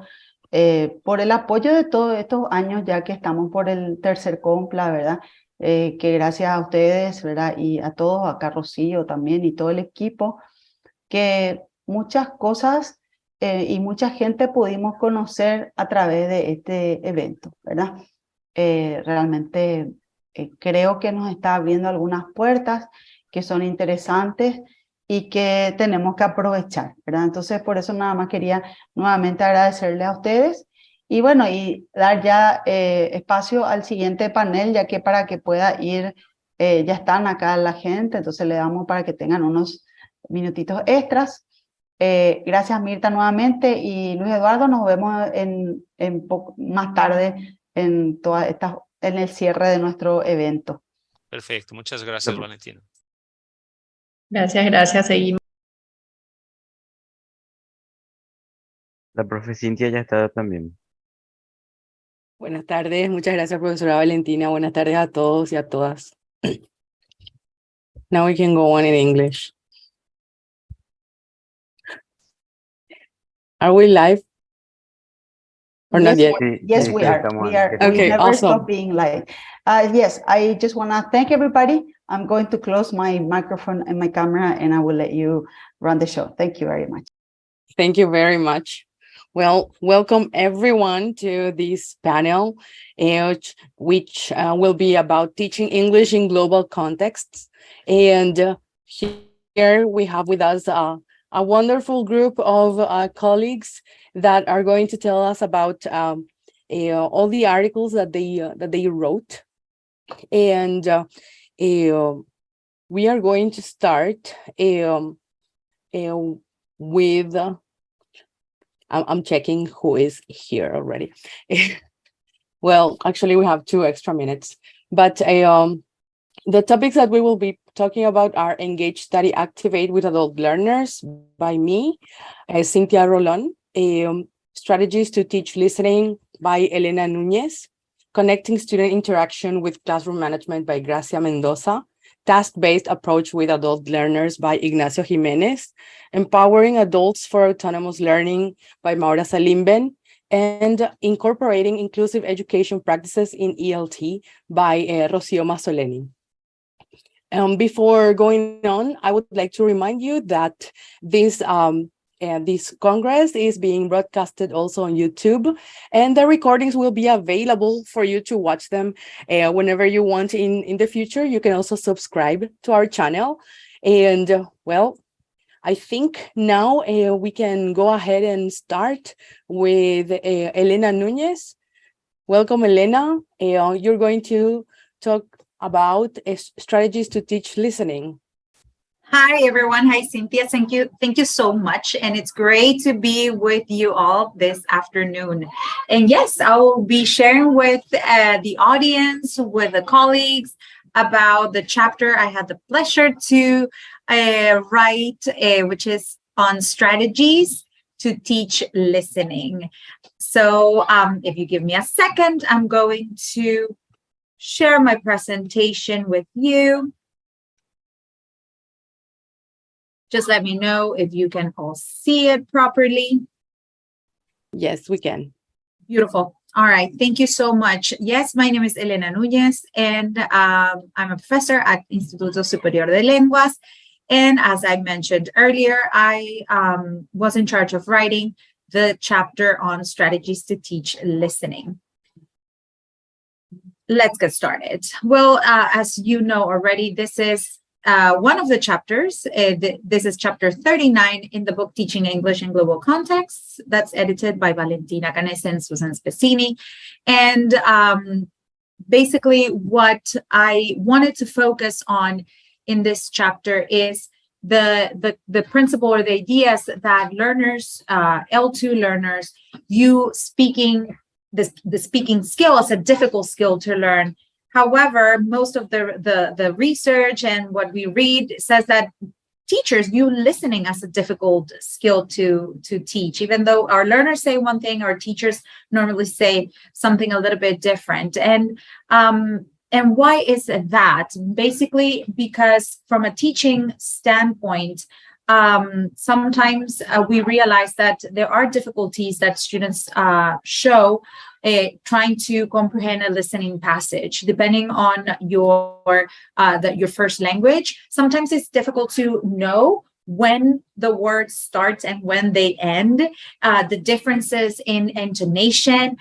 por el apoyo de todos estos años ya que estamos por el tercer Compla, ¿verdad? Que gracias a ustedes, ¿verdad? Y a todos, a Rocío también y todo el equipo, que muchas cosas y mucha gente pudimos conocer a través de este evento, ¿verdad? Realmente creo que nos está abriendo algunas puertas que son interesantes y que tenemos que aprovechar, ¿verdad? Entonces, por eso nada más quería nuevamente agradecerle a ustedes y bueno, y dar ya espacio al siguiente panel, ya que para que pueda ir, ya están acá la gente, entonces le damos para que tengan unos minutitos extras. Gracias Mirta nuevamente y Luis Eduardo, nos vemos más tarde en el cierre de nuestro evento. Perfecto, muchas gracias Valentina. Gracias, seguimos. La profe Cintia ya está también. Buenas tardes, muchas gracias, profesora Valentina. Buenas tardes a todos y a todas. Now we can go on in English. Are we live? Or not yet? Yes, Sí, we sí, are. estamos We are. aquí. We Okay, never awesome. stop being live. Yes, I just want to thank everybody. I'm going to close my microphone and my camera, and I will let you run the show. Thank you very much. Thank you very much. Well, welcome everyone to this panel, which will be about teaching English in global contexts. And here we have with us a wonderful group of colleagues that are going to tell us about all the articles that they wrote. And we are going to start with I'm checking who is here already. Well, actually, we have 2 extra minutes, but the topics that we will be talking about are Engage, Study, Activate with Adult Learners by me, Cynthia Rolón, Strategies to Teach Listening by Elena Núñez, Connecting Student Interaction with Classroom Management by Gracia Mendoza, Task-Based Approach with Adult Learners by Ignacio Jimenez, Empowering Adults for Autonomous Learning by Maura Salimben, and Incorporating Inclusive Education Practices in ELT by Rocío Mazzoleni. Before going on, I would like to remind you that this Congress is being broadcasted also on YouTube, and the recordings will be available for you to watch them whenever you want in the future. You can also subscribe to our channel. And well, I think now we can go ahead and start with Elena Núñez. Welcome, Elena. You're going to talk about strategies to teach listening. Hi, everyone. Hi, Cynthia. Thank you so much. And it's great to be with you all this afternoon. And yes, I will be sharing with the audience, with the colleagues about the chapter I had the pleasure to write, which is on strategies to teach listening. So if you give me a second, I'm going to share my presentation with you. Just let me know if you can all see it properly. Yes, we can. Beautiful. All right. Thank you so much. Yes, my name is Elena Núñez, and I'm a professor at Instituto Superior de Lenguas. And as I mentioned earlier, I was in charge of writing the chapter on strategies to teach listening. Let's get started. Well, as you know already, this is one of the chapters. This is chapter 39 in the book Teaching English in Global Contexts. That's edited by Valentina Canessa and Susan Spessini. And basically what I wanted to focus on in this chapter is the principle or the ideas that learners, L2 learners, view speaking, the speaking skill as a difficult skill to learn. However, most of the research and what we read says that teachers view listening as a difficult skill to teach. Even though our learners say one thing, our teachers normally say something a little bit different. And why is that? Basically, because from a teaching standpoint, sometimes we realize that there are difficulties that students show trying to comprehend a listening passage, depending on your first language. Sometimes it's difficult to know when the words start and when they end, the differences in intonation.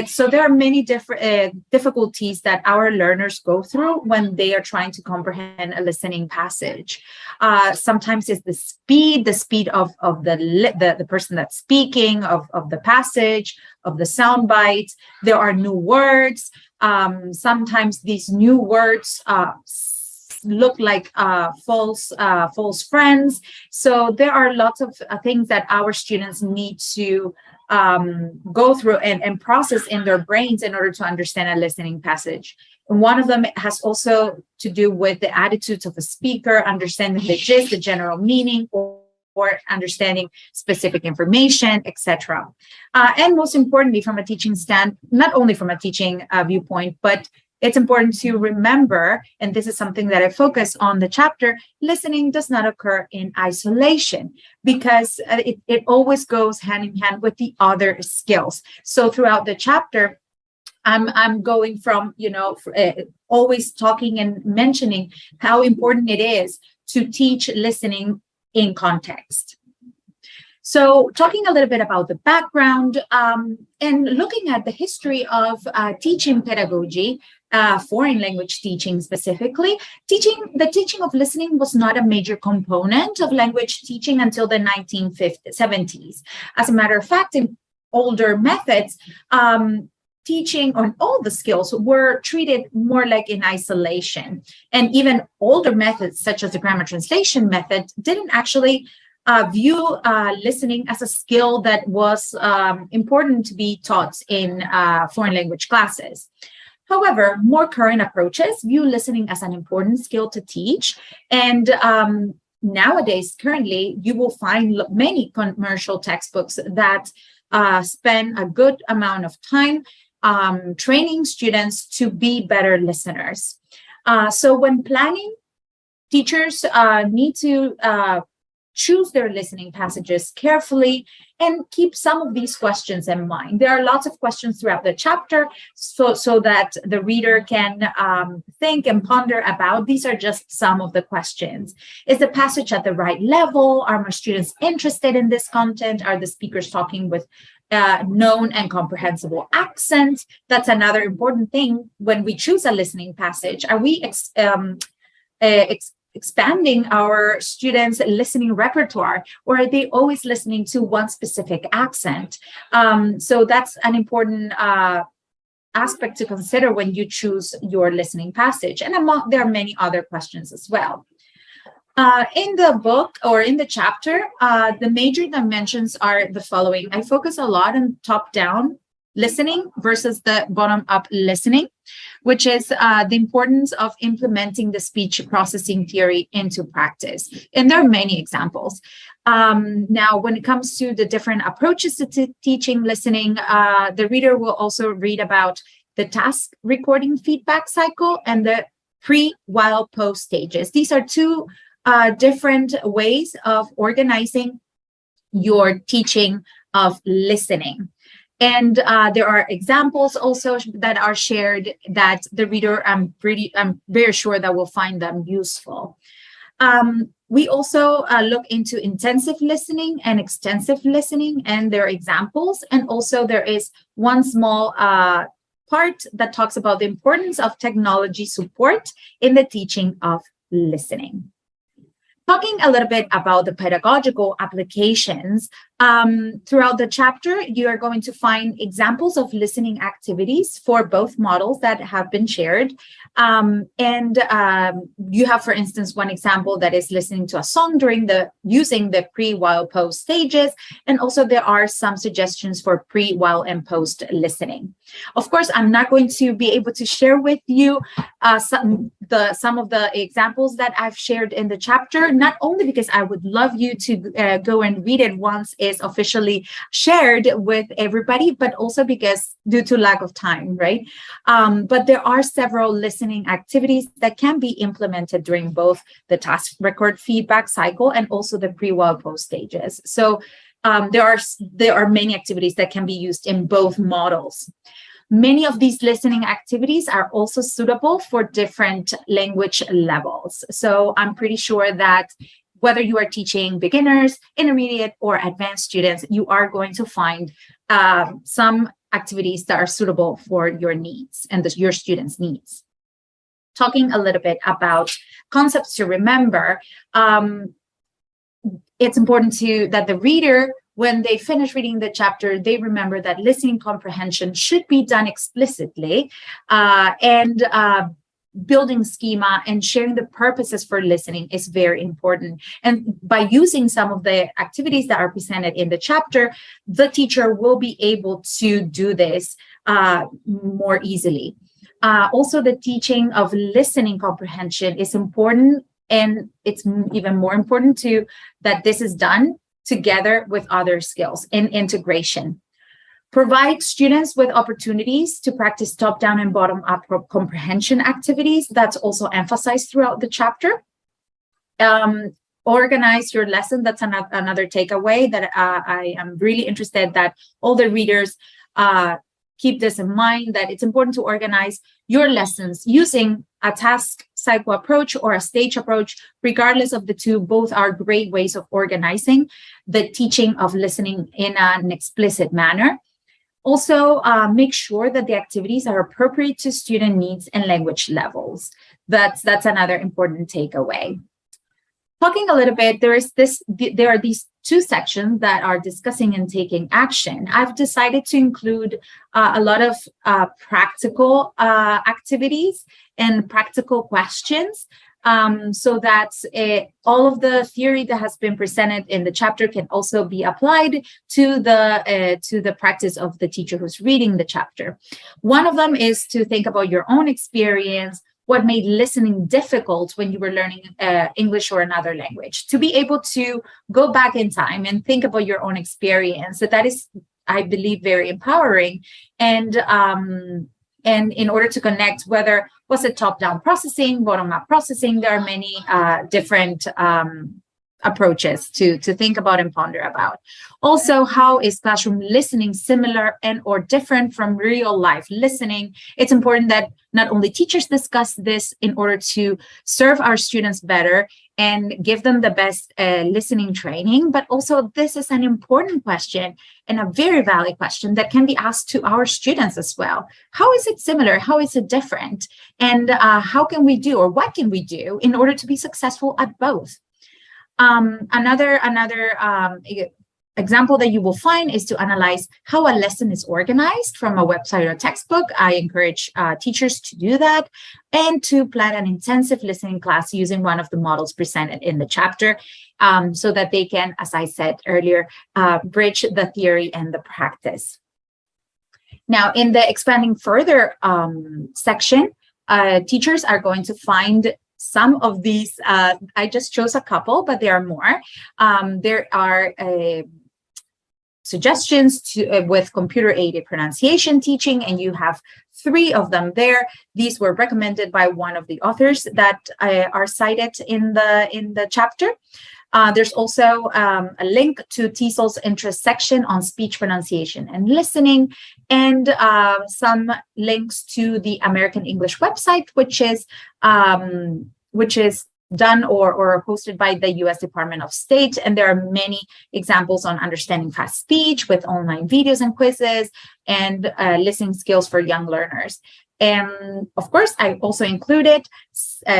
So there are many different difficulties that our learners go through when they are trying to comprehend a listening passage. Sometimes it's the speed of the person that's speaking, of the passage, of the sound bites. There are new words. Sometimes these new words look like false friends. So there are lots of things that our students need to go through and process in their brains in order to understand a listening passage. And one of them has also to do with the attitudes of a speaker, understanding the gist, the general meaning, or or understanding specific information, etc. And most importantly, from a teaching not only from a teaching viewpoint, but it's important to remember, and this is something that I focus on the chapter, listening does not occur in isolation because it always goes hand in hand with the other skills. So throughout the chapter, I'm going from, always talking and mentioning how important it is to teach listening in context. So talking a little bit about the background and looking at the history of teaching pedagogy, foreign language teaching specifically, the teaching of listening was not a major component of language teaching until the 1970s. As a matter of fact, in older methods, teaching on all the skills were treated more like in isolation. And even older methods, such as the grammar translation method, didn't actually view listening as a skill that was important to be taught in foreign language classes. However, more current approaches view listening as an important skill to teach. And nowadays, currently, you will find many commercial textbooks that spend a good amount of time training students to be better listeners. So when planning, teachers need to choose their listening passages carefully and keep some of these questions in mind. There are lots of questions throughout the chapter so that the reader can think and ponder about. These are just some of the questions. Is the passage at the right level? Are my students interested in this content? Are the speakers talking with known and comprehensible accent? That's another important thing when we choose a listening passage. Are we expanding our students' listening repertoire, or are they always listening to one specific accent? So that's an important aspect to consider when you choose your listening passage. And there are many other questions as well. In the book or in the chapter, the major dimensions are the following. I focus a lot on top-down listening versus the bottom-up listening, which is the importance of implementing the speech processing theory into practice. And there are many examples. Now, when it comes to the different approaches to teaching listening, the reader will also read about the task recording feedback cycle and the pre, while, post stages. These are two different ways of organizing your teaching of listening. And there are examples also that are shared that the reader, I'm very sure that will find them useful. We also look into intensive listening and extensive listening and their examples. And also there is one small part that talks about the importance of technology support in the teaching of listening. Talking a little bit about the pedagogical applications, throughout the chapter, you are going to find examples of listening activities for both models that have been shared. You have, for instance, one example that is listening to a song using the pre, while, post stages. And also there are some suggestions for pre, while, and post listening. Of course, I'm not going to be able to share with you some of the examples that I've shared in the chapter, not only because I would love you to go and read it once it's officially shared with everybody, but also because due to lack of time, right? But there are several listening activities that can be implemented during both the task record feedback cycle and also the pre, while, post stages. So there are many activities that can be used in both models. Many of these listening activities are also suitable for different language levels. So I'm pretty sure that whether you are teaching beginners, intermediate, or advanced students, you are going to find some activities that are suitable for your needs and your students' needs. Talking a little bit about concepts to remember, it's important that the reader, when they finish reading the chapter, they remember that listening comprehension should be done explicitly, and building schema and sharing the purposes for listening is very important. And by using some of the activities that are presented in the chapter, the teacher will be able to do this more easily. Also, the teaching of listening comprehension is important And it's even more important too that this is done together with other skills in integration. Provide students with opportunities to practice top-down and bottom-up comprehension activities. That's also emphasized throughout the chapter. Organize your lesson. That's another takeaway that I am really interested that all the readers keep this in mind, that it's important to organize your lessons using a task cycle approach or a stage approach. Regardless of the two, both are great ways of organizing the teaching of listening in an explicit manner. Also, make sure that the activities are appropriate to student needs and language levels. That's another important takeaway. Talking a little bit, there are these two sections that are discussing and taking action. I've decided to include a lot of practical activities and practical questions so that all of the theory that has been presented in the chapter can also be applied to the practice of the teacher who's reading the chapter. One of them is to think about your own experience. What made listening difficult when you were learning English or another language? To be able to go back in time and think about your own experience. That is, I believe, very empowering. And in order to connect, whether was it top-down processing, bottom-up processing, there are many different approaches to think about and ponder about. Also, how is classroom listening similar and or different from real life listening? It's important that not only teachers discuss this in order to serve our students better and give them the best listening training, but also this is an important question and a very valid question that can be asked to our students as well. How is it similar? How is it different? And how can we do, or what can we do in order to be successful at both? Another example that you will find is to analyze how a lesson is organized from a website or textbook. I encourage teachers to do that and to plan an intensive listening class using one of the models presented in the chapter so that they can, as I said earlier, bridge the theory and the practice. Now, in the expanding further section, teachers are going to find some of these. I just chose a couple, but there are more. There are suggestions with computer-aided pronunciation teaching, and you have 3 of them there. These were recommended by one of the authors that are cited in the chapter. There's also a link to TESOL's interest section on speech pronunciation and listening, and some links to the American English website, which is done or hosted by the U.S. Department of State. And there are many examples on understanding fast speech with online videos and quizzes and listening skills for young learners. And of course, I also included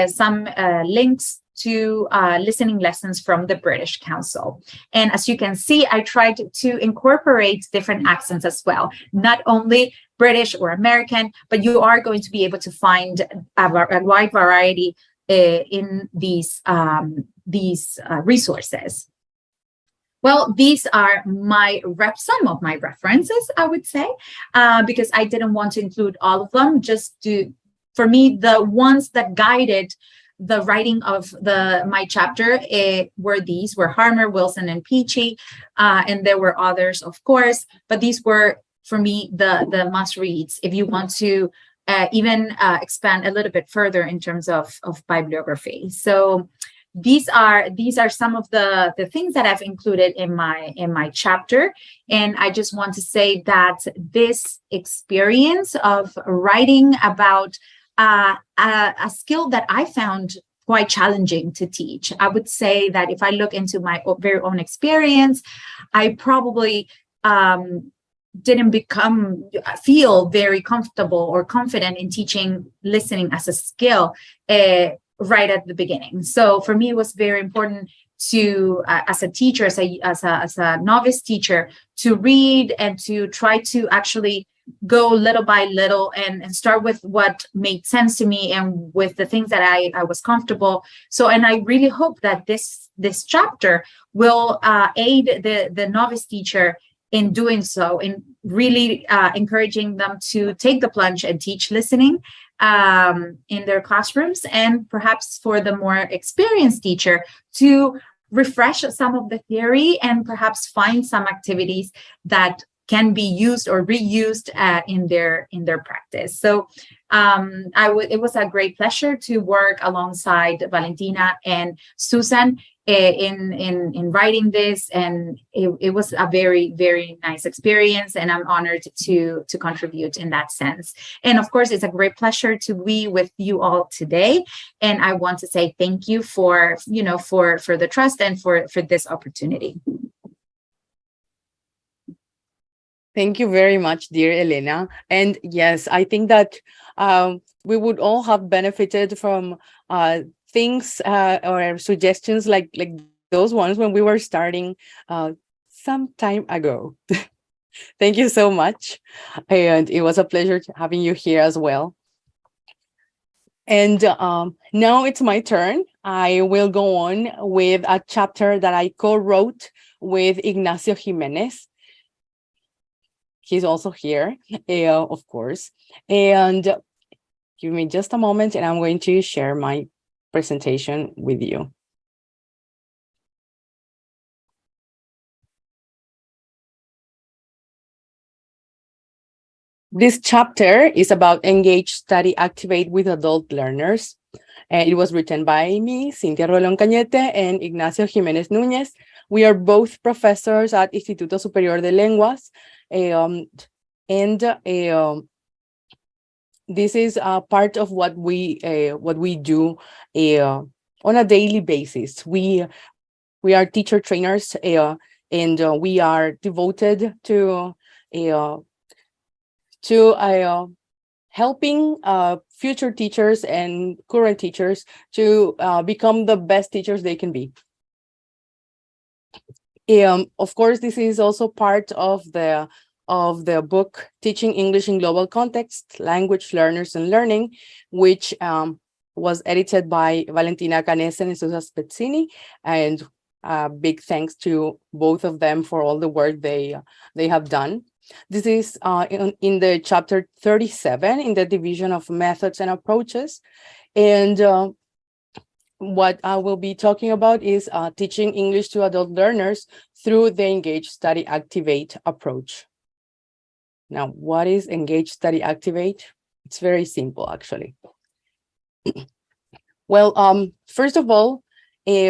some links to listening lessons from the British Council. And as you can see, I tried to incorporate different accents as well, not only British or American, but you are going to be able to find a wide variety in these resources. Well, these are some of my references, I would say, because I didn't want to include all of them. For me, the ones that guided the writing of my chapter were Harmer, Wilson, and Peachy, and there were others, of course, but these were, for me, the must-reads if you want to even expand a little bit further in terms of bibliography. So these are some of the things that I've included in my chapter, and I just want to say that this experience of writing about a skill that I found quite challenging to teach. I would say that if I look into my very own experience, I probably didn't feel very comfortable or confident in teaching listening as a skill right at the beginning. So for me, it was very important to, as a teacher, as a novice teacher, to read and to try to actually go little by little and start with what made sense to me and with the things that I was comfortable. So, and I really hope that this chapter will aid the novice teacher in doing so, in really encouraging them to take the plunge and teach listening in their classrooms, and perhaps for the more experienced teacher to refresh some of the theory and perhaps find some activities that can be used or reused in their practice. So it was a great pleasure to work alongside Valentina and Susan in writing this, and it was a very, very nice experience, and I'm honored to contribute in that sense. And of course, it's a great pleasure to be with you all today, and I want to say thank you for the trust and for this opportunity. Thank you very much, dear Elena. And yes, I think that we would all have benefited from things or suggestions like those ones when we were starting some time ago. Thank you so much. And it was a pleasure having you here as well. And now it's my turn. I will go on with a chapter that I co-wrote with Ignacio Jimenez. He's also here, of course. And give me just a moment, and I'm going to share my presentation with you. This chapter is about Engage, Study, Activate with adult learners. It was written by me, Cintia Rolón Cañete, and Ignacio Jimenez Núñez. We are both professors at Instituto Superior de Lenguas. This is part of what we do on a daily basis. We are teacher trainers, and we are devoted to helping future teachers and current teachers to become the best teachers they can be. Of course, this is also part of the book Teaching English in Global Context, Language, Learners, and Learning, which was edited by Valentina Canese and Susan Spezzini. And big thanks to both of them for all the work they have done. This is in the chapter 37 in the division of methods and approaches. And what I will be talking about is teaching English to adult learners through the Engage, Study, Activate approach. Now, what is Engage, Study, Activate? It's very simple, actually. Well, first of all, we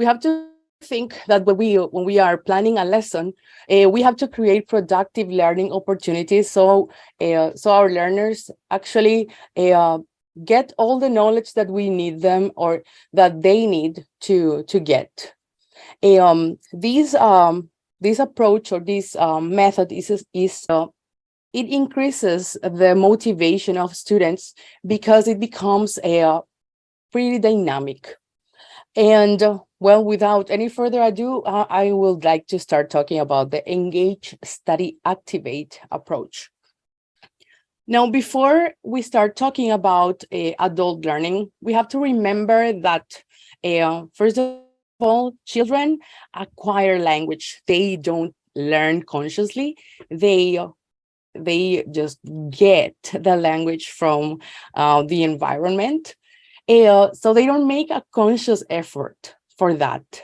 have to think that when we are planning a lesson, we have to create productive learning opportunities so our learners actually get all the knowledge that we need them or that they need to get. This approach or this method it increases the motivation of students because it becomes pretty dynamic. And well, without any further ado, I would like to start talking about the Engage, Study, Activate approach. Now, before we start talking about adult learning, we have to remember that first of all, children acquire language. They don't learn consciously. They just get the language from the environment. So they don't make a conscious effort for that.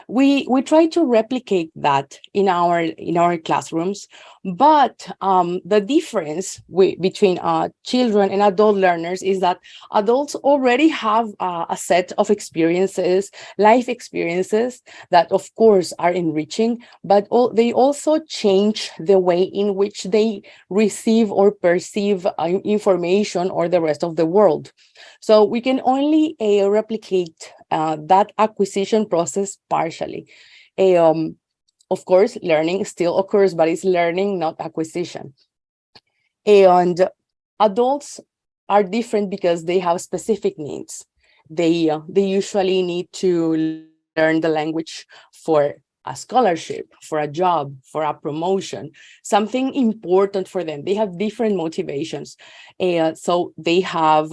We try to replicate that in our classrooms, but the difference between children and adult learners is that adults already have a set of experiences, life experiences that of course are enriching, but they also change the way in which they receive or perceive information or the rest of the world. So we can only replicate that acquisition process partially. Of course, learning still occurs, but it's learning, not acquisition. And adults are different because they have specific needs. They usually need to learn the language for a scholarship, for a job, for a promotion, something important for them. They have different motivations, so they have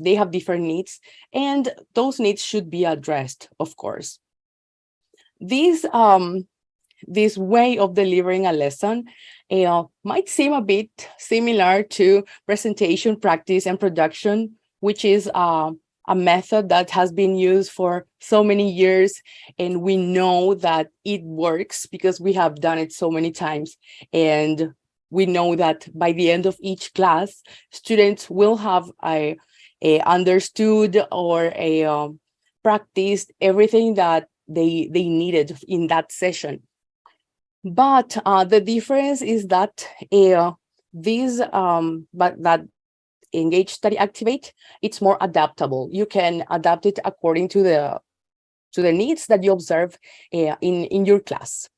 different needs, and those needs should be addressed, of course. These this way of delivering a lesson might seem a bit similar to presentation practice and production, which is a method that has been used for so many years, and we know that it works because we have done it so many times. And we know that by the end of each class, students will have a understood or practiced everything that they needed in that session. But the difference is that that Engage, Study, Activate, it's more adaptable. You can adapt it according to the needs that you observe in your class.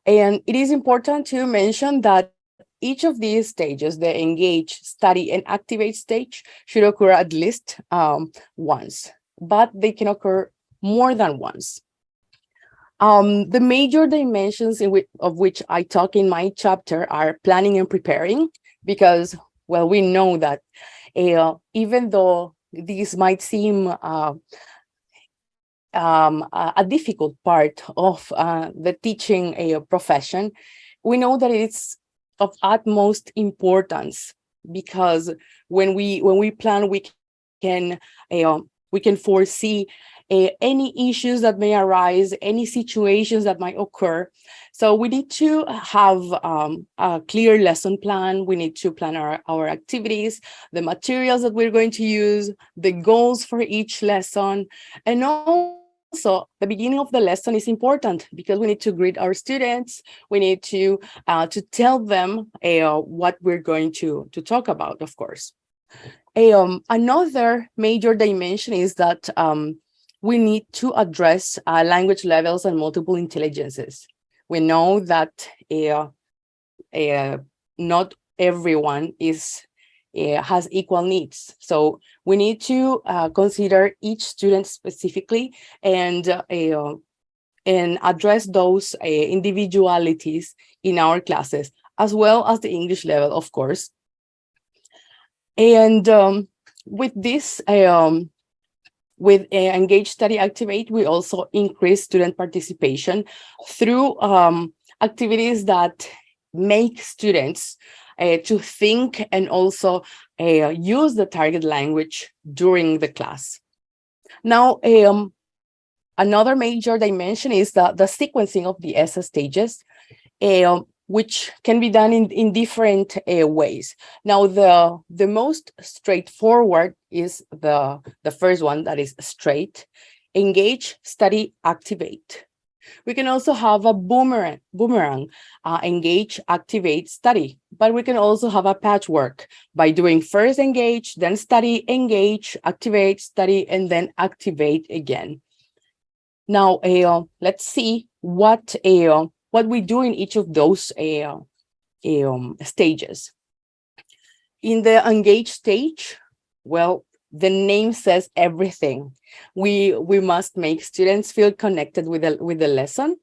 And it is important to mention that each of these stages, the Engage, Study, and Activate stage, should occur at least once, but they can occur more than once. The major dimensions of which I talk in my chapter are planning and preparing, because, well, we know that even though these might seem a difficult part of the teaching profession, we know that it's of utmost importance, because when we plan, we can foresee any issues that may arise, any situations that might occur. So we need to have a clear lesson plan. We need to plan our activities, the materials that we're going to use, the goals for each lesson. And also, the beginning of the lesson is important because we need to greet our students. We need to tell them what we're going to talk about, of course. Another major dimension is that we need to address language levels and multiple intelligences. We know that not everyone has equal needs. So we need to consider each student specifically and address those individualities in our classes, as well as the English level, of course. And with this, with Engage, Study, Activate, we also increase student participation through activities that make students to think and also use the target language during the class. Now, another major dimension is the sequencing of the ESSA stages, which can be done in different ways. Now, the most straightforward is the first one, that is straight: Engage, Study, Activate. We can also have a boomerang, Engage, Activate, Study, but we can also have a patchwork by doing first Engage, then Study, Engage, Activate, Study, and then Activate again. Now, let's see what we do in each of those stages. In the Engage stage, well, the name says everything. We must make students feel connected with the lesson.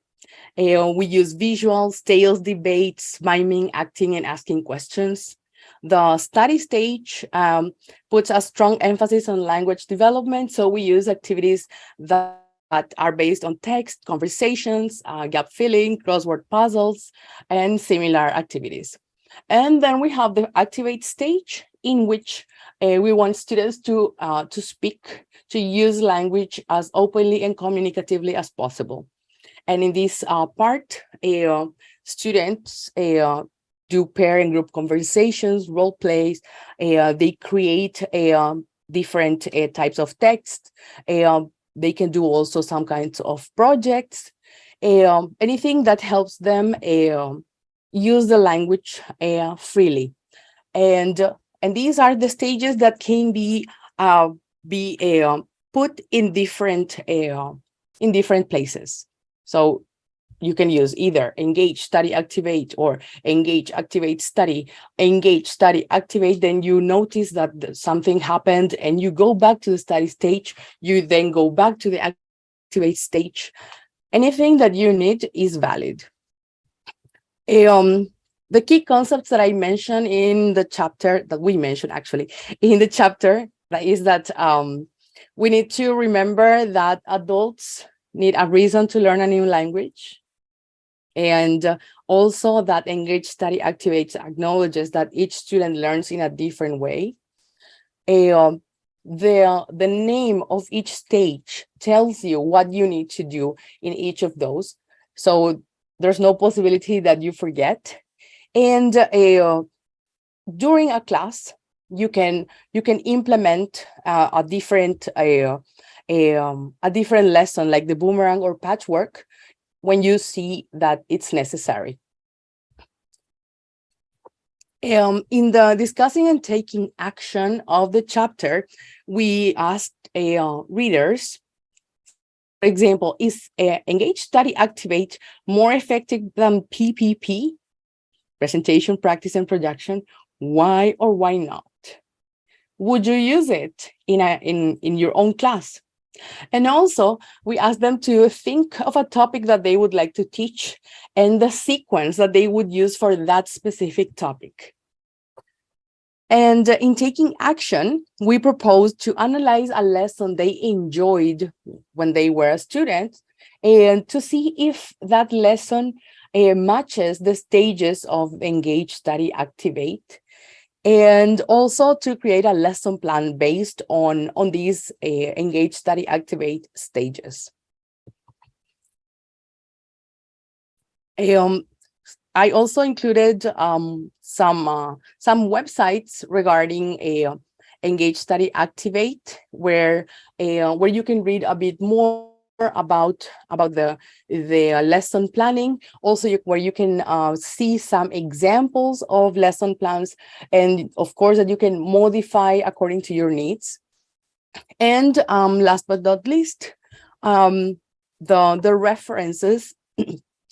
We use visuals, tales, debates, miming, acting, and asking questions. The study stage puts a strong emphasis on language development, so we use activities that are based on text, conversations, gap filling, crossword puzzles, and similar activities. And then we have the Activate stage, in which we want students to speak, to use language as openly and communicatively as possible. And in this part, students do pair and group conversations, role plays. They create different types of text. They can do also some kinds of projects, anything that helps them use the language freely. And these are the stages that can be put in different places. So you can use either Engage, Study, Activate, or Engage, Activate, Study. Engage, Study, Activate, then you notice that something happened and you go back to the study stage. You then go back to the Activate stage. Anything that you need is valid. The key concepts that I mentioned in the chapter, that we mentioned actually in the chapter, is that we need to remember that adults need a reason to learn a new language. And also that Engage Study Activate acknowledges that each student learns in a different way. The name of each stage tells you what you need to do in each of those. So there's no possibility that you forget. And during a class, you can implement a different lesson like the boomerang or patchwork when you see that it's necessary. In the discussing and taking action of the chapter, we asked readers, for example, is Engage Study Activate more effective than PPP, presentation, practice, and production? Why or why not? Would you use it in your own class? And also, we asked them to think of a topic that they would like to teach and the sequence that they would use for that specific topic. And in taking action, we proposed to analyze a lesson they enjoyed when they were a student and to see if that lesson matches the stages of Engage, Study, Activate, and also to create a lesson plan based on these Engage, Study, Activate stages. I also included some websites regarding Engage, Study, Activate, where you can read a bit more about the lesson planning, also where you can see some examples of lesson plans, and of course that you can modify according to your needs. And last but not least, the references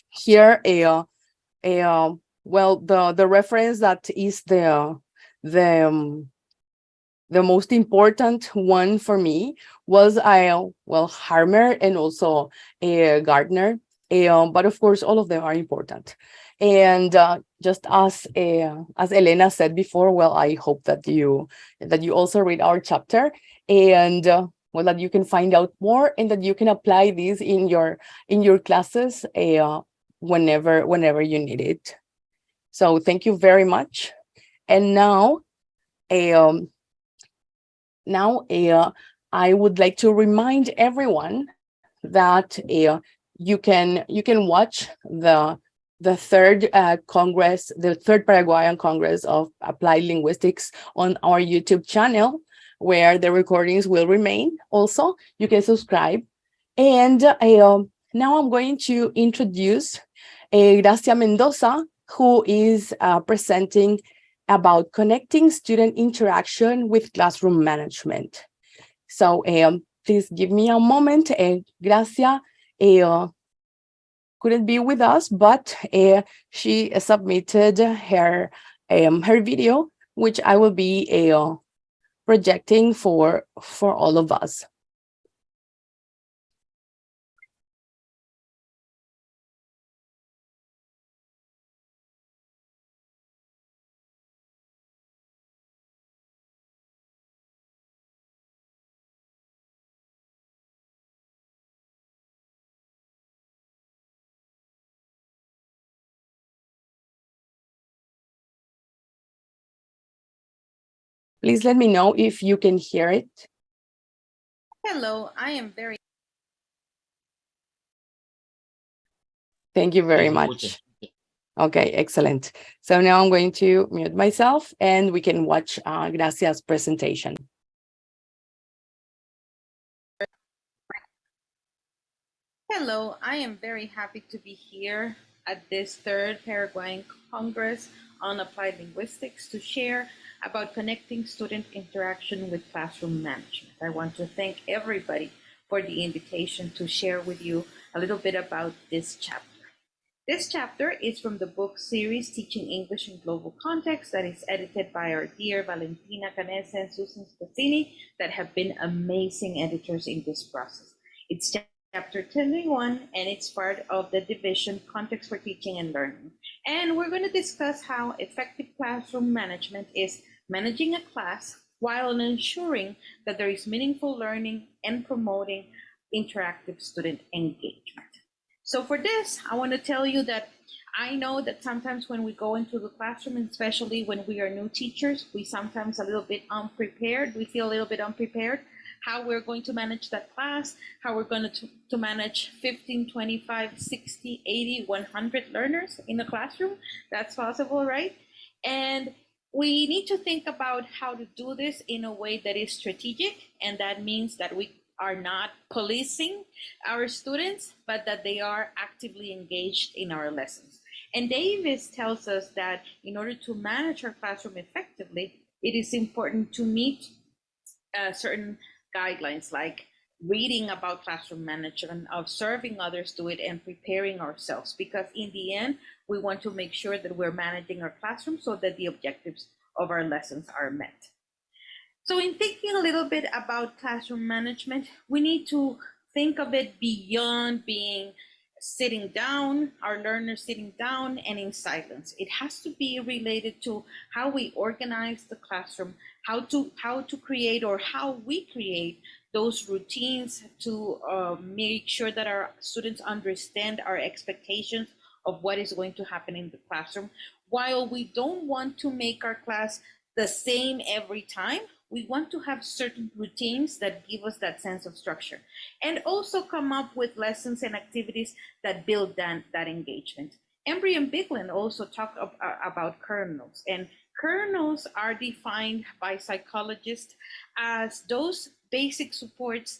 here. Well, the reference that is the most important one for me was Harmer and also Gardner, but of course all of them are important. And just as Elena said before, well, I hope that you also read our chapter, and well, that you can find out more and that you can apply these in your classes whenever you need it. So thank you very much. And now I would like to remind everyone that you can watch the third Congress, the third Paraguayan Congress of Applied Linguistics on our YouTube channel, where the recordings will remain. Also, you can subscribe. And now I'm going to introduce Gracia Mendoza, who is presenting about connecting student interaction with classroom management. So please give me a moment. Gracia couldn't be with us, but she submitted her video, which I will be projecting for all of us. Please let me know if you can hear it. Hello, I am very... Thank you very much. Okay, excellent. So now I'm going to mute myself and we can watch Gracia's presentation. Hello, I am very happy to be here at this third Paraguayan Congress on Applied Linguistics to share about connecting student interaction with classroom management. I want to thank everybody for the invitation to share with you a little bit about this chapter. This chapter is from the book series Teaching English in Global Context that is edited by our dear Valentina Canese and Susan Spazzini that have been amazing editors in this process. It's chapter 21 and it's part of the division Context for Teaching and Learning. And we're going to discuss how effective classroom management is managing a class while ensuring that there is meaningful learning and promoting interactive student engagement. So for this, I want to tell you that I know that sometimes when we go into the classroom, and especially when we are new teachers, we sometimes a little bit unprepared. We feel a little bit unprepared how we're going to manage that class, how we're going to manage 15, 25, 60, 80, 100 learners in the classroom. That's possible, right? And we need to think about how to do this in a way that is strategic, and that means that we are not policing our students, but that they are actively engaged in our lessons. And Davis tells us that in order to manage our classroom effectively, it is important to meet certain guidelines like reading about classroom management, observing others do it, and preparing ourselves. Because in the end, we want to make sure that we're managing our classroom so that the objectives of our lessons are met. So in thinking a little bit about classroom management, we need to think of it beyond being sitting down, our learners sitting down and in silence. It has to be related to how we organize the classroom, how to create or how we create those routines to make sure that our students understand our expectations of what is going to happen in the classroom. While we don't want to make our class the same every time, we want to have certain routines that give us that sense of structure, and also come up with lessons and activities that build that engagement. Embry and Bigland also talk about kernels, and kernels are defined by psychologists as those basic supports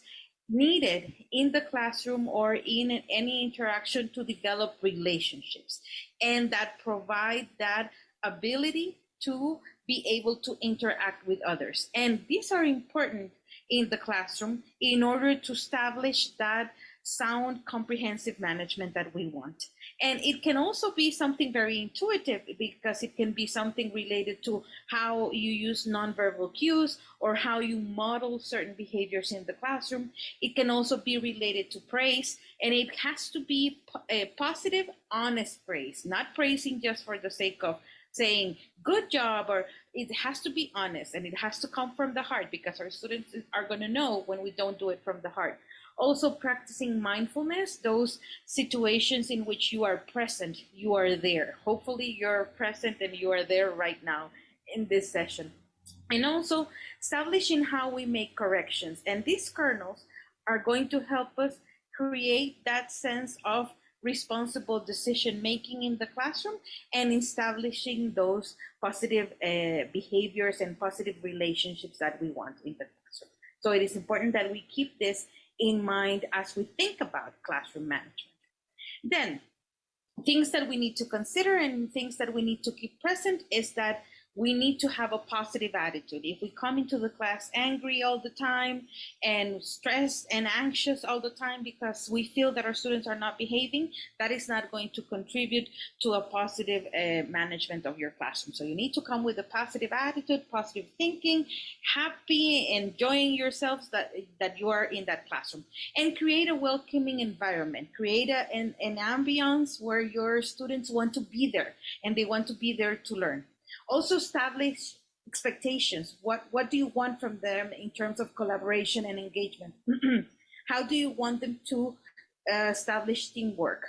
needed in the classroom or in any interaction to develop relationships, and that provide that ability to be able to interact with others. And these are important in the classroom in order to establish that sound, comprehensive management that we want. And it can also be something very intuitive, because it can be something related to how you use nonverbal cues or how you model certain behaviors in the classroom. It can also be related to praise, and it has to be a positive, honest praise, not praising just for the sake of saying good job, or it has to be honest and it has to come from the heart, because our students are going to know when we don't do it from the heart. Also practicing mindfulness, those situations in which you are present, you are there. Hopefully you're present and you are there right now in this session. And also establishing how we make corrections. And these kernels are going to help us create that sense of responsible decision making in the classroom and establishing those positive behaviors and positive relationships that we want in the classroom. So it is important that we keep this in mind as we think about classroom management. Then, things that we need to consider and things that we need to keep present is that we need to have a positive attitude. If we come into the class angry all the time and stressed and anxious all the time because we feel that our students are not behaving, that is not going to contribute to a positive management of your classroom. So you need to come with a positive attitude, positive thinking, happy, enjoying yourselves that you are in that classroom. And create a welcoming environment. Create an ambiance where your students want to be there and they want to be there to learn. Also establish expectations. What do you want from them in terms of collaboration and engagement? How do you want them to establish teamwork?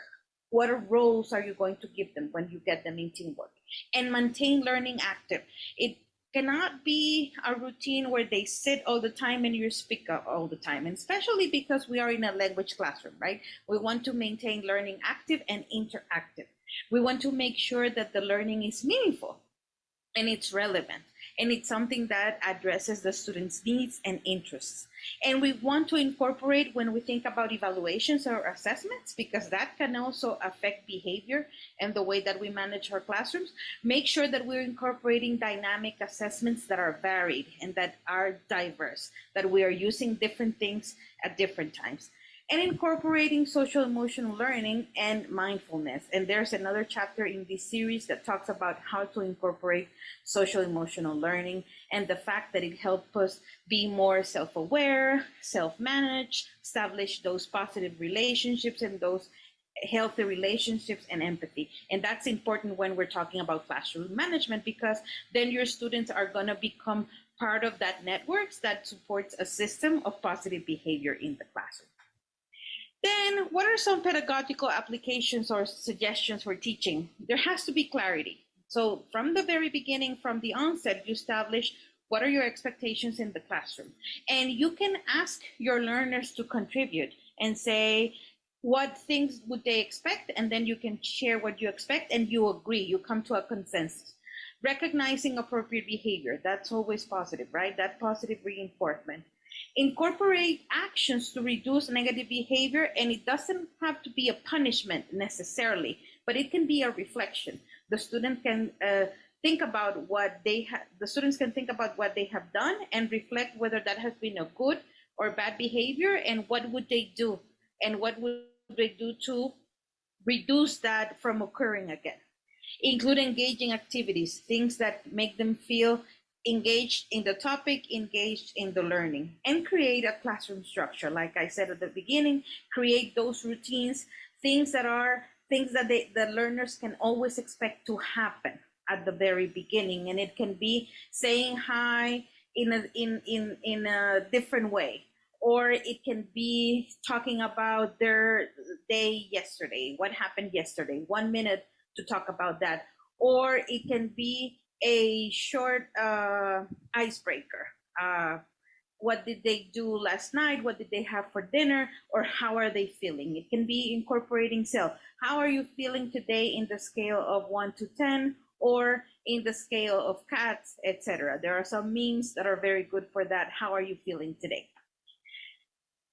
What roles are you going to give them when you get them in teamwork? And maintain learning active. It cannot be a routine where they sit all the time and you speak all the time, and especially because we are in a language classroom, right? We want to maintain learning active and interactive. We want to make sure that the learning is meaningful and it's relevant, and it's something that addresses the students' needs and interests. And we want to incorporate, when we think about evaluations or assessments, because that can also affect behavior and the way that we manage our classrooms, make sure that we're incorporating dynamic assessments that are varied and that are diverse, that we are using different things at different times. And incorporating social emotional learning and mindfulness. And there's another chapter in this series that talks about how to incorporate social emotional learning and the fact that it helps us be more self-aware, self-managed, establish those positive relationships and those healthy relationships and empathy. And that's important when we're talking about classroom management, because then your students are going to become part of that network that supports a system of positive behavior in the classroom. Then, what are some pedagogical applications or suggestions for teaching? There has to be clarity. So from the very beginning, from the onset, you establish what are your expectations in the classroom. And you can ask your learners to contribute and say, what things would they expect? And then you can share what you expect and you agree, you come to a consensus. Recognizing appropriate behavior, that's always positive, right? That positive reinforcement. Incorporate actions to reduce negative behavior, and it doesn't have to be a punishment necessarily, but it can be a reflection. The student can think about what they have, the students can think about what they have done and reflect whether that has been a good or bad behavior, and what would they do, and what would they do to reduce that from occurring again. Include engaging activities, things that make them feel engaged in the topic, engaged in the learning, and create a classroom structure. Like I said at the beginning, create those routines, things that the learners can always expect to happen at the very beginning. And it can be saying hi in a different way, or it can be talking about their day yesterday, what happened yesterday, 1 minute to talk about that. Or it can be a short icebreaker. What did they do last night? What did they have for dinner? Or how are they feeling? It can be incorporating self. How are you feeling today in the scale of 1 to 10, or in the scale of cats, etc. There are some memes that are very good for that. How are you feeling today?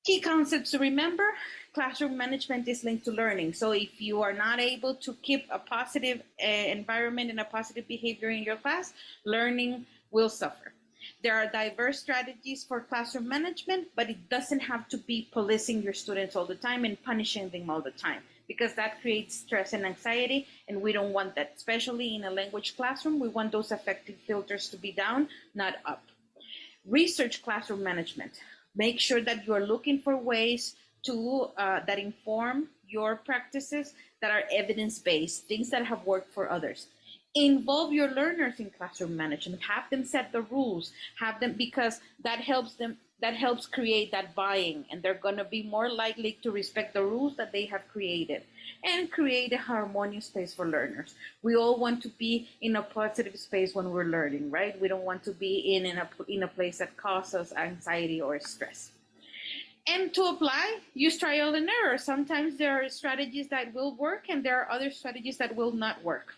Key concepts to remember: classroom management is linked to learning. So if you are not able to keep a positive environment and a positive behavior in your class, learning will suffer. There are diverse strategies for classroom management, but it doesn't have to be policing your students all the time and punishing them all the time, because that creates stress and anxiety, and we don't want that, especially in a language classroom. We want those affective filters to be down, not up. Research classroom management. Make sure that you're looking for ways to that inform your practices, that are evidence-based, things that have worked for others. Involve your learners in classroom management. Have them set the rules. Have them, because that helps create that buy-in, and they're going to be more likely to respect the rules that they have created, and create a harmonious space for learners. We all want to be in a positive space when we're learning, right? We don't want to be in a place that causes anxiety or stress. And to apply, use trial and error. Sometimes there are strategies that will work, and there are other strategies that will not work.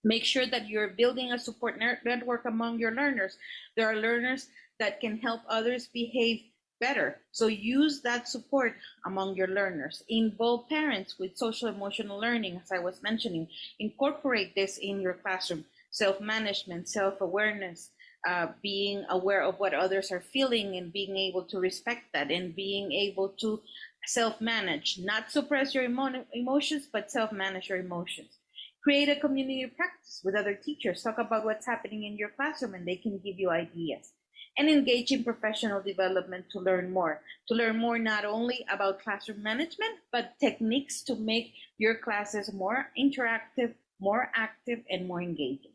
Make sure that you're building a support network among your learners. There are learners that can help others behave better, so use that support among your learners. Involve parents with social emotional learning, as I was mentioning. Incorporate this in your classroom. Self-management, self-awareness, being aware of what others are feeling and being able to respect that, and being able to self-manage, not suppress your emotions, but self-manage your emotions. Create a community practice with other teachers. Talk about what's happening in your classroom, and they can give you ideas. And engage in professional development to learn more. To learn more not only about classroom management, but techniques to make your classes more interactive, more active, and more engaging.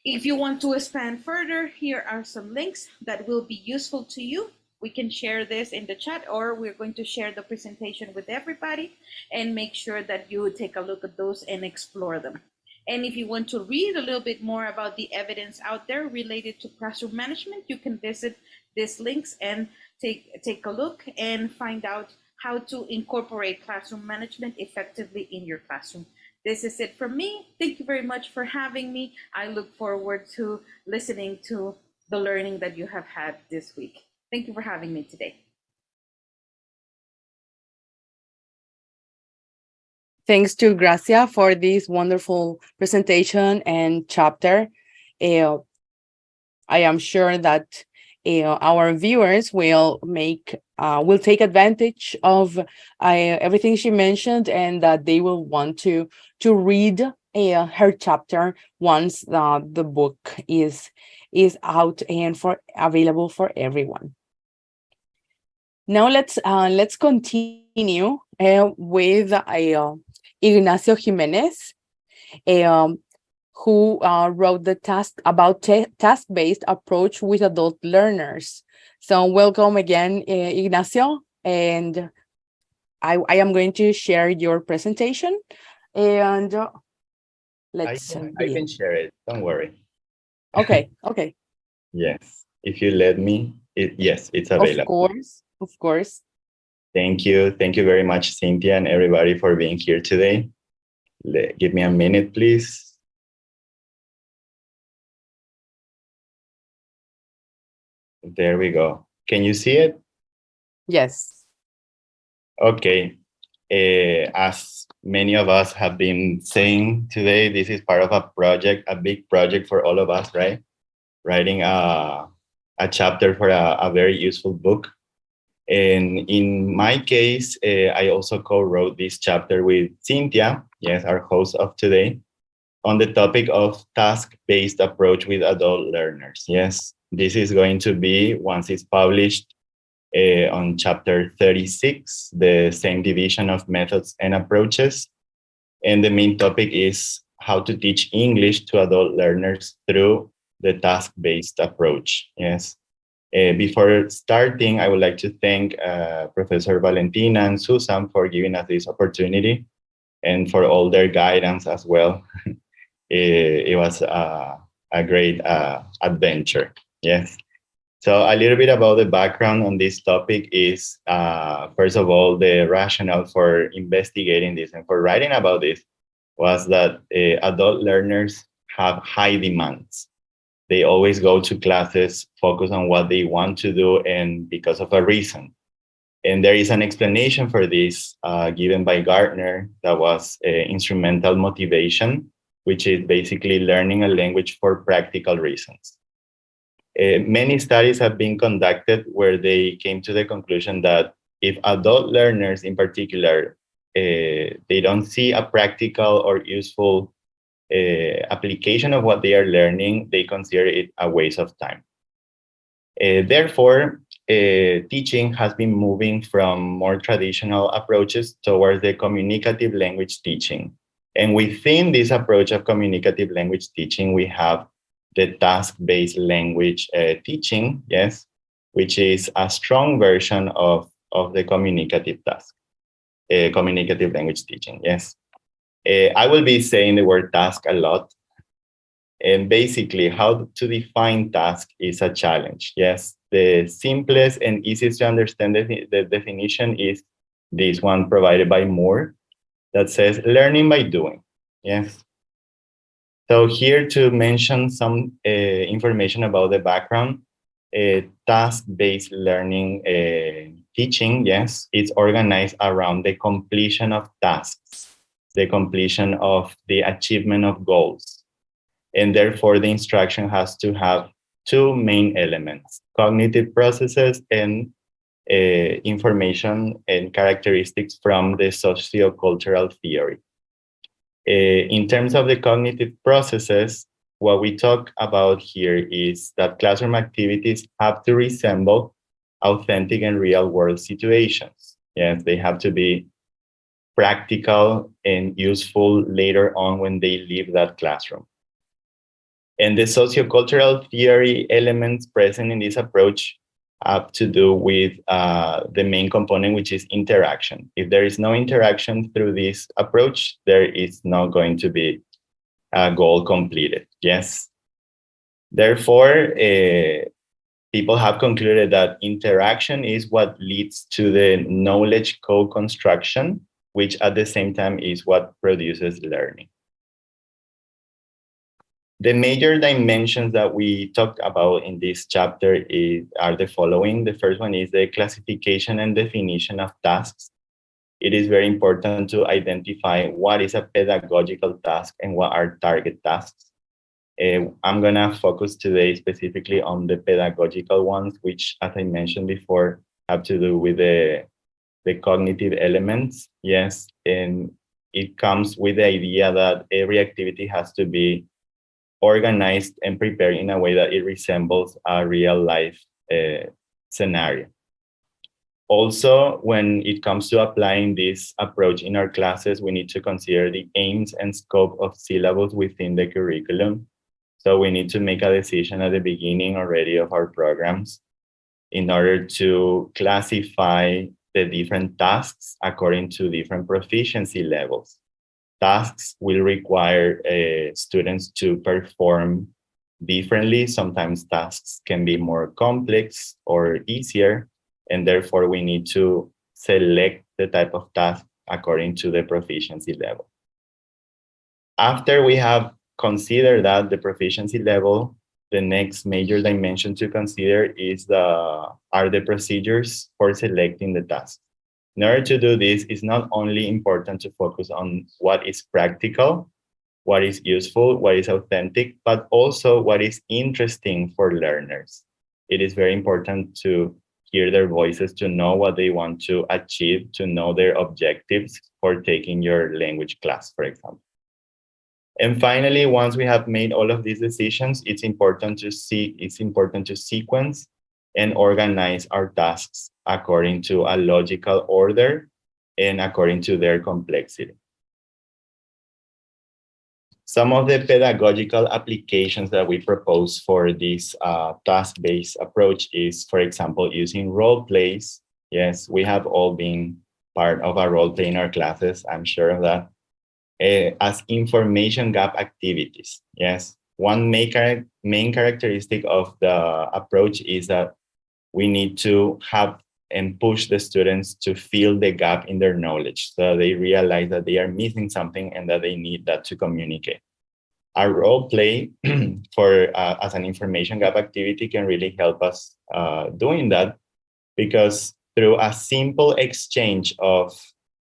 If you want to expand further, here are some links that will be useful to you. We can share this in the chat, or we're going to share the presentation with everybody, and make sure that you take a look at those and explore them. And if you want to read a little bit more about the evidence out there related to classroom management, you can visit these links and take a look and find out how to incorporate classroom management effectively in your classroom. This is it from me. Thank you very much for having me. I look forward to listening to the learning that you have had this week. Thank you for having me today. Thanks to Gracia for this wonderful presentation and chapter. I am sure that our viewers will take advantage of everything she mentioned, and that they will want to read her chapter once the book is out and available for everyone. Now let's continue with Ignacio Jimenez, who wrote the task-based approach with adult learners. So welcome again, Ignacio, and I am going to share your presentation, and let's I begin. can share it. Don't worry. Okay, okay. Yes, if you let me, yes, it's available. Of course. Thank you very much, Cynthia, and everybody for being here today. Give me a minute, please. There we go. Can you see it? Yes. Okay. As many of us have been saying today, this is part of a project, a big project for all of us, right? Writing a chapter for a very useful book. And in my case, I also co-wrote this chapter with Cynthia, yes, our host of today, on the topic of task-based approach with adult learners. Yes, this is going to be, once it's published, on chapter 36, the same division of methods and approaches. And the main topic is how to teach English to adult learners through the task-based approach. Yes. Before starting, I would like to thank Professor Valentina and Susan for giving us this opportunity and for all their guidance as well. It was a great adventure. Yes. So a little bit about the background on this topic is, first of all, the rationale for investigating this and for writing about this was that adult learners have high demands. They always go to classes, focus on what they want to do, and because of a reason. And there is an explanation for this given by Gardner that was instrumental motivation, which is basically learning a language for practical reasons. Many studies have been conducted where they came to the conclusion that if adult learners in particular, they don't see a practical or useful application of what they are learning, they consider it a waste of time. Therefore, teaching has been moving from more traditional approaches towards the communicative language teaching. And within this approach of communicative language teaching, we have the task-based language teaching, yes, which is a strong version of the communicative task, communicative language teaching, yes. I will be saying the word task a lot. And basically, how to define task is a challenge, yes. The simplest and easiest to understand the definition is this one provided by Moore that says learning by doing, yes. So here to mention some information about the background, task-based learning teaching, yes, it's organized around the completion of tasks, the completion of the achievement of goals. And therefore, the instruction has to have two main elements, cognitive processes and information and characteristics from the sociocultural theory. In terms of the cognitive processes, what we talk about here is that classroom activities have to resemble authentic and real world situations. Yes, they have to be practical and useful later on when they leave that classroom. And the sociocultural theory elements present in this approach have to do with the main component, which is interaction. If there is no interaction through this approach, there is not going to be a goal completed, yes? Therefore, people have concluded that interaction is what leads to the knowledge co-construction, which at the same time is what produces learning. The major dimensions that we talked about in this chapter are the following. The first one is the classification and definition of tasks. It is very important to identify what is a pedagogical task and what are target tasks. I'm gonna focus today specifically on the pedagogical ones, which, as I mentioned before, have to do with the cognitive elements, yes. And it comes with the idea that every activity has to be organized and prepared in a way that it resembles a real life scenario. Also, when it comes to applying this approach in our classes, we need to consider the aims and scope of syllables within the curriculum. So we need to make a decision at the beginning already of our programs in order to classify the different tasks according to different proficiency levels. Tasks will require students to perform differently. Sometimes tasks can be more complex or easier, and therefore we need to select the type of task according to the proficiency level. After we have considered that, the proficiency level, the next major dimension to consider are the procedures for selecting the task. In order to do this, it's not only important to focus on what is practical, what is useful, what is authentic, but also what is interesting for learners. It is very important to hear their voices, to know what they want to achieve, to know their objectives for taking your language class, for example. And finally, once we have made all of these decisions, it's important to sequence and organize our tasks according to a logical order and according to their complexity. Some of the pedagogical applications that we propose for this task-based approach is, for example, using role plays. Yes, we have all been part of a role play in our classes, I'm sure of that. As information gap activities. Yes, one main characteristic of the approach is that we need to have and push the students to fill the gap in their knowledge, so they realize that they are missing something and that they need that to communicate. Our role play as an information gap activity can really help us doing that, because through a simple exchange of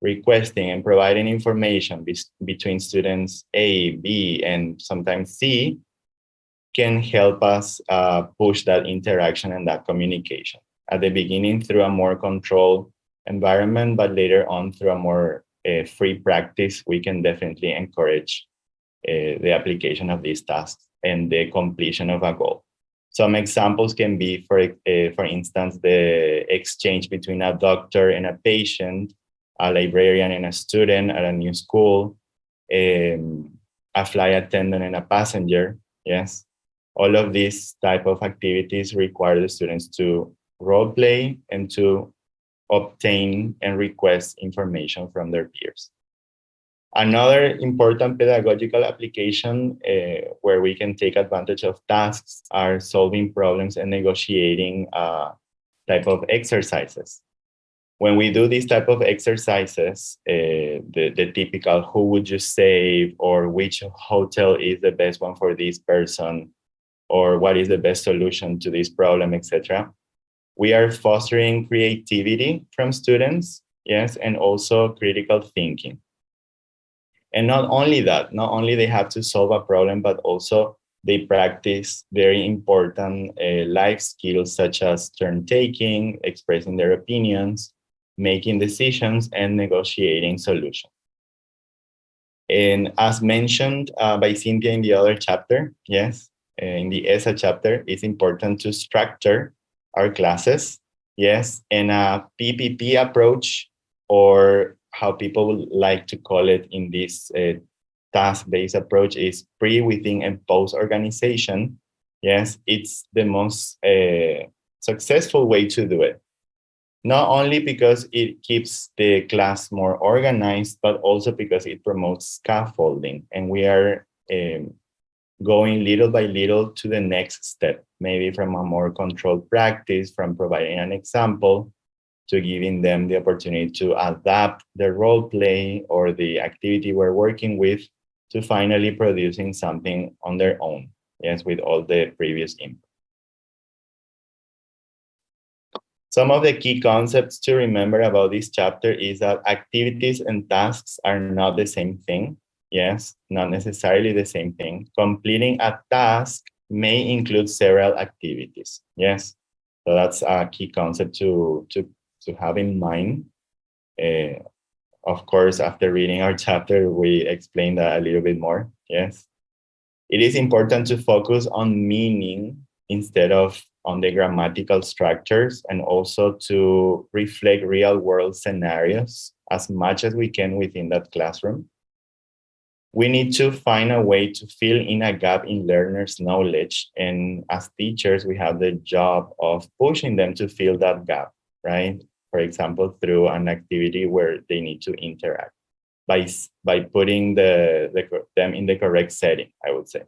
requesting and providing information between students A, B, and sometimes C can help us push that interaction and that communication. At the beginning through a more controlled environment, but later on through a more free practice, we can definitely encourage the application of these tasks and the completion of a goal. Some examples can be, for instance, the exchange between a doctor and a patient, a librarian and a student at a new school, a flight attendant and a passenger. Yes, all of these type of activities require the students to role play and to obtain and request information from their peers. Another important pedagogical application where we can take advantage of tasks are solving problems and negotiating type of exercises. When we do these type of exercises, the typical who would you save, or which hotel is the best one for this person, or what is the best solution to this problem, etc. We are fostering creativity from students, yes, and also critical thinking. And not only that, not only they have to solve a problem, but also they practice very important life skills such as turn taking, expressing their opinions, making decisions, and negotiating solutions. And as mentioned by Cynthia in the other chapter, yes, in the ESA chapter, it's important to structure our classes, yes, and a PPP approach, or how people would like to call it in this task-based approach, is pre, within, and post organization. Yes, it's the most successful way to do it. Not only because it keeps the class more organized, but also because it promotes scaffolding. And we are going little by little to the next step, maybe from a more controlled practice, from providing an example, to giving them the opportunity to adapt the role play or the activity we're working with, to finally producing something on their own, yes, with all the previous input. Some of the key concepts to remember about this chapter is that activities and tasks are not the same thing. Yes, not necessarily the same thing. Completing a task may include several activities. Yes, so that's a key concept to have in mind. Of course, after reading our chapter, we explain that a little bit more. Yes, it is important to focus on meaning instead of on the grammatical structures, and also to reflect real world scenarios as much as we can within that classroom. We need to find a way to fill in a gap in learners' knowledge. And as teachers, we have the job of pushing them to fill that gap, right? for example, through an activity where they need to interact by putting them in the correct setting, I would say.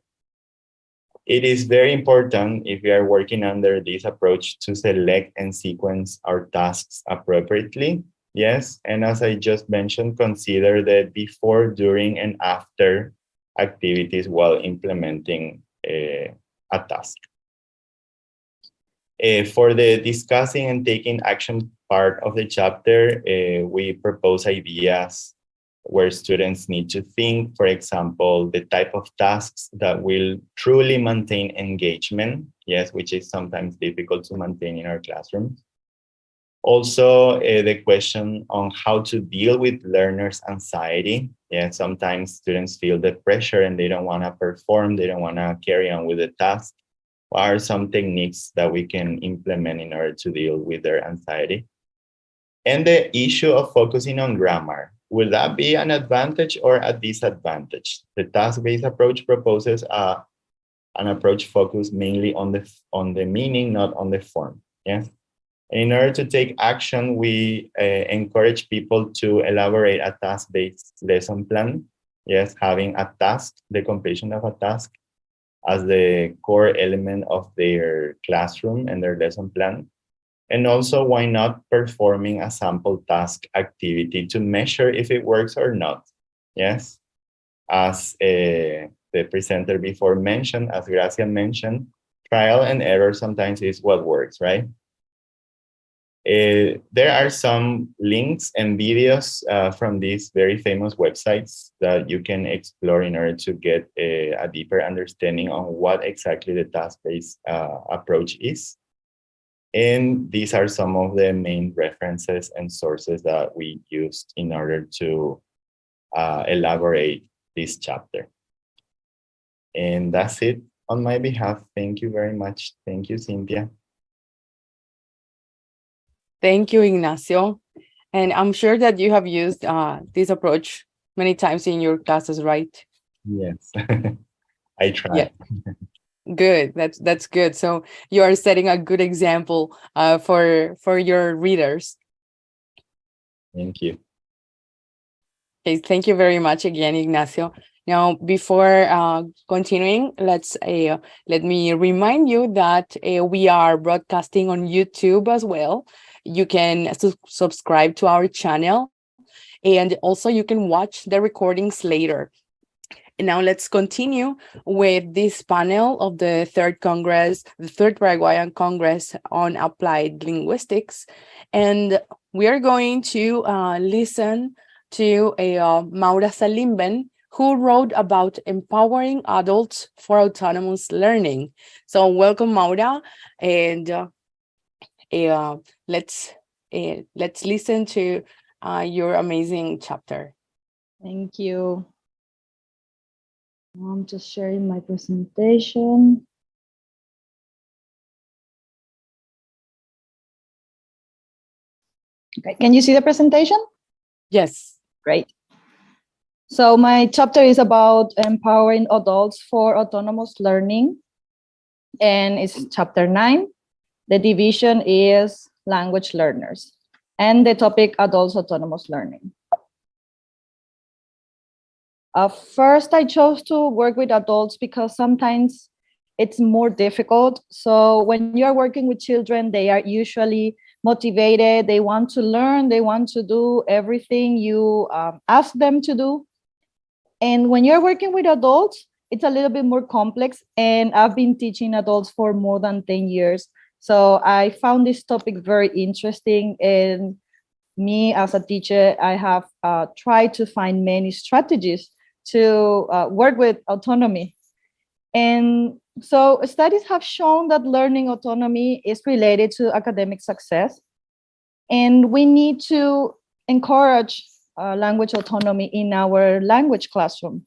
It is very important, if we are working under this approach, to select and sequence our tasks appropriately. Yes, and as I just mentioned, consider the before, during, and after activities while implementing a task. For the discussing and taking action part of the chapter, we propose ideas where students need to think, for example, the type of tasks that will truly maintain engagement, yes, which is sometimes difficult to maintain in our classrooms. Also, the question on how to deal with learners' anxiety. Yeah, sometimes students feel the pressure and they don't want to perform, they don't want to carry on with the task. What are some techniques that we can implement in order to deal with their anxiety? And the issue of focusing on grammar. Will that be an advantage or a disadvantage? The task-based approach proposes an approach focused mainly on the meaning, not on the form. Yes. In order to take action, we encourage people to elaborate a task-based lesson plan. Yes, having a task, the completion of a task, as the core element of their classroom and their lesson plan. And also, why not performing a sample task activity to measure if it works or not? Yes, as the presenter before mentioned, as Gracia mentioned, trial and error sometimes is what works, right? There are some links and videos from these very famous websites that you can explore in order to get a deeper understanding on what exactly the task-based approach is. And these are some of the main references and sources that we used in order to elaborate this chapter. And that's it on my behalf. Thank you very much. Thank you, Cynthia. Thank you, Ignacio. And I'm sure that you have used this approach many times in your classes, right? Yes, I tried. Yeah. Good. That's good. So you are setting a good example for your readers. Thank you. Okay, thank you very much again, Ignacio. Now, before continuing, let me remind you that we are broadcasting on YouTube as well. You can subscribe to our channel, and also you can watch the recordings later. And now let's continue with this panel of the third Paraguayan Congress on Applied Linguistics. And we are going to listen to Maura Salimben, who wrote about empowering adults for autonomous learning. So welcome, Maura, and let's listen to your amazing chapter. Thank you. I'm just sharing my presentation. Okay, can you see the presentation? Yes. Great. So my chapter is about empowering adults for autonomous learning, and it's chapter 9. The division is language learners, and the topic adults autonomous learning. First, I chose to work with adults because sometimes it's more difficult. So when you're working with children, they are usually motivated. They want to learn. They want to do everything you ask them to do. And when you're working with adults, it's a little bit more complex. And I've been teaching adults for more than 10 years. So I found this topic very interesting. And me as a teacher, I have tried to find many strategies to work with autonomy. And so studies have shown that learning autonomy is related to academic success. And we need to encourage language autonomy in our language classroom.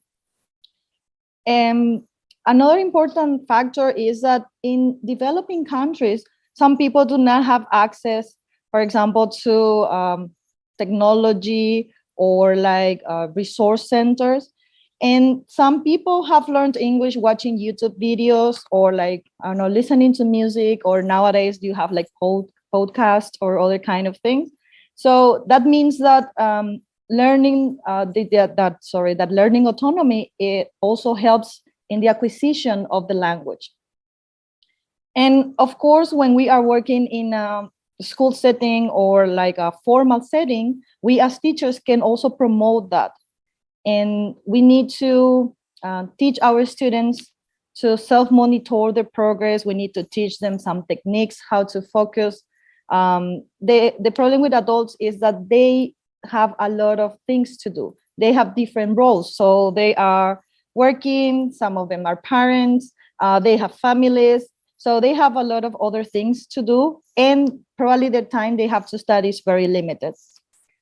And another important factor is that in developing countries, some people do not have access, for example, to technology or like resource centers. And some people have learned English watching YouTube videos or like, I don't know, listening to music, or nowadays you have like podcasts or other kind of things. So that means that learning that learning autonomy, it also helps in the acquisition of the language. And of course, when we are working in a school setting or like a formal setting, we as teachers can also promote that. And we need to teach our students to self-monitor their progress. We need to teach them some techniques, how to focus. The problem with adults is that they have a lot of things to do. They have different roles. So they are working, some of them are parents, they have families. So they have a lot of other things to do, and probably the time they have to study is very limited.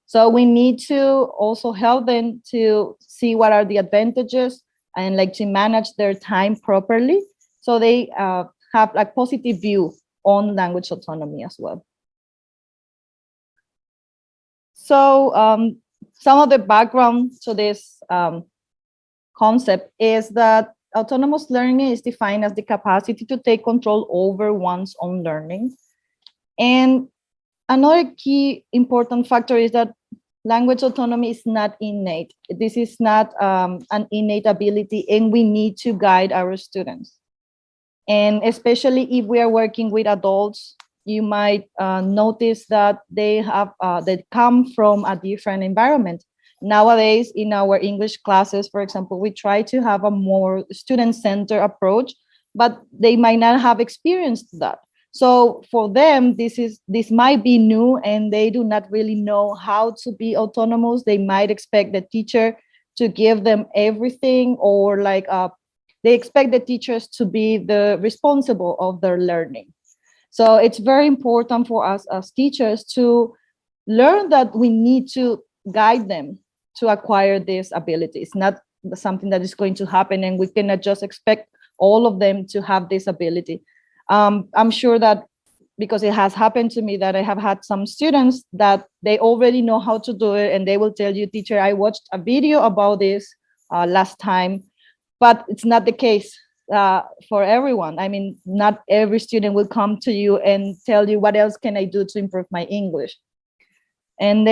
So we need to also help them to see what are the advantages and like to manage their time properly, so they have a positive view on language autonomy as well. So some of the background to this concept is that autonomous learning is defined as the capacity to take control over one's own learning. And another key important factor is that language autonomy is not innate. This is not an innate ability, and we need to guide our students. And especially if we are working with adults, you might notice that they come from a different environment. Nowadays, in our English classes, for example, we try to have a more student-centered approach, but they might not have experienced that. So for them, this might be new, and they do not really know how to be autonomous. They might expect the teacher to give them everything, or like they expect the teachers to be the responsible of their learning. So it's very important for us as teachers to learn that we need to guide them to acquire this ability. It's not something that is going to happen, and we cannot just expect all of them to have this ability. I'm sure that because it has happened to me, that I have had some students that they already know how to do it, and they will tell you, teacher, I watched a video about this last time, but it's not the case for everyone. I mean, not every student will come to you and tell you, what else can I do to improve my English? And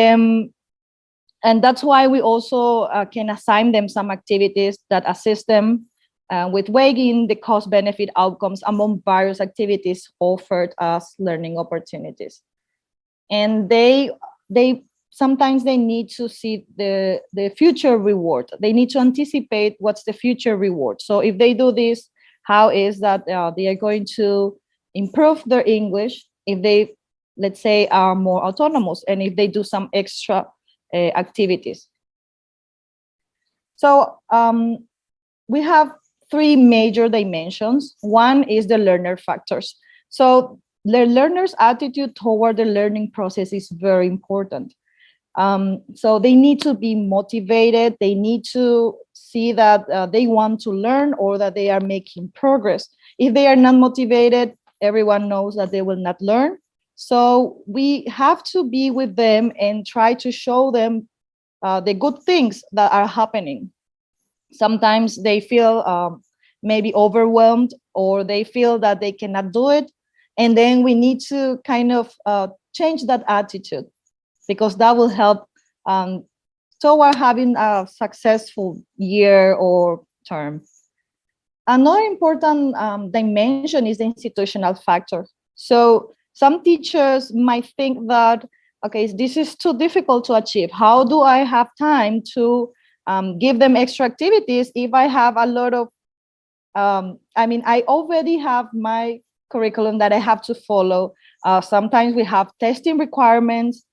that's why we also can assign them some activities that assist them with weighing the cost-benefit outcomes among various activities offered as learning opportunities. And sometimes they need to see the future reward. They need to anticipate what's the future reward. So if they do this, how is that they are going to improve their English if they, let's say, are more autonomous, and if they do some extra activities. So we have three major dimensions. One is the learner factors. So the learner's attitude toward the learning process is very important. So they need to be motivated. They need to see that they want to learn, or that they are making progress. If they are not motivated, everyone knows that they will not learn. So we have to be with them and try to show them the good things that are happening. Sometimes they feel maybe overwhelmed, or they feel that they cannot do it. And then we need to kind of change that attitude, because that will help toward having a successful year or term. Another important dimension is the institutional factor. So some teachers might think that, okay, this is too difficult to achieve. How do I have time to give them extra activities if I have a lot of, I already have my curriculum that I have to follow. Sometimes we have testing requirements.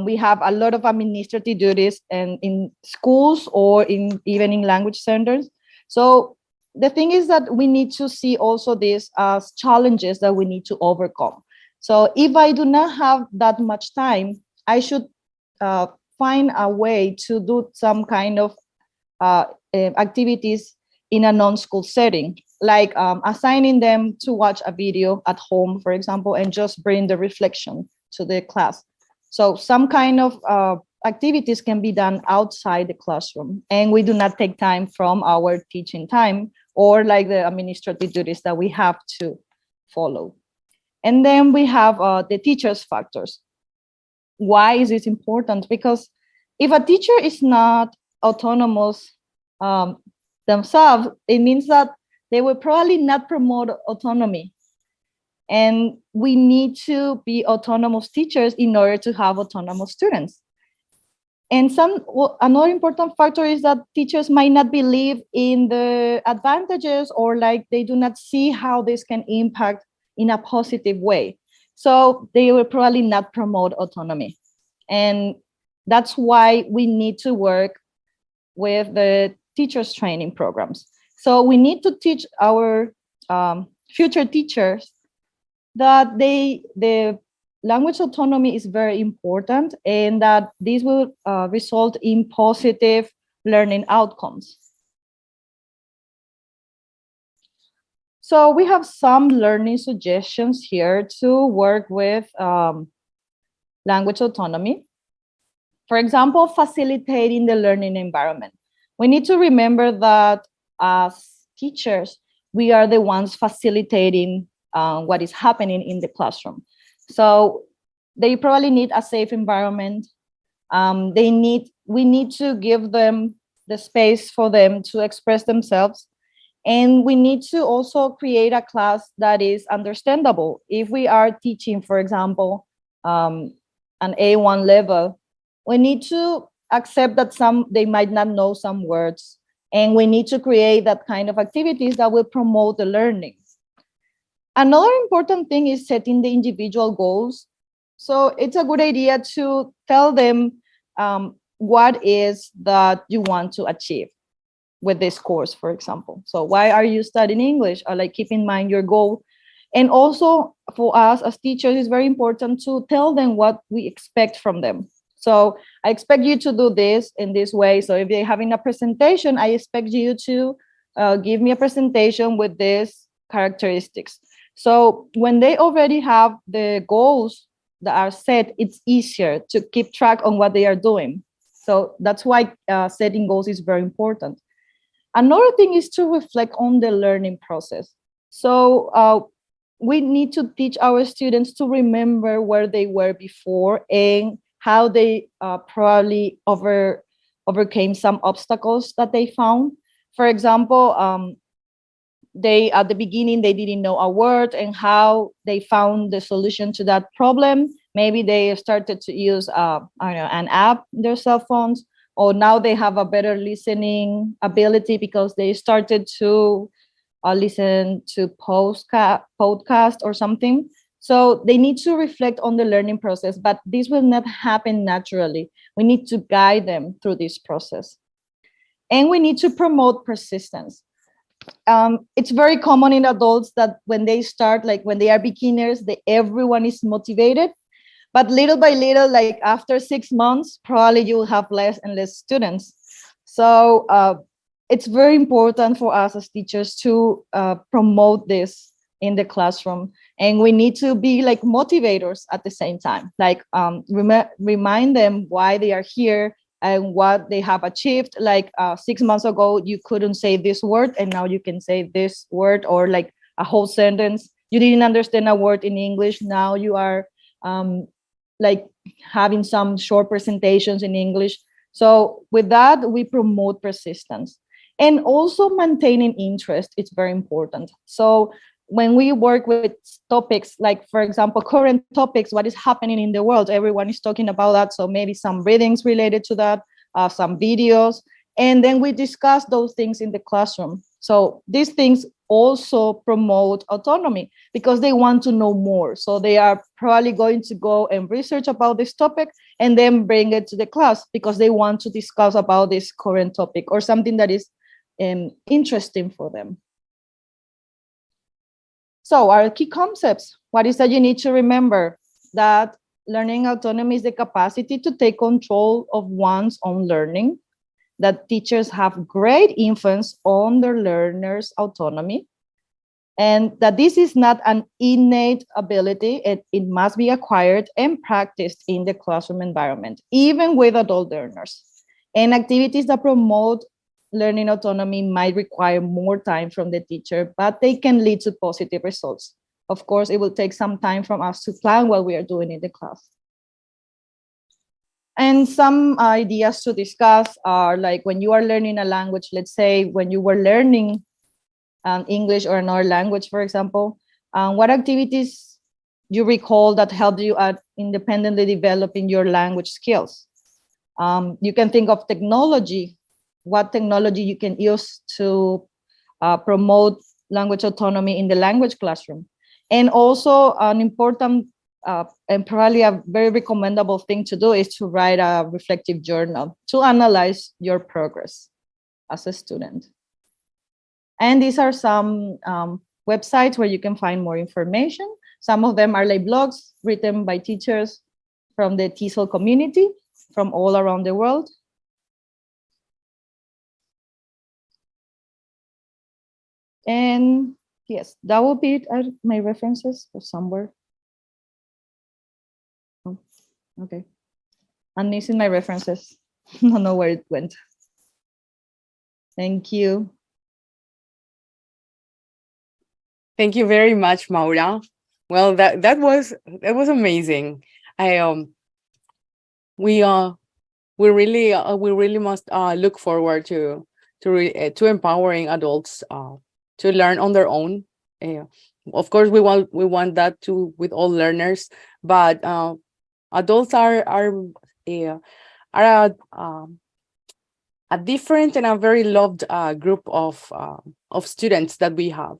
We have a lot of administrative duties in schools, or even in language centers. So the thing is that we need to see also this as challenges that we need to overcome. So if I do not have that much time, I should find a way to do some kind of activities in a non-school setting, like assigning them to watch a video at home, for example, and just bring the reflection to the class. So some kind of activities can be done outside the classroom, and we do not take time from our teaching time, or like the administrative duties that we have to follow. And then we have the teachers' factors. why is this important? Because if a teacher is not autonomous themselves, it means that they will probably not promote autonomy. And we need to be autonomous teachers in order to have autonomous students. And another important factor is that teachers might not believe in the advantages, or like they do not see how this can impact in a positive way. So they will probably not promote autonomy. And that's why we need to work with the teachers training programs. So we need to teach our future teachers that the language autonomy is very important, and that this will result in positive learning outcomes. So we have some learning suggestions here to work with language autonomy. For example, facilitating the learning environment. We need to remember that as teachers, we are the ones facilitating what is happening in the classroom. So they probably need a safe environment. We need to give them the space for them to express themselves. And we need to also create a class that is understandable. If we are teaching, for example, an A1 level, we need to accept that they might not know some words. And we need to create that kind of activities that will promote the learning. Another important thing is setting the individual goals. So it's a good idea to tell them what is that you want to achieve with this course, for example. So why are you studying English? Or like, keep in mind your goal. And also for us as teachers, it's very important to tell them what we expect from them. So I expect you to do this in this way. So if they're having a presentation, I expect you to give me a presentation with these characteristics. So when they already have the goals that are set, it's easier to keep track on what they are doing. So that's why setting goals is very important. Another thing is to reflect on the learning process. So we need to teach our students to remember where they were before and how they probably overcame some obstacles that they found. For example, at the beginning, they didn't know a word and how they found the solution to that problem. Maybe they started to use an app in their cell phones, or now they have a better listening ability because they started to listen to podcast or something. So they need to reflect on the learning process, but this will not happen naturally. We need to guide them through this process. And we need to promote persistence. It's very common in adults that when they start, like when they are beginners, everyone is motivated. But little by little, like after 6 months, probably you will have less and less students. So it's very important for us as teachers to promote this in the classroom. And we need to be like motivators at the same time, like remind them why they are here and what they have achieved. Like 6 months ago, you couldn't say this word, and now you can say this word, or like a whole sentence. You didn't understand a word in English. Now you are like having some short presentations in English. So with that, we promote persistence. And also maintaining interest, it's very important. So when we work with topics, like, for example, current topics, what is happening in the world, everyone is talking about that. So maybe some readings related to that, some videos, and then we discuss those things in the classroom. So these things also promote autonomy because they want to know more. So they are probably going to go and research about this topic and then bring it to the class because they want to discuss about this current topic or something that is interesting for them. So our key concepts, what is that you need to remember? That learning autonomy is the capacity to take control of one's own learning, that teachers have great influence on their learners' autonomy, and that this is not an innate ability, it must be acquired and practiced in the classroom environment, even with adult learners. And activities that promote learning autonomy might require more time from the teacher, but they can lead to positive results. Of course, it will take some time from us to plan what we are doing in the class. And some ideas to discuss are like when you are learning a language, let's say when you were learning English or another language, for example, what activities you recall that helped you at independently developing your language skills? You can think of technology, what technology you can use to promote language autonomy in the language classroom. And also an important and probably a very recommendable thing to do is to write a reflective journal to analyze your progress as a student. And these are some websites where you can find more information. Some of them are like blogs written by teachers from the TESOL community from all around the world. And yes, that will be it. My references or somewhere. Oh, okay. I'm missing my references. I don't know where it went. Thank you. Thank you very much, Maura. Well, that was amazing. We really must look forward to empowering adults to learn on their own. Of course, we want that too with all learners, but adults are a different and a very loved group of students that we have.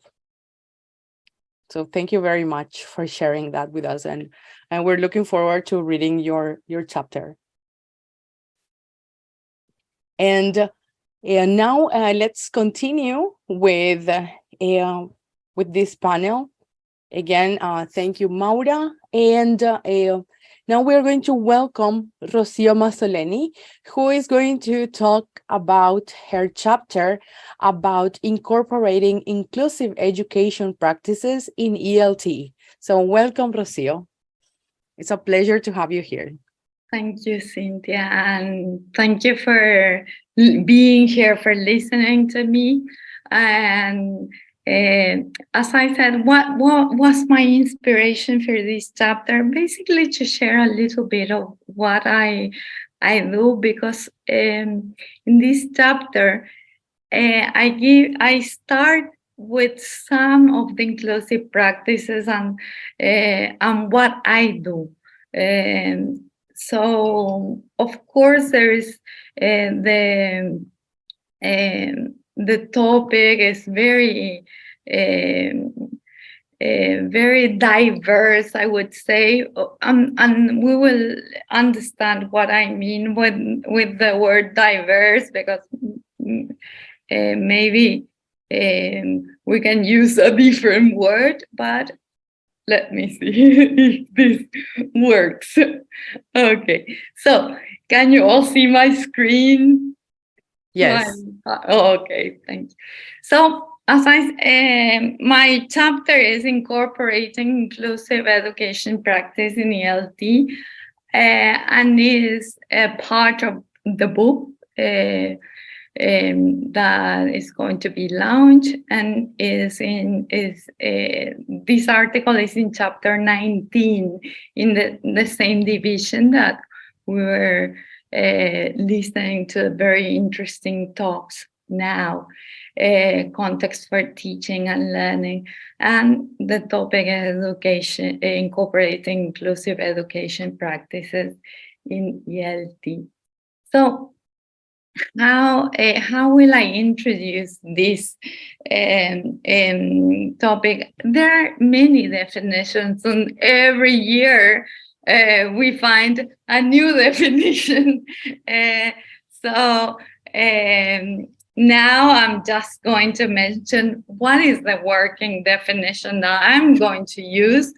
So thank you very much for sharing that with us, and we're looking forward to reading your chapter. And now let's continue with this panel. Again, thank you, Maura. And now we're going to welcome Rocio Mazzoleni, who is going to talk about her chapter about incorporating inclusive education practices in ELT. So welcome, Rocio. It's a pleasure to have you here. Thank you, Cynthia, and thank you for being here, for listening to me. And as I said, what was my inspiration for this chapter? Basically, to share a little bit of what I do, because in this chapter, I start with some of the inclusive practices and what I do. So, of course, there is the topic is very diverse, I would say, and we will understand what I mean with the word diverse, because maybe we can use a different word, but let me see if this works. Okay, so can you all see my screen? Yes. Okay, thank you. So as my chapter is incorporating inclusive education practice in ELT, and is a part of the book that is going to be launched, and this article is in chapter 19 in the same division that we were listening to very interesting talks now, context for teaching and learning, and the topic is education, incorporating inclusive education practices in ELT. So how will I introduce this topic? There are many definitions, and every year we find a new definition. So now I'm just going to mention what is the working definition that I'm going to use.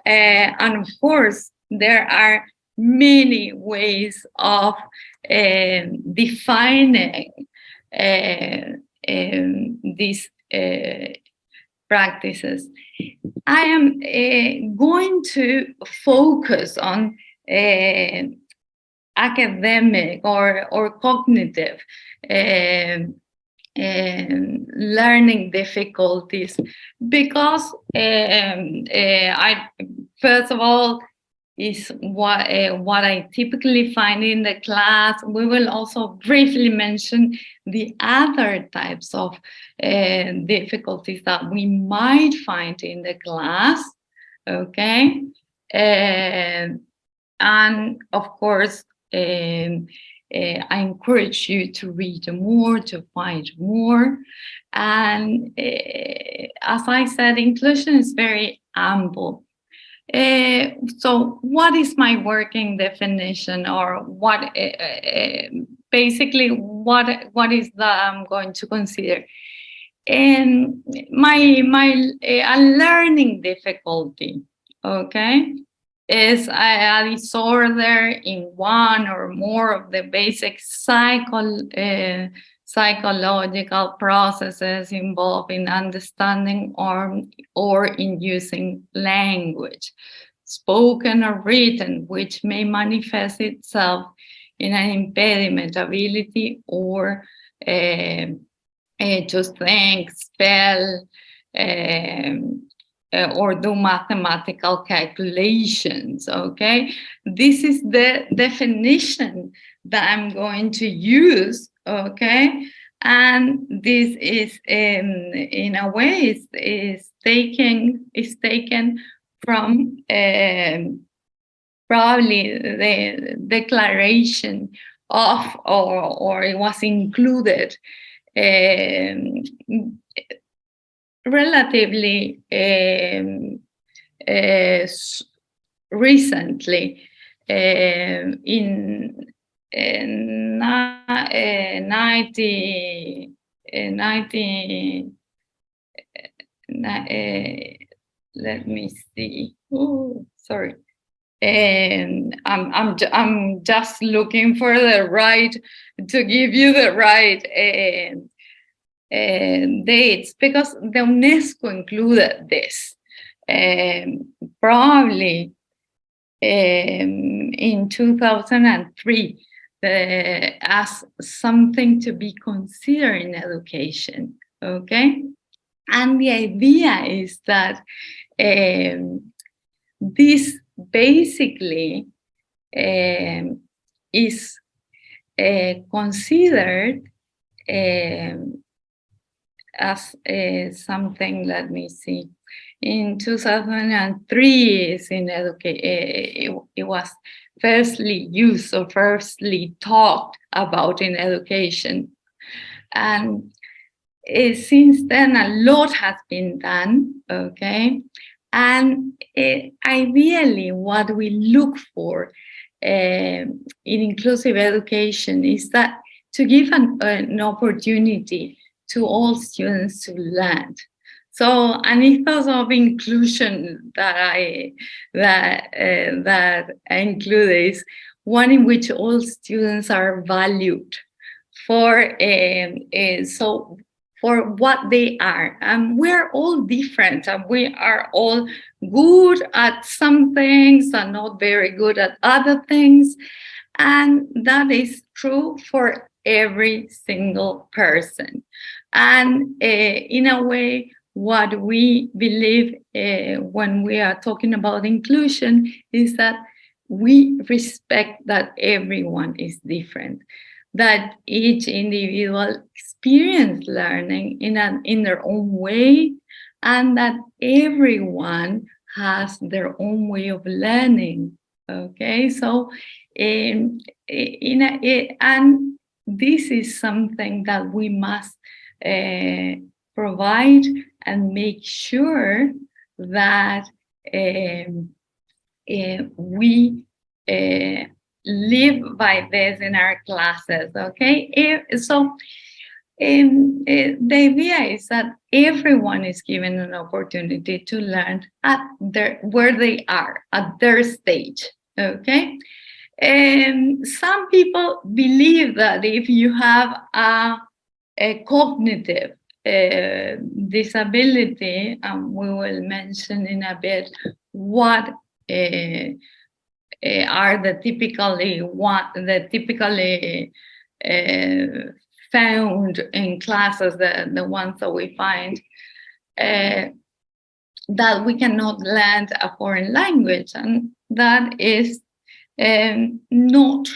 And of course, there are many ways of defining these practices. I am going to focus on academic or cognitive learning difficulties, because first of all, is what I typically find in the class. We will also briefly mention the other types of difficulties that we might find in the class, okay? And of course, I encourage you to read more, to find more. And as I said, inclusion is very ample. So what is my working definition, or what basically what is that I'm going to consider? And a learning difficulty, okay, is a disorder in one or more of the basic psychological processes involved in understanding or in using language, spoken or written, which may manifest itself in an impediment, ability, or to think, spell, or do mathematical calculations, okay? This is the definition that I'm going to use, okay? And this is, in a way, is taken from probably the declaration of, or it was included relatively recently in 90, let me see. Oh, sorry. And I'm just looking for the right, to give you the right dates, because the UNESCO included this probably in 2003 as something to be considered in education, okay? And the idea is that this basically is considered as something, let me see, in 2003 is in it was firstly used or firstly talked about in education. And since then, a lot has been done, okay? And ideally, what we look for in inclusive education is that to give an opportunity to all students to learn. So an ethos of inclusion that I include is one in which all students are valued for for what they are. And we're all different, and we are all good at some things and not very good at other things. And that is true for every single person. And in a way, what we believe when we are talking about inclusion is that we respect that everyone is different, that each individual experience learning in their own way, and that everyone has their own way of learning. Okay, so and this is something that we must provide and make sure that we live by this in our classes, okay? So the idea is that everyone is given an opportunity to learn at where they are, at their stage, okay? And some people believe that if you have a cognitive disability, and we will mention in a bit what are the typically found in classes, the ones that we find, that we cannot learn a foreign language. And that is not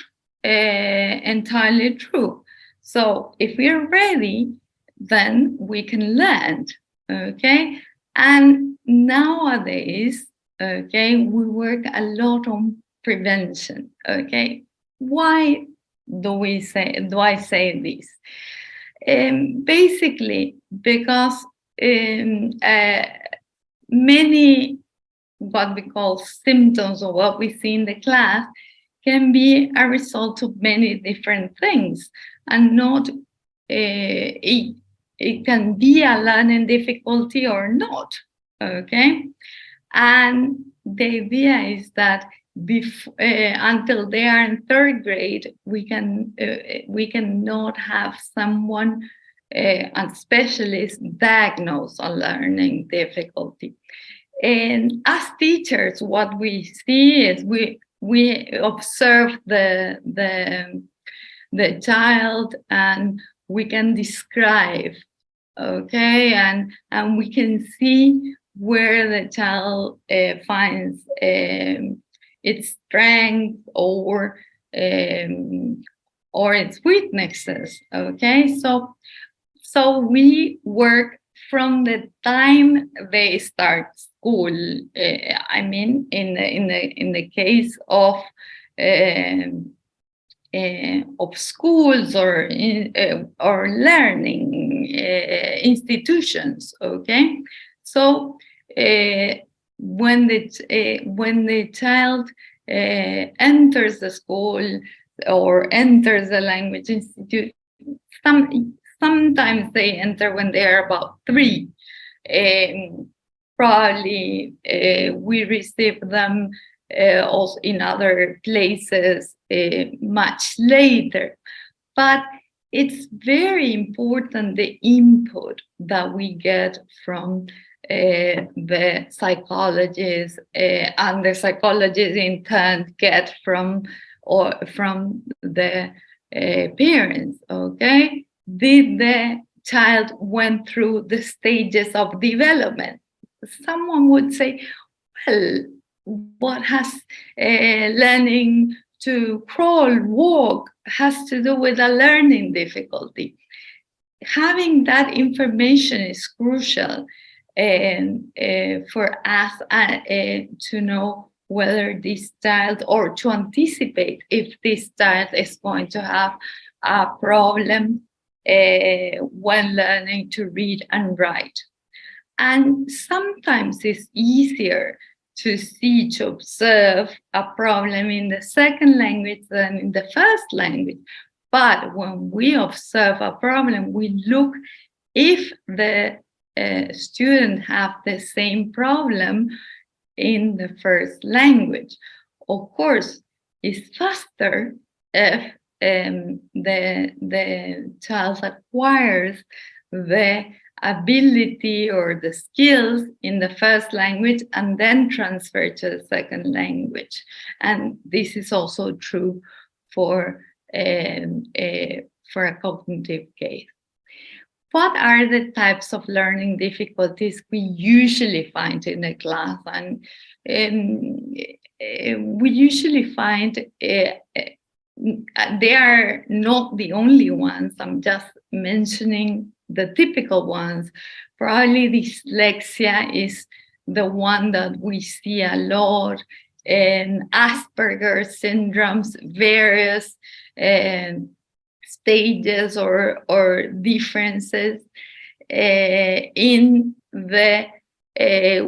entirely true. So if we're ready, then we can learn, okay? And nowadays, okay, we work a lot on prevention, okay? Why do I say this? Basically, because many what we call symptoms or what we see in the class can be a result of many different things, and not it can be a learning difficulty or not, okay? And the idea is that until they are in third grade, we cannot have someone, a specialist, diagnose a learning difficulty. And as teachers, what we see is we observe the child, and we can describe, okay, and we can see where the child finds its strength or its weaknesses, okay? So we work from the time they start school. I mean, in the case of schools or learning institutions, okay? So when the child enters the school or enters the language institute, sometimes they enter when they are about 3. Probably we receive them also in other places much later. But it's very important, the input that we get from the psychologists, and the psychologists in turn get from the parents, okay? Did the child went through the stages of development? Someone would say, well, what has learning to crawl, walk, has to do with a learning difficulty? Having that information is crucial for us to know whether this child, or to anticipate if this child is going to have a problem when learning to read and write. And sometimes it's easier to observe a problem in the second language than in the first language. But when we observe a problem, we look if the student have the same problem in the first language. Of course, it's faster if the child acquires the ability or the skills in the first language and then transfer to the second language. And this is also true for a cognitive case. What are the types of learning difficulties we usually find in a class? And we usually find they are not the only ones. I'm just mentioning the typical ones. Probably dyslexia is the one that we see a lot, and Asperger's syndromes, various stages or differences in the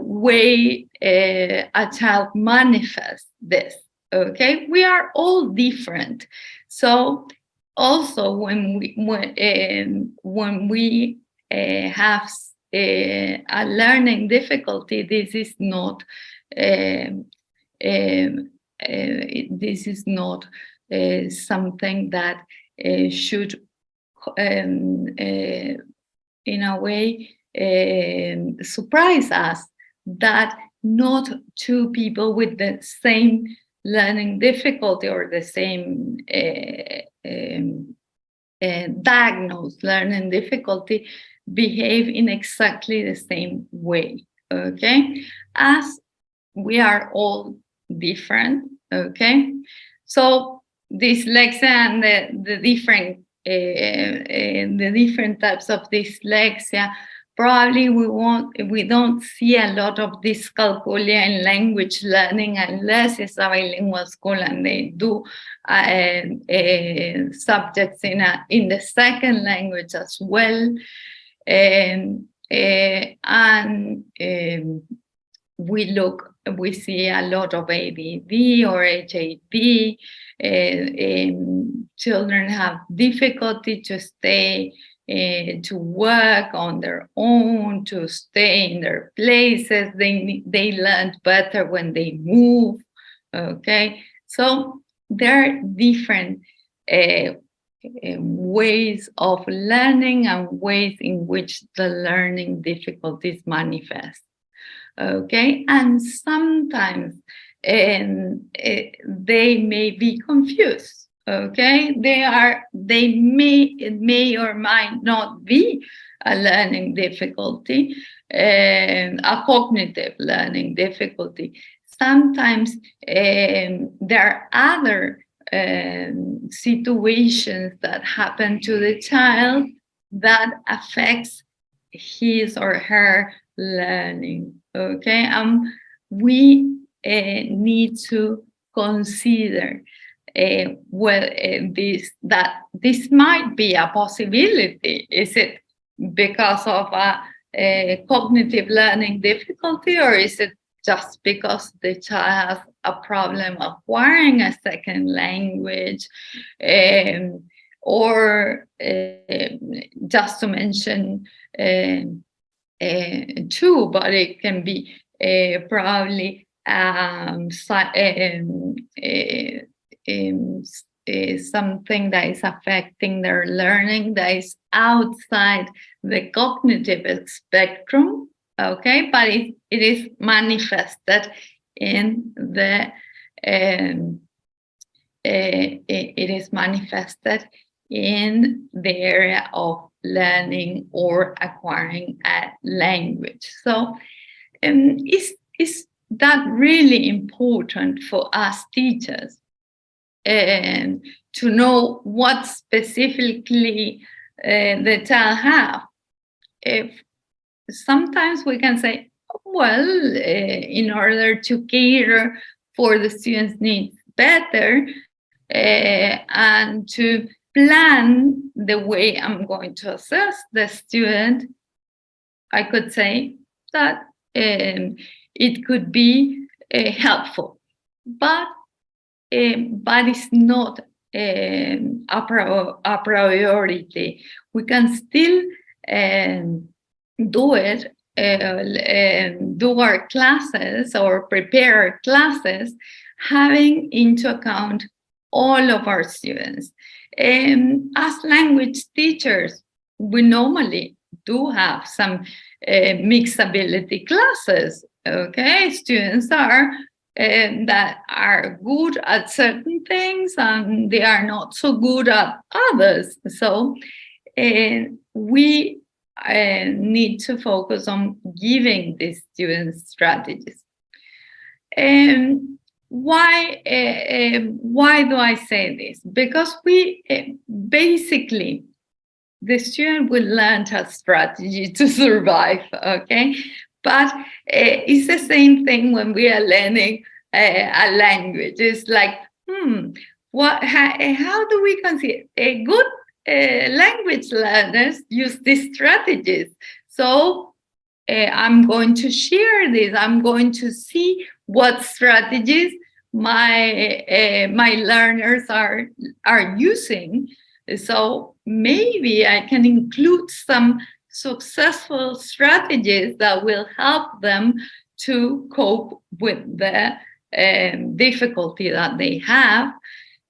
way a child manifests this. Okay, we are all different. So also when we have a learning difficulty, this is not something that should in a way surprise us, that not two people with the same learning difficulty or the same diagnosed learning difficulty behave in exactly the same way, okay? As we are all different, okay? So dyslexia and the different types of dyslexia, probably we don't see a lot of dyscalculia in language learning unless it's a bilingual school and they do subjects in the second language as well. We see a lot of ADD or HAD. Children have difficulty to stay, to work on their own, to stay in their places. They learn better when they move. Okay, so there are different ways of learning and ways in which the learning difficulties manifest. Okay, and sometimes they may be confused. Okay, it may or might not be a learning difficulty, a cognitive learning difficulty. Sometimes there are other situations that happen to the child that affects his or her learning. Okay, we need to consider that this might be a possibility. Is it because of a cognitive learning difficulty, or is it just because the child has a problem acquiring a second language? Or just to mention two, but it can be probably something that is affecting their learning that is outside the cognitive spectrum. Okay, but it is manifested in the area of learning or acquiring a language. So is that really important for us teachers to know what specifically the child have? Sometimes we can say, well, in order to cater for the students' needs better and to plan the way I'm going to assess the student, I could say that it could be helpful, but it's not a priority. We can still do it, do our classes or prepare our classes, having into account all of our students. As language teachers, we normally do have some mixed ability classes. Okay, students that are good at certain things and they are not so good at others. So we need to focus on giving these students strategies. Why do I say this? Because we basically, the student will learn a strategy to survive, okay? But it's the same thing when we are learning a language. It's like, how do we consider a good language learners use these strategies? So I'm going to share this. I'm going to see what strategies my learners are using. So maybe I can include some successful strategies that will help them to cope with the difficulty that they have.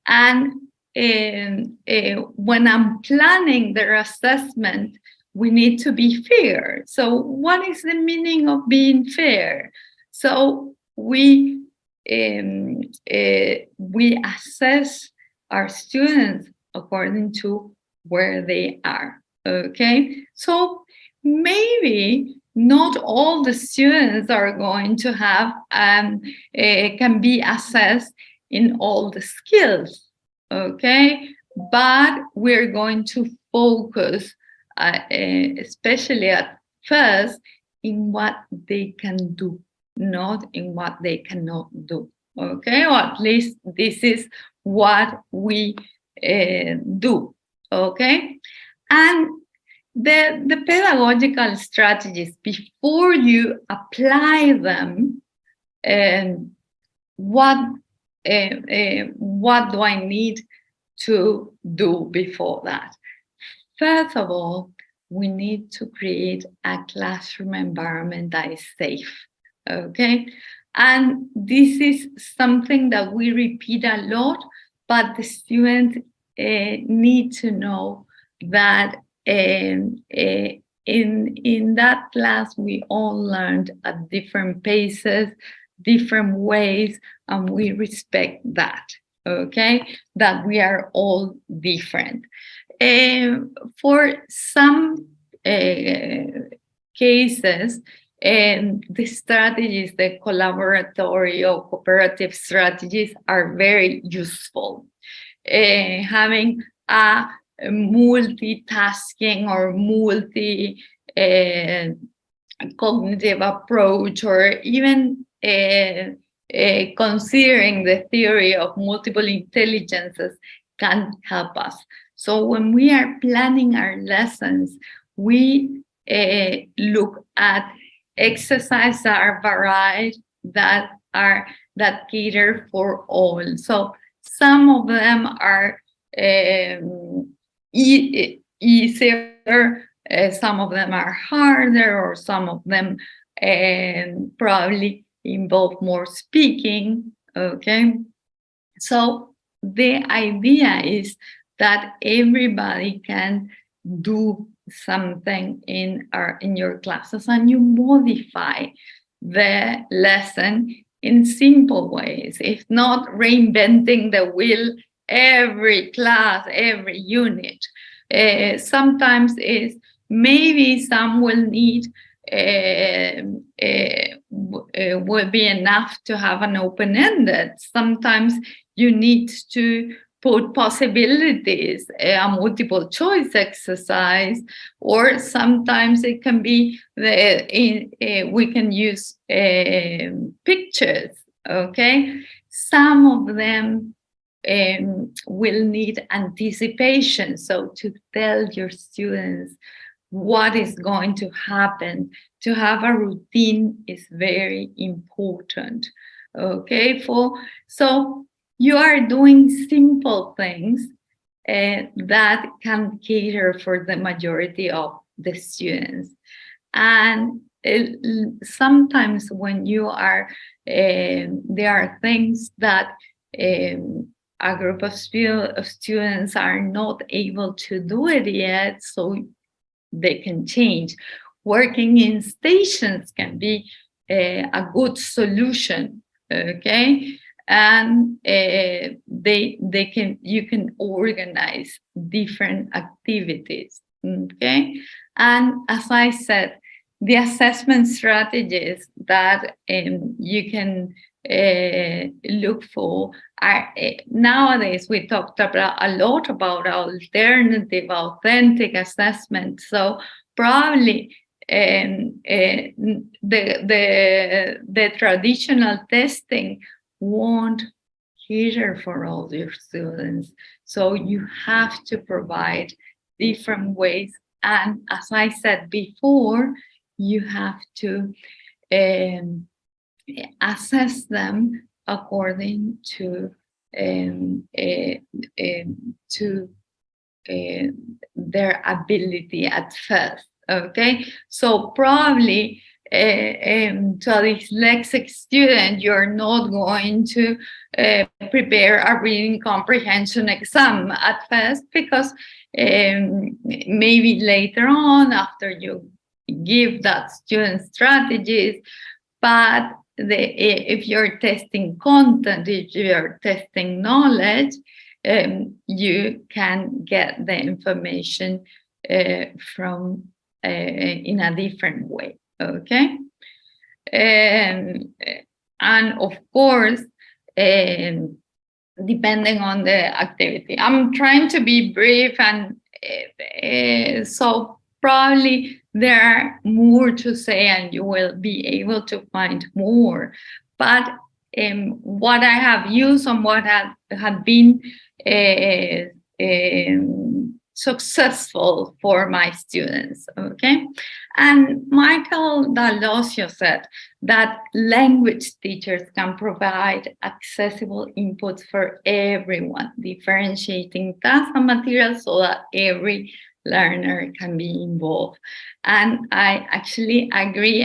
And when I'm planning their assessment, we need to be fair. So what is the meaning of being fair? So we assess our students according to where they are. Okay, so maybe not all the students are going to have, can be assessed in all the skills, okay? But we're going to focus, especially at first, in what they can do, not in what they cannot do, okay? Or at least this is what we do, okay? And the pedagogical strategies, before you apply them, what do I need to do before that? First of all, we need to create a classroom environment that is safe, okay? And this is something that we repeat a lot, but the students need to know that in that class, we all learned at different paces, different ways, and we respect that, okay? That we are all different. For some cases, the strategies, the collaboratory or cooperative strategies are very useful. Having a multitasking or multi-cognitive approach, or even considering the theory of multiple intelligences can help us. So when we are planning our lessons, we look at exercises that are varied, that cater for all. So some of them are easier, some of them are harder, or some of them probably involve more speaking, okay? So the idea is that everybody can do something in your classes, and you modify the lesson in simple ways, if not reinventing the wheel every class, every unit. Sometimes maybe some will need, will be enough to have an open-ended. Sometimes you need to put possibilities, a multiple choice exercise, or sometimes it can be we can use pictures, okay? Some of them will need anticipation, so to tell your students what is going to happen. To have a routine is very important, okay? So you are doing simple things that can cater for the majority of the students. And sometimes when you are, there are things that a group of students are not able to do it yet, so they can change. Working in stations can be a good solution, okay? And you can organize different activities, okay? And as I said, the assessment strategies that you can look for are, nowadays we talked a lot about alternative, authentic assessment. So probably the traditional testing won't cater for all your students. So you have to provide different ways. And as I said before, you have to assess them according to their ability at first, okay? So probably to a dyslexic student, you're not going to prepare a reading comprehension exam at first, because maybe later on, after you give that student strategies, but if you're testing content, if you're testing knowledge, you can get the information from in a different way. okay? And of course, depending on the activity. I'm trying to be brief, and so probably there are more to say and you will be able to find more. But what I have used and what had been successful for my students, okay? And Michael D'Alosio said that language teachers can provide accessible inputs for everyone, differentiating tasks and materials so that every learner can be involved. And I actually agree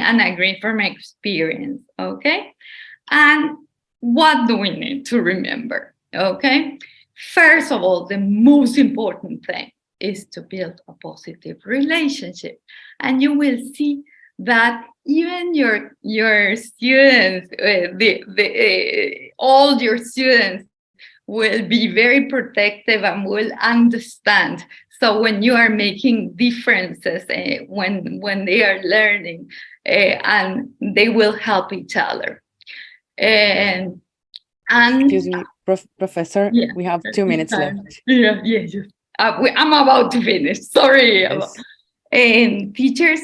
from experience, okay? And what do we need to remember, okay? First of all, the most important thing is to build a positive relationship. And you will see that even your students, all your students will be very protective and will understand. So when you are making differences, when they are learning, and they will help each other. And excuse me, Professor, yeah, we have 2 minutes left. Yeah, yes. I'm about to finish. Sorry. Yes. Teachers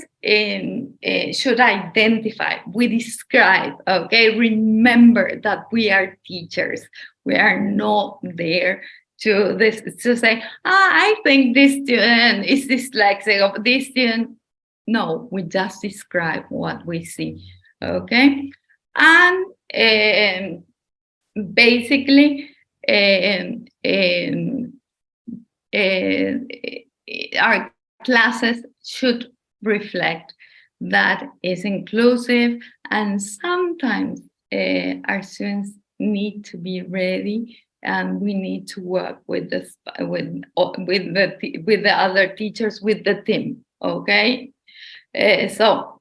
should identify, we describe, okay? Remember that we are teachers. We are not there to say, I think this student is dyslexic, or this student. No, we just describe what we see, okay? And basically, our classes should reflect that is inclusive, and sometimes our students need to be ready, and we need to work with the other teachers, with the team, okay? So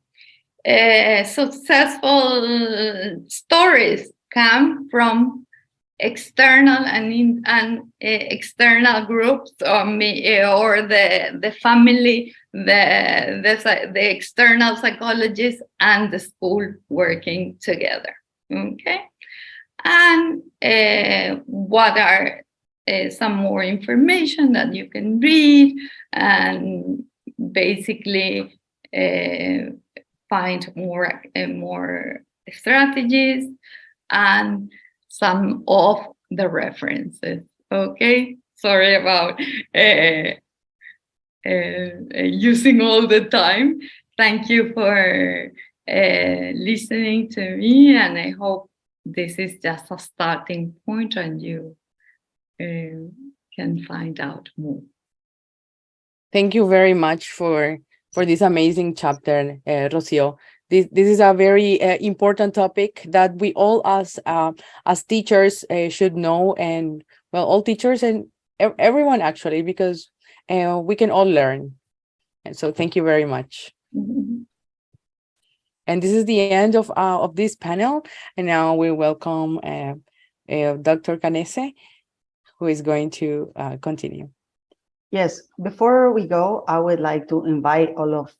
successful stories come from external and external groups, or the family, the external psychologists and the school working together, okay? And what are some more information that you can read, and basically find more strategies and some of the references, okay? Sorry about using all the time. Thank you for listening to me, and I hope this is just a starting point and you can find out more. Thank you very much for this amazing chapter, Rocio. This is a very important topic that we all as teachers should know, and well, all teachers and everyone actually, because we can all learn. And so thank you very much. Mm-hmm. And this is the end of this panel. And now we welcome Dr. Canese, who is going to continue. Yes, before we go, I would like to invite all of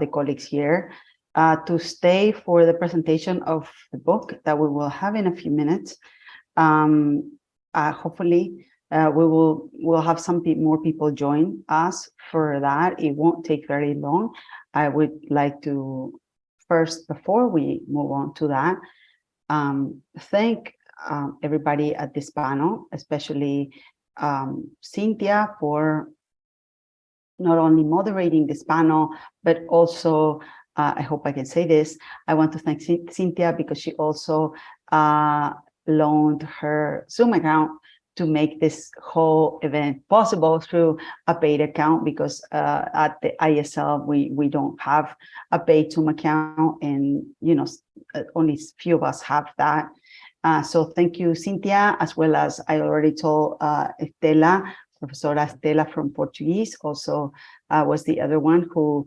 the colleagues here to stay for the presentation of the book that we will have in a few minutes. Hopefully, we'll have some more people join us for that. It won't take very long. I would like to first, before we move on to that, thank everybody at this panel, especially Cynthia, for not only moderating this panel, but also, I hope I can say this, I want to thank Cynthia because she also loaned her Zoom account to make this whole event possible through a paid account, because at the ISL, we don't have a paid Zoom account, and only few of us have that. So thank you, Cynthia, as well as I already told Estela, Professora Estela from Portuguese, also was the other one who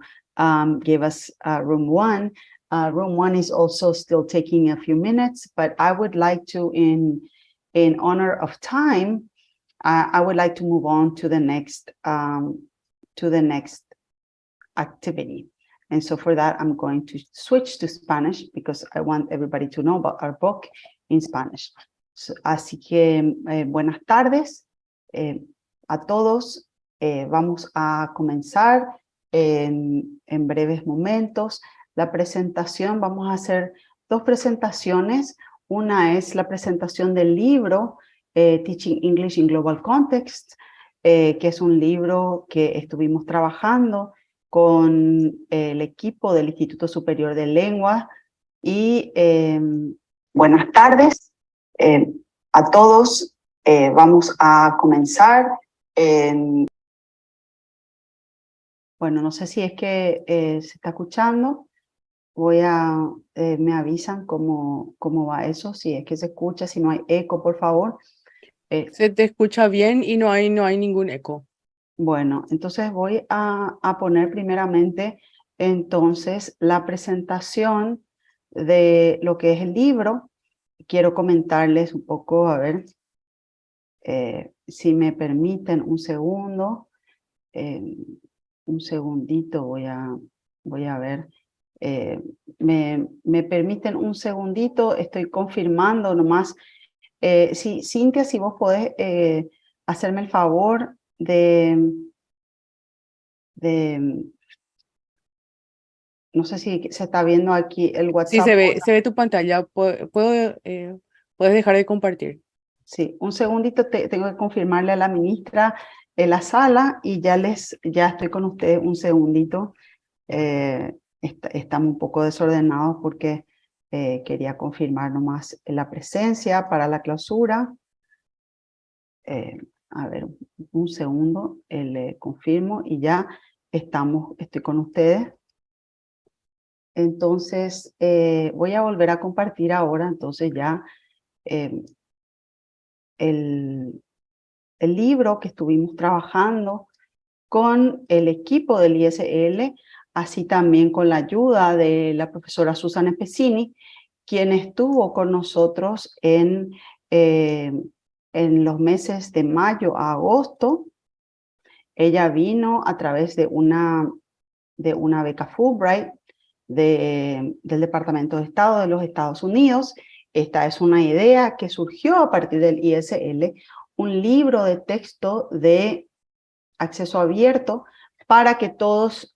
gave us room one. Room one is also still taking a few minutes, but I would like to, in honor of time, I would like to move on to the next activity. And so for that, I'm going to switch to Spanish because I want everybody to know about our book in Spanish. So, así que buenas tardes a todos. Vamos a comenzar en breves momentos. La presentación, vamos a hacer dos presentaciones. Una es la presentación del libro Teaching English in Global Context, que es un libro que estuvimos trabajando con el equipo del Instituto Superior de Lengua. Y buenas tardes a todos. Vamos a comenzar. Bueno, no sé si es que se está escuchando. Me avisan cómo va eso, si es que se escucha, si no hay eco, por favor. Se te escucha bien y no hay ningún eco. Bueno, entonces voy a poner primeramente entonces la presentación de lo que es el libro. Quiero comentarles un poco, a ver, si me permiten un segundo, un segundito voy a ver. Me permiten un segundito, estoy confirmando nomás. Sí, Cintia, si vos podés hacerme el favor de no sé si se está viendo aquí el WhatsApp. Sí, se ve tu pantalla. Puedes dejar de compartir. Sí, un segundito, tengo que confirmarle a la ministra en la sala y ya estoy con ustedes un segundito. Estamos un poco desordenados porque quería confirmar nomás la presencia para la clausura. A ver, un segundo, le confirmo y ya estoy con ustedes. Entonces, voy a volver a compartir ahora, entonces ya el libro que estuvimos trabajando con el equipo del ISL, así también con la ayuda de la profesora Susana Pezzini, quien estuvo con nosotros en los meses de mayo a agosto. Ella vino a través de una beca Fulbright del Departamento de Estado de los Estados Unidos. Esta es una idea que surgió a partir del ISL, un libro de texto de acceso abierto para que todos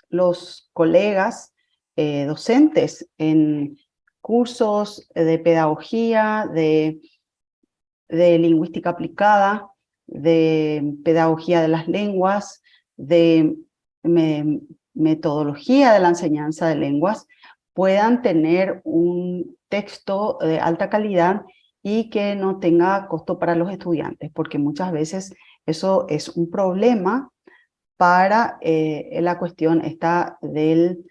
los colegas docentes en cursos de pedagogía, de lingüística aplicada, de pedagogía de las lenguas, de metodología de la enseñanza de lenguas, puedan tener un texto de alta calidad y que no tenga costo para los estudiantes, porque muchas veces eso es un problema para la cuestión esta del,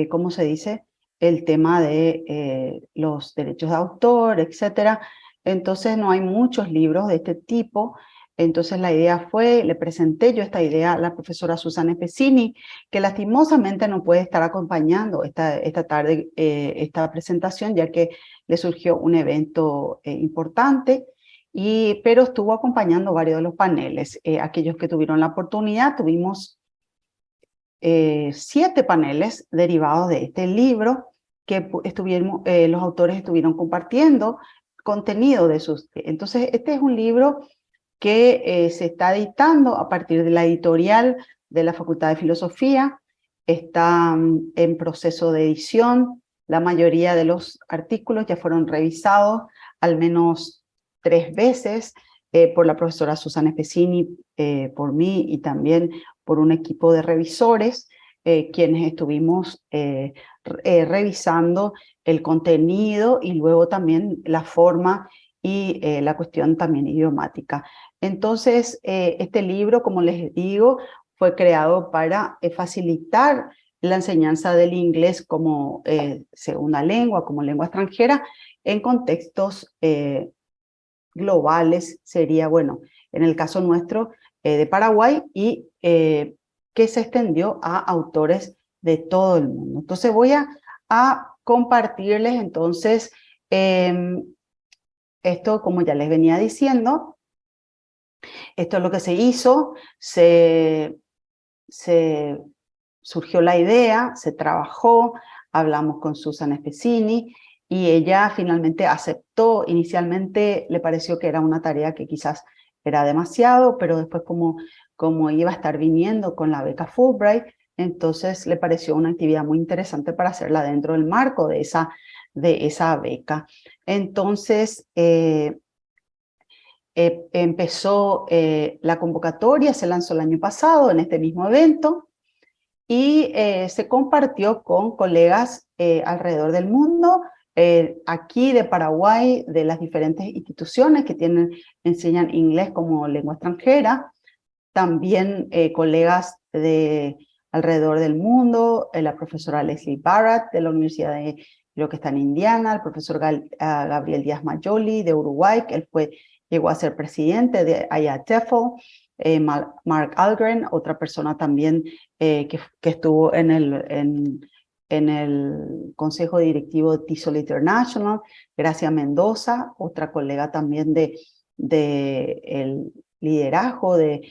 ¿cómo se dice? El tema de los derechos de autor, etcétera. Entonces no hay muchos libros de este tipo. Entonces la idea fue, le presenté yo esta idea a la profesora Susana Pezzini, que lastimosamente no puede estar acompañando esta tarde esta presentación, ya que le surgió un evento importante, pero estuvo acompañando varios de los paneles. Aquellos que tuvieron la oportunidad, tuvimos 7 paneles derivados de este libro, que los autores estuvieron compartiendo contenido de sus... Entonces este es un libro que se está editando a partir de la editorial de la Facultad de Filosofía. Está en proceso de edición. La mayoría de los artículos ya fueron revisados al menos 3 veces por la profesora Susana Pezzini, por mí y también por un equipo de revisores, quienes estuvimos revisando el contenido y luego también la forma y la cuestión también idiomática. Entonces, este libro, como les digo, fue creado para facilitar la enseñanza del inglés como segunda lengua, como lengua extranjera, en contextos globales. Sería, bueno, en el caso nuestro de Paraguay, y que se extendió a autores de todo el mundo. Entonces voy a compartirles entonces esto, como ya les venía diciendo. Esto es lo que se hizo. Se surgió la idea, se trabajó, hablamos con Susan Spezzini y ella finalmente aceptó. Inicialmente le pareció que era una tarea que quizás era demasiado, pero después como iba a estar viniendo con la beca Fulbright, entonces le pareció una actividad muy interesante para hacerla dentro del marco de esa beca. Entonces empezó la convocatoria, se lanzó el año pasado en este mismo evento y se compartió con colegas alrededor del mundo, aquí de Paraguay, de las diferentes instituciones que enseñan inglés como lengua extranjera, también colegas de alrededor del mundo, la profesora Leslie Barrett de la Universidad de, creo que está en Indiana, el profesor Gabriel Díaz Mayoli de Uruguay, que él llegó a ser presidente de IATEFL, Mark Algren, otra persona también que estuvo en el Consejo Directivo de TESOL International, Gracia Mendoza, otra colega también de el liderazgo de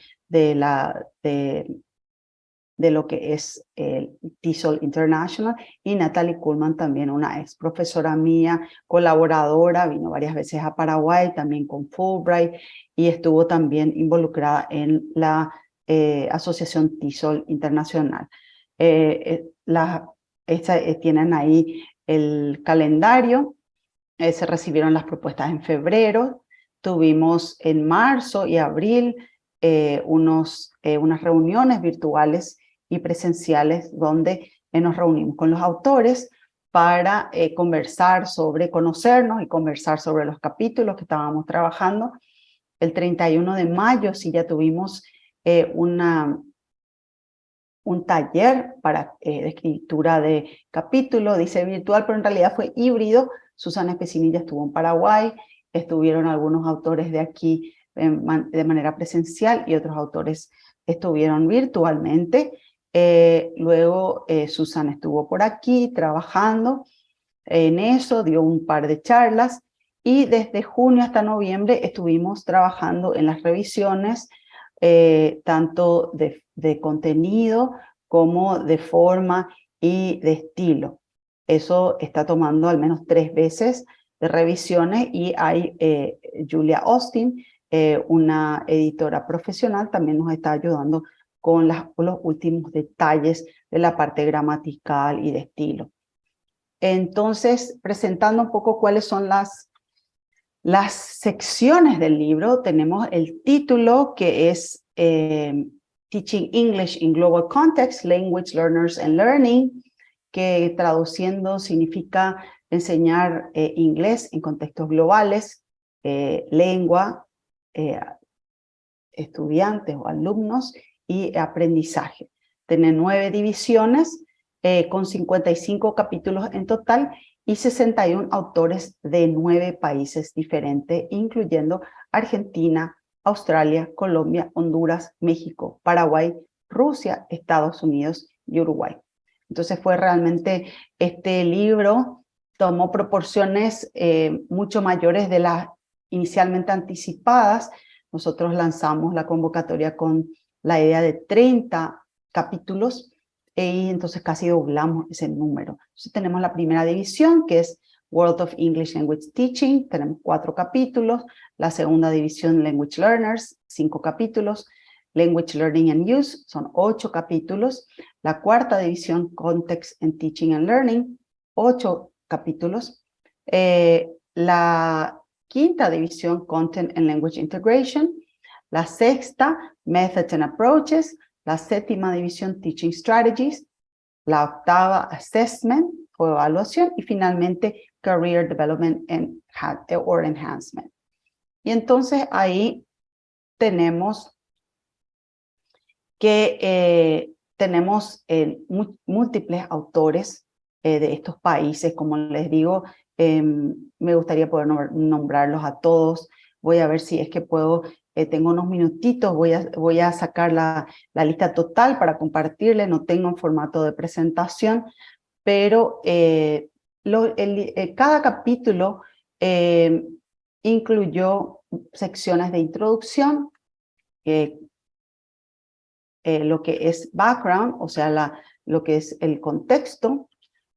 lo que es el TESOL International, y Natalie Kuhlman, también una ex profesora mía, colaboradora, vino varias veces a Paraguay, también con Fulbright, y estuvo también involucrada en la Asociación TESOL Internacional. Tienen ahí el calendario, se recibieron las propuestas en febrero, tuvimos en marzo y abril unas reuniones virtuales y presenciales donde nos reunimos con los autores para conocernos y conversar sobre los capítulos que estábamos trabajando. El 31 de mayo sí ya tuvimos un taller de escritura de capítulo, dice virtual, pero en realidad fue híbrido. Susan Spezzini ya estuvo en Paraguay, estuvieron algunos autores de aquí de manera presencial y otros autores estuvieron virtualmente. Luego Susan estuvo por aquí trabajando en eso, dio un par de charlas y desde junio hasta noviembre estuvimos trabajando en las revisiones tanto de contenido como de forma y de estilo. Eso está tomando al menos 3 veces de revisiones y hay Julia Austin, una editora profesional, también nos está ayudando con los últimos detalles de la parte gramatical y de estilo. Entonces, presentando un poco cuáles son las secciones del libro, tenemos el título que es Teaching English in Global Context, Language Learners and Learning, que traduciendo significa enseñar inglés en contextos globales, lengua, estudiantes o alumnos y aprendizaje. Tiene 9 divisiones con 55 capítulos en total y 61 autores de 9 países diferentes, incluyendo Argentina, Australia, Colombia, Honduras, México, Paraguay, Rusia, Estados Unidos y Uruguay. Entonces fue realmente, este libro tomó proporciones mucho mayores de las inicialmente anticipadas. Nosotros lanzamos la convocatoria con la idea de 30 capítulos y entonces casi doblamos ese número. Entonces tenemos la primera división, que es World of English Language Teaching, tenemos 4 capítulos. La segunda división, Language Learners, 5 capítulos. Language Learning and Use, son 8 capítulos. La cuarta división, Context and Teaching and Learning, 8 capítulos. La quinta división, Content and Language Integration. La sexta, Methods and Approaches. La séptima división, Teaching Strategies. La octava, Assessment o Evaluación. Y finalmente, Career Development or Enhancement. Y entonces ahí tenemos que tenemos múltiples autores de estos países. Como les digo, me gustaría poder nombrarlos a todos. Voy a ver si es que puedo, tengo unos minutitos, voy a sacar la lista total para compartirle. No tengo en formato de presentación, pero cada capítulo incluyó secciones de introducción, lo que es background, o sea, lo que es el contexto.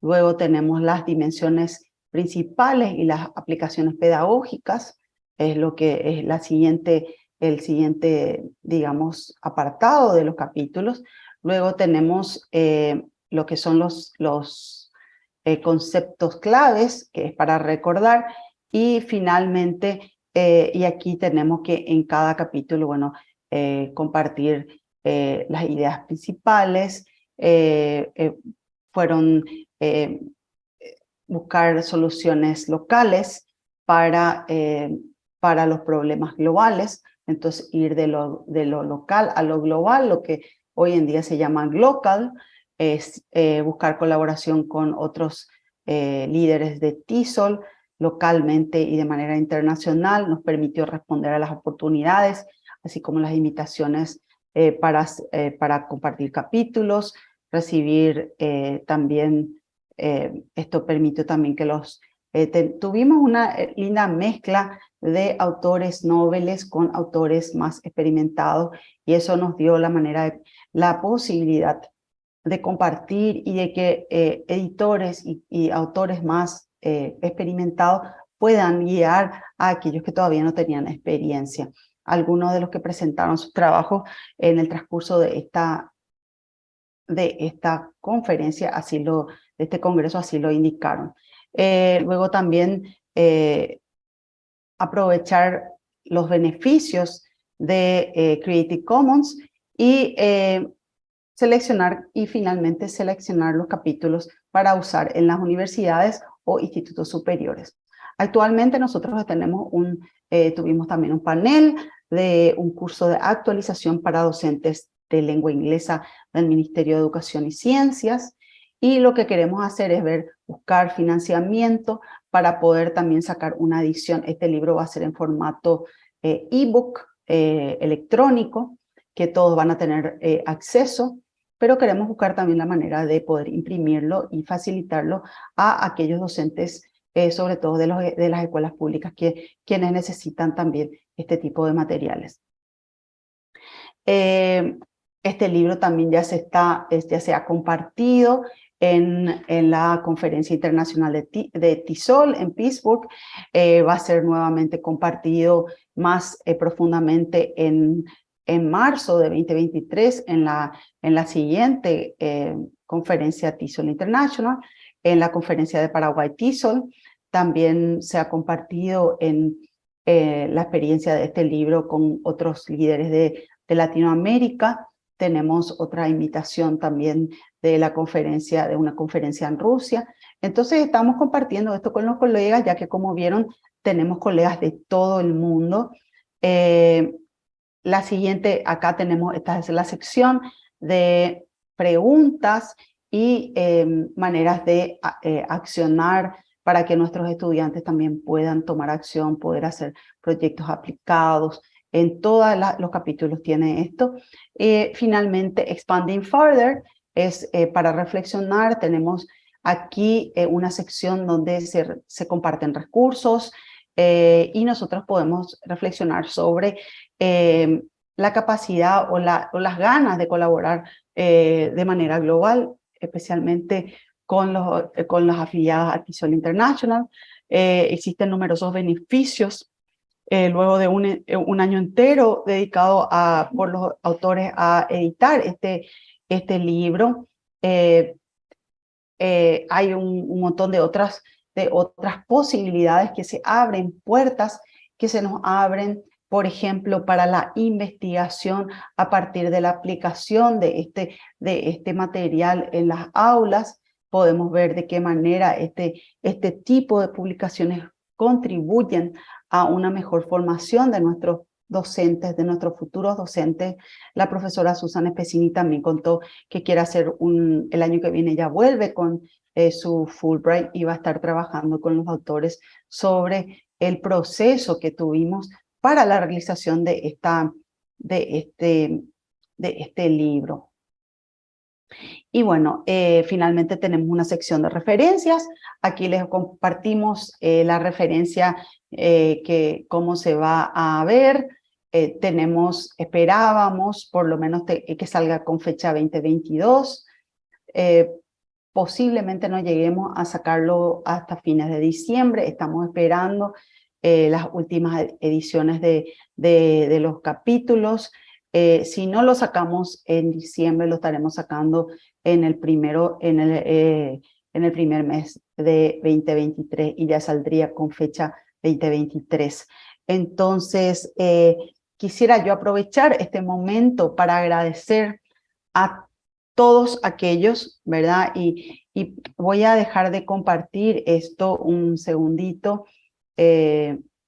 Luego tenemos las dimensiones principales y las aplicaciones pedagógicas, es lo que es el siguiente, digamos, apartado de los capítulos. Luego tenemos lo que son los conceptos claves, que es para recordar, y finalmente, y aquí tenemos que en cada capítulo, bueno, compartir las ideas principales, fueron buscar soluciones locales para los problemas globales, entonces ir de lo local a lo global, lo que hoy en día se llama Glocal, es buscar colaboración con otros líderes de TESOL localmente y de manera internacional, nos permitió responder a las oportunidades, así como las invitaciones para compartir capítulos, recibir también, esto permitió también que tuvimos una linda mezcla de autores noveles con autores más experimentados, y eso nos dio la posibilidad de compartir y de que editores y autores más experimentados puedan guiar a aquellos que todavía no tenían experiencia. Algunos de los que presentaron sus trabajos en el transcurso de esta conferencia, de este congreso, así lo indicaron. Luego también aprovechar los beneficios de Creative Commons y finalmente seleccionar los capítulos para usar en las universidades o institutos superiores. Actualmente nosotros tuvimos también un panel de un curso de actualización para docentes de lengua inglesa del Ministerio de Educación y Ciencias, y lo que queremos hacer es buscar financiamiento para poder también sacar una edición. Este libro va a ser en formato ebook electrónico, que todos van a tener acceso, pero queremos buscar también la manera de poder imprimirlo y facilitarlo a aquellos docentes, sobre todo de las escuelas públicas, quienes necesitan también este tipo de materiales. Este libro también ya se ha compartido en la Conferencia Internacional de TESOL en Pittsburgh. Va a ser nuevamente compartido más profundamente en marzo de 2023 en la siguiente conferencia TESOL International, en la conferencia de Paraguay TESOL. También se ha compartido la experiencia de este libro con otros líderes de Latinoamérica. Tenemos otra invitación también de una conferencia en Rusia. Entonces estamos compartiendo esto con los colegas, ya que como vieron, tenemos colegas de todo el mundo. La siguiente, acá tenemos, esta es la sección de preguntas y maneras de accionar para que nuestros estudiantes también puedan tomar acción, poder hacer proyectos aplicados. En todos los capítulos tiene esto. Finalmente, Expanding Further es para reflexionar. Tenemos aquí una sección donde se comparten recursos y nosotros podemos reflexionar sobre la capacidad o las ganas de colaborar de manera global, especialmente con las afiliadas a TESOL International. Existen numerosos beneficios luego de un año entero dedicado por los autores a editar este libro. Hay un montón de otras posibilidades que se abren, puertas que se nos abren, por ejemplo, para la investigación a partir de la aplicación de este material en las aulas. Podemos ver de qué manera este tipo de publicaciones contribuyen a una mejor formación de nuestros docentes, de nuestros futuros docentes. La profesora Susana Espesini también contó que quiere hacer el año que viene ya vuelve con su Fulbright y va a estar trabajando con los autores sobre el proceso que tuvimos para la realización de este libro. Y bueno, finalmente tenemos una sección de referencias. Aquí les compartimos la referencia, cómo se va a ver. esperábamos por lo menos que salga con fecha 2022. Posiblemente no lleguemos a sacarlo hasta fines de diciembre. Estamos esperando las últimas ediciones de los capítulos. Si no lo sacamos en diciembre, lo estaremos sacando en el primer mes de 2023 y ya saldría con fecha 2023. Entonces, quisiera yo aprovechar este momento para agradecer a todos aquellos, ¿verdad? Y voy a dejar de compartir esto un segundito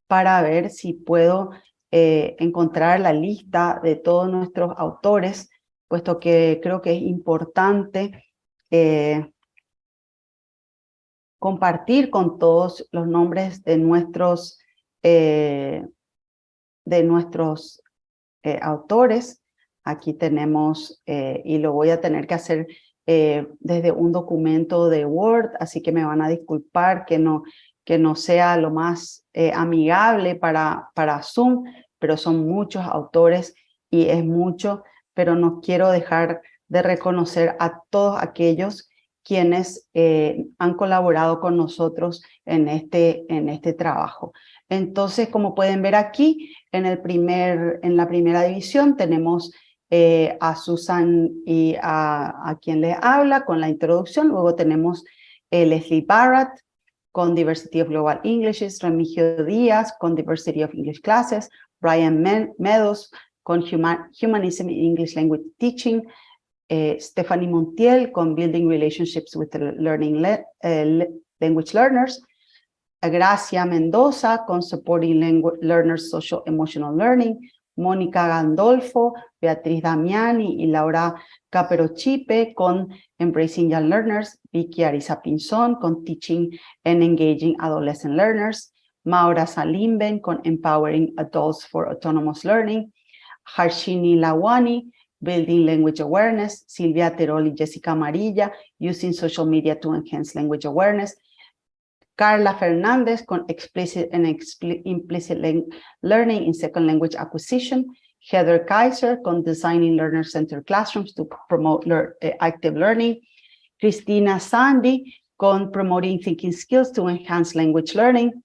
para ver si puedo encontrar la lista de todos nuestros autores, puesto que creo que es importante compartir con todos los nombres de nuestros autores. Aquí tenemos, y lo voy a tener que hacer desde un documento de Word, así que me van a disculpar que no sea lo más amigable para Zoom, pero son muchos autores y es mucho, pero no quiero dejar de reconocer a todos aquellos quienes han colaborado con nosotros en este trabajo. Entonces, como pueden ver aquí, en la primera división tenemos a Susan y a quien les habla con la introducción. Luego tenemos Leslie Barrett con Diversity of Global Englishes, Remigio Díaz con Diversity of English Classes, Brian Meadows con Humanism in English Language Teaching, Stephanie Montiel con Building Relationships with Learning Language Learners, Gracia Mendoza con Supporting Learners Social Emotional Learning, Mónica Gandolfo, Beatriz Damiani y Laura Caperochipe con Embracing Young Learners, Vicky Arisa Pinzón con Teaching and Engaging Adolescent Learners, Maura Salimben con Empowering Adults for Autonomous Learning, Harshini Lawani, Building Language Awareness, Silvia Terol y Jessica Amarilla, Using Social Media to Enhance Language Awareness, Carla Fernández con Explicit and Implicit Learning in Second Language Acquisition, Heather Kaiser con Designing Learner-Centered Classrooms to Promote Active Learning, Cristina Sandy con Promoting Thinking Skills to Enhance Language Learning,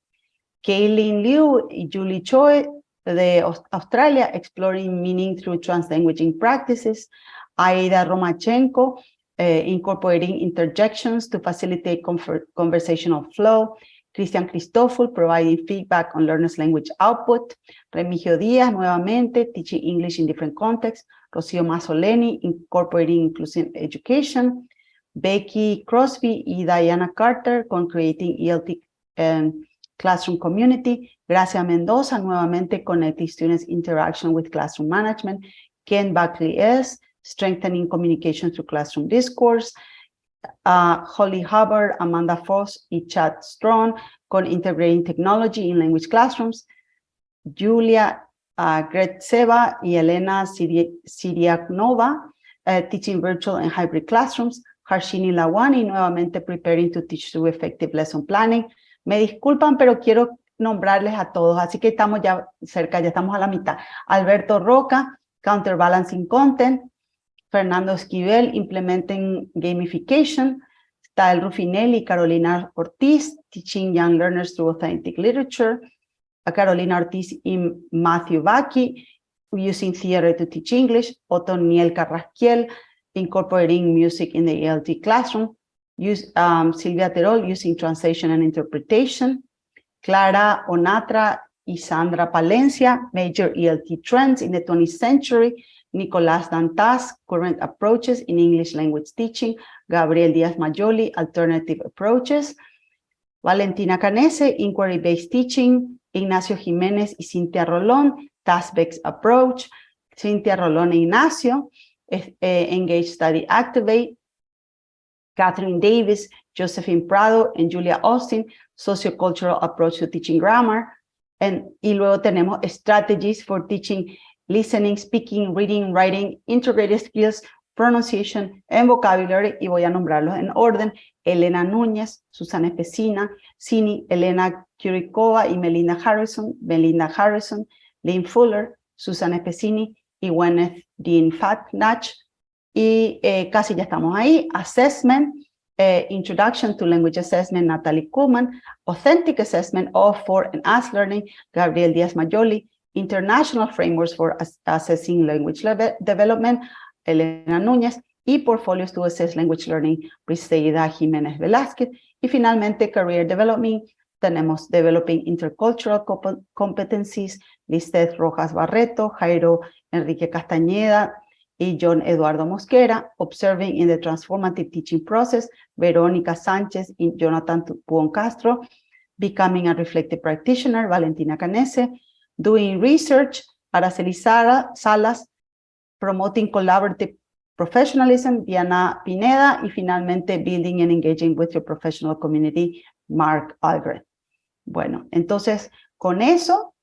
Kaylin Liu y Julie Choi de Australia, Exploring Meaning Through Translanguaging Practices, Aida Romachenko, Incorporating Interjections to Facilitate Conversational Flow, Christian Christoffel, Providing Feedback on Learners' Language Output, Remigio Díaz, nuevamente, Teaching English in Different Contexts, Rocío Mazzoleni, Incorporating Inclusive Education, Becky Crosby y Diana Carter con Creating ELT Classroom Community, Gracia Mendoza, nuevamente Connecting Students' Interaction with Classroom Management, Ken Buckley S., Strengthening Communication Through Classroom Discourse, Holly Hubbard, Amanda Foss y Chad Strong con Integrating Technology in Language Classrooms, Julia Gretseva y Elena Siriaknova, Teaching Virtual and Hybrid Classrooms, Harshini Lawani, nuevamente Preparing to Teach Through Effective Lesson Planning. Me disculpan, pero quiero nombrarles a todos, así que estamos ya cerca, ya estamos a la mitad. Alberto Roca, Counterbalancing Content, Fernando Esquivel, Implementing Gamification, Stael Rufinelli, Carolina Ortiz, Teaching Young Learners Through Authentic Literature, Carolina Ortiz y Matthew Baki, Using Theater to Teach English, Otoniel Carrasquiel, Incorporating Music in the ELT Classroom, Silvia Terol, Using Translation and Interpretation, Clara Onatra y Sandra Palencia, Major ELT Trends in the 20th Century, Nicolás Dantas, Current Approaches in English Language Teaching, Gabriel Díaz Mayoli, Alternative Approaches, Valentina Canese, Inquiry-Based Teaching, Ignacio Jiménez y Cintia Rolón, Task-Based Approach, Cintia Rolón e Ignacio, Engage Study Activate, Catherine Davis, Josephine Prado and Julia Austin, Sociocultural Approach to Teaching Grammar, y luego tenemos Strategies for Teaching Listening, Speaking, Reading, Writing, Integrated Skills, Pronunciation and Vocabulary, y voy a nombrarlos en orden: Elena Núñez, Susana Espesina, Cini, Elena Kurikova y Melinda Harrison, Lynn Fuller, Susan Espesini y Gwyneth Dean Fatnach. Y casi ya estamos ahí. Assessment, Introduction to Language Assessment, Natalie Kuhlman. Authentic Assessment of For and As Learning, Gabriel Díaz Mayoli. International Frameworks for Assessing Language Development, Elena Núñez. Y Portfolios to Assess Language Learning, Briseida Jiménez Velázquez. Y finalmente, Career Development, tenemos Developing Intercultural Competencies, Listet Rojas Barreto, Jairo Enrique Castañeda y John Eduardo Mosquera. Observing in the Transformative Teaching Process, Verónica Sánchez y Jonathan Puon Castro. Becoming a Reflective Practitioner, Valentina Canese. Doing Research, Araceli Salas. Promoting Collaborative Professionalism, Diana Pineda. Y finalmente, Building and Engaging with Your Professional Community, Mark Albrecht. Bueno, entonces, con eso,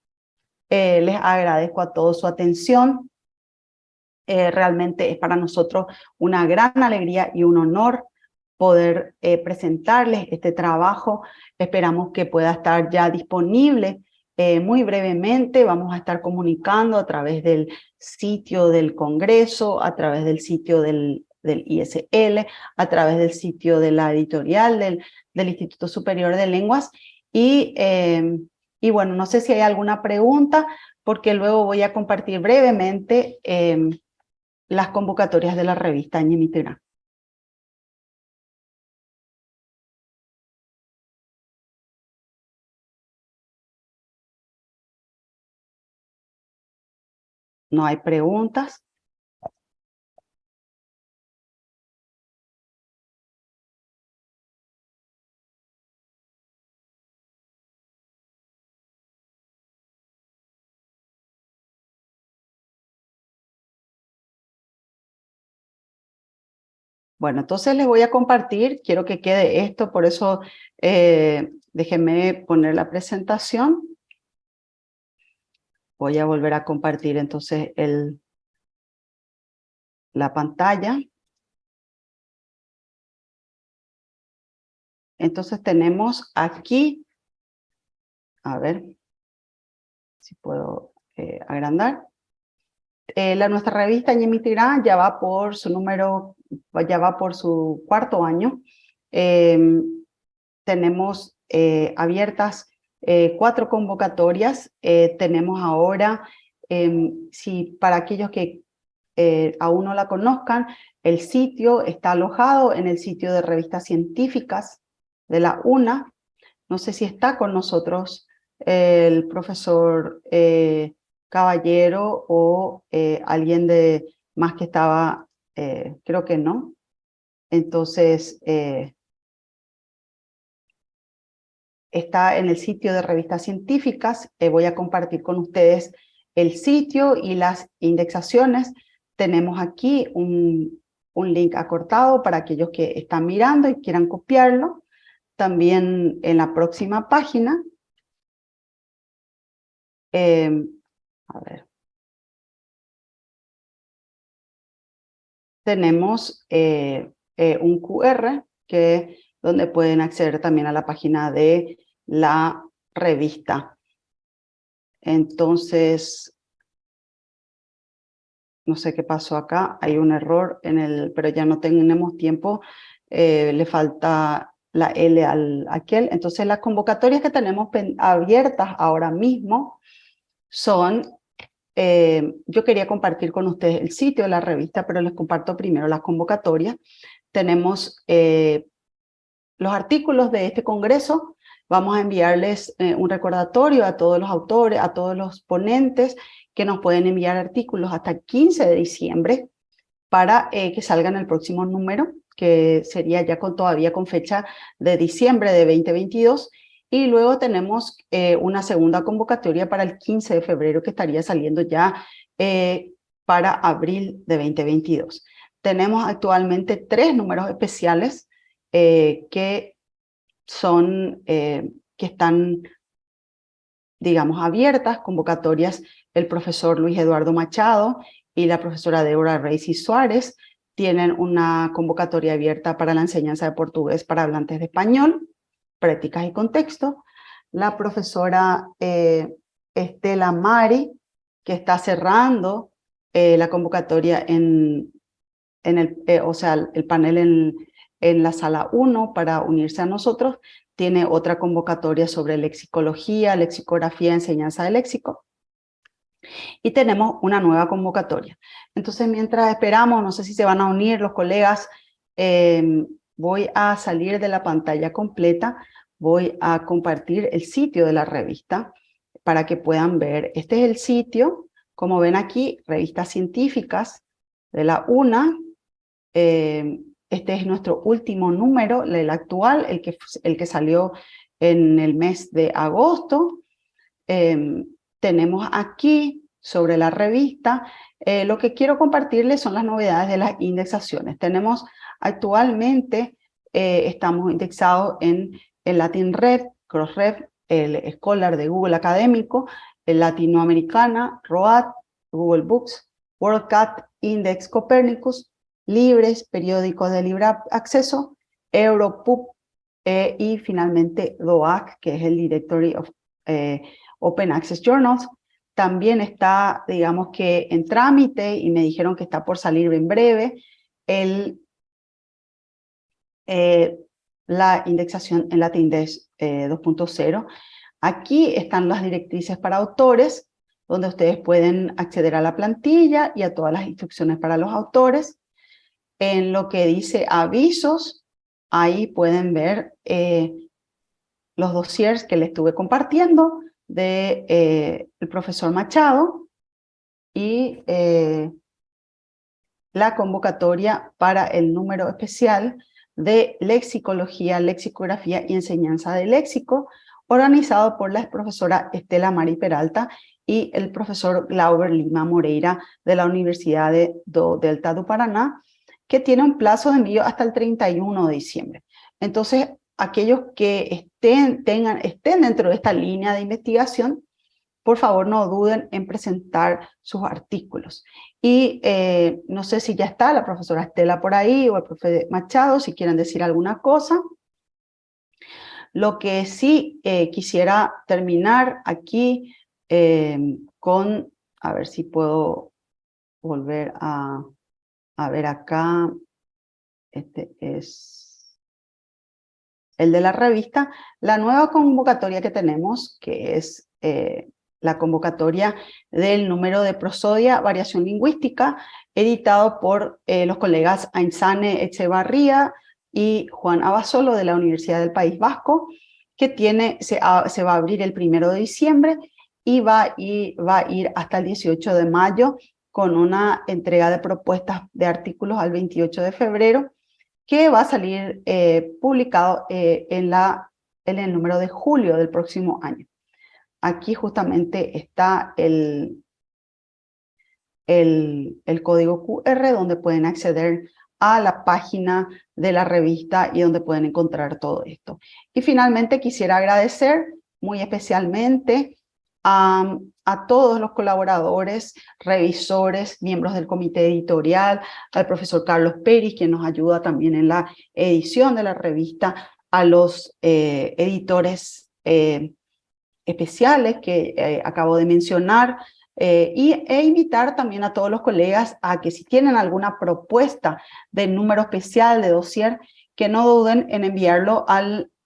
les agradezco a todos su atención. Realmente es para nosotros una gran alegría y un honor poder presentarles este trabajo. Esperamos que pueda estar ya disponible muy brevemente. Vamos a estar comunicando a través del sitio del Congreso, a través del sitio del ISL, a través del sitio de la editorial del Instituto Superior de Lenguas. Y bueno, no sé si hay alguna pregunta, porque luego voy a compartir brevemente las convocatorias de la revista Ñemitigrán. No hay preguntas. Bueno, entonces les voy a compartir, quiero que quede esto, por eso déjenme poner la presentación. Voy a volver a compartir entonces la pantalla. Entonces tenemos aquí, a ver si puedo agrandar. Nuestra revista Ñemitigrán ya va por su número, ya va por su cuarto año. Tenemos abiertas 4 convocatorias. Tenemos ahora, si para aquellos que aún no la conozcan, el sitio está alojado en el sitio de revistas científicas de la UNA. No sé si está con nosotros el profesor Caballero o alguien de más que estaba, creo que no. Entonces, está en el sitio de revistas científicas. Voy a compartir con ustedes el sitio y las indexaciones. Tenemos aquí un link acortado para aquellos que están mirando y quieran copiarlo. También en la próxima página. A ver. Tenemos un QR donde pueden acceder también a la página de la revista. Entonces, no sé qué pasó acá, hay un error pero ya no tenemos tiempo, le falta la L al aquel. Entonces las convocatorias que tenemos abiertas ahora mismo son, yo quería compartir con ustedes el sitio de la revista, pero les comparto primero las convocatorias. Tenemos los artículos de este congreso. Vamos a enviarles un recordatorio a todos los autores, a todos los ponentes, que nos pueden enviar artículos hasta el 15 de diciembre para que salgan el próximo número, que sería ya todavía con fecha de diciembre de 2022. Y luego tenemos una segunda convocatoria para el 15 de febrero, que estaría saliendo ya para abril de 2022. Tenemos actualmente 3 números especiales que están, digamos, abiertas, convocatorias. El profesor Luis Eduardo Machado y la profesora Débora Reis Suárez tienen una convocatoria abierta para la enseñanza de portugués para hablantes de español, prácticas y contexto. La profesora Estela Mari que está cerrando la convocatoria o sea, el panel en la sala 1 para unirse a nosotros, tiene otra convocatoria sobre lexicología, lexicografía, enseñanza de léxico. Y tenemos una nueva convocatoria. Entonces, mientras esperamos, no sé si se van a unir los colegas, voy a salir de la pantalla completa, voy a compartir el sitio de la revista para que puedan ver. Este es el sitio, como ven aquí, revistas científicas de la UNA. Este es nuestro último número, el actual, el que salió en el mes de agosto. Tenemos aquí sobre la revista, lo que quiero compartirles son las novedades de las indexaciones. Tenemos actualmente, estamos indexados en el LatinRef, Crossref, el Scholar de Google Académico, el Latinoamericana, ROAD, Google Books, WorldCat, Index Copernicus, Libres, periódicos de libre acceso, EuroPub y finalmente DOAC, que es el Directory of Open Access Journals. También está, digamos que en trámite, y me dijeron que está por salir en breve, la indexación en LatinDesk 2.0. Aquí están las directrices para autores, donde ustedes pueden acceder a la plantilla y a todas las instrucciones para los autores. En lo que dice avisos, ahí pueden ver los dossiers que les estuve compartiendo de el profesor Machado y la convocatoria para el número especial de lexicología, lexicografía y enseñanza de léxico, organizado por la profesora Estela Mari Peralta y el profesor Glauber Lima Moreira de la Universidad do Delta do Paraná, que tiene un plazo de envío hasta el 31 de diciembre. Entonces, aquellos que estén dentro de esta línea de investigación, por favor no duden en presentar sus artículos. Y no sé si ya está la profesora Estela por ahí o el profe Machado, si quieren decir alguna cosa. Lo que sí quisiera terminar aquí con, a ver si puedo volver a ver acá, este es el de la revista, la nueva convocatoria que tenemos, que es la convocatoria del número de Prosodia, Variación Lingüística, editado por los colegas Ainzane Echevarría y Juan Abasolo de la Universidad del País Vasco, que se va a abrir el 1 de diciembre y va a ir hasta el 18 de mayo con una entrega de propuestas de artículos al 28 de febrero, que va a salir publicado en el número de julio del próximo año. Aquí justamente está el código QR donde pueden acceder a la página de la revista y donde pueden encontrar todo esto. Y finalmente quisiera agradecer muy especialmente a todos los colaboradores, revisores, miembros del comité editorial, al profesor Carlos Peris, quien nos ayuda también en la edición de la revista, a los editores especiales que acabo de mencionar, e invitar también a todos los colegas a que si tienen alguna propuesta de número especial de dossier, que no duden en enviarlo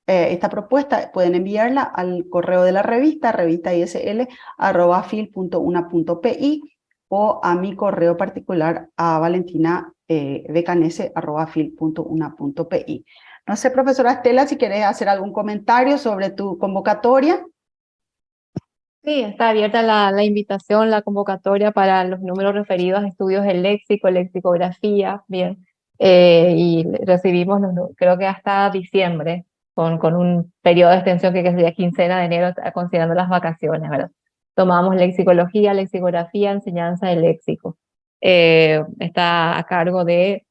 esta propuesta, pueden enviarla al correo de la revista, revistaisl@fil.una.pi, o a mi correo particular a valentina.becanese@fil.una.pi. No sé, profesora Estela, si quieres hacer algún comentario sobre tu convocatoria. Sí, está abierta la invitación, la convocatoria para los números referidos a estudios de léxico, lexicografía, bien, y recibimos, creo que hasta diciembre, con un periodo de extensión que sería quincena de enero, considerando las vacaciones, ¿verdad? Tomamos lexicología, lexicografía, enseñanza de léxico. Está a cargo de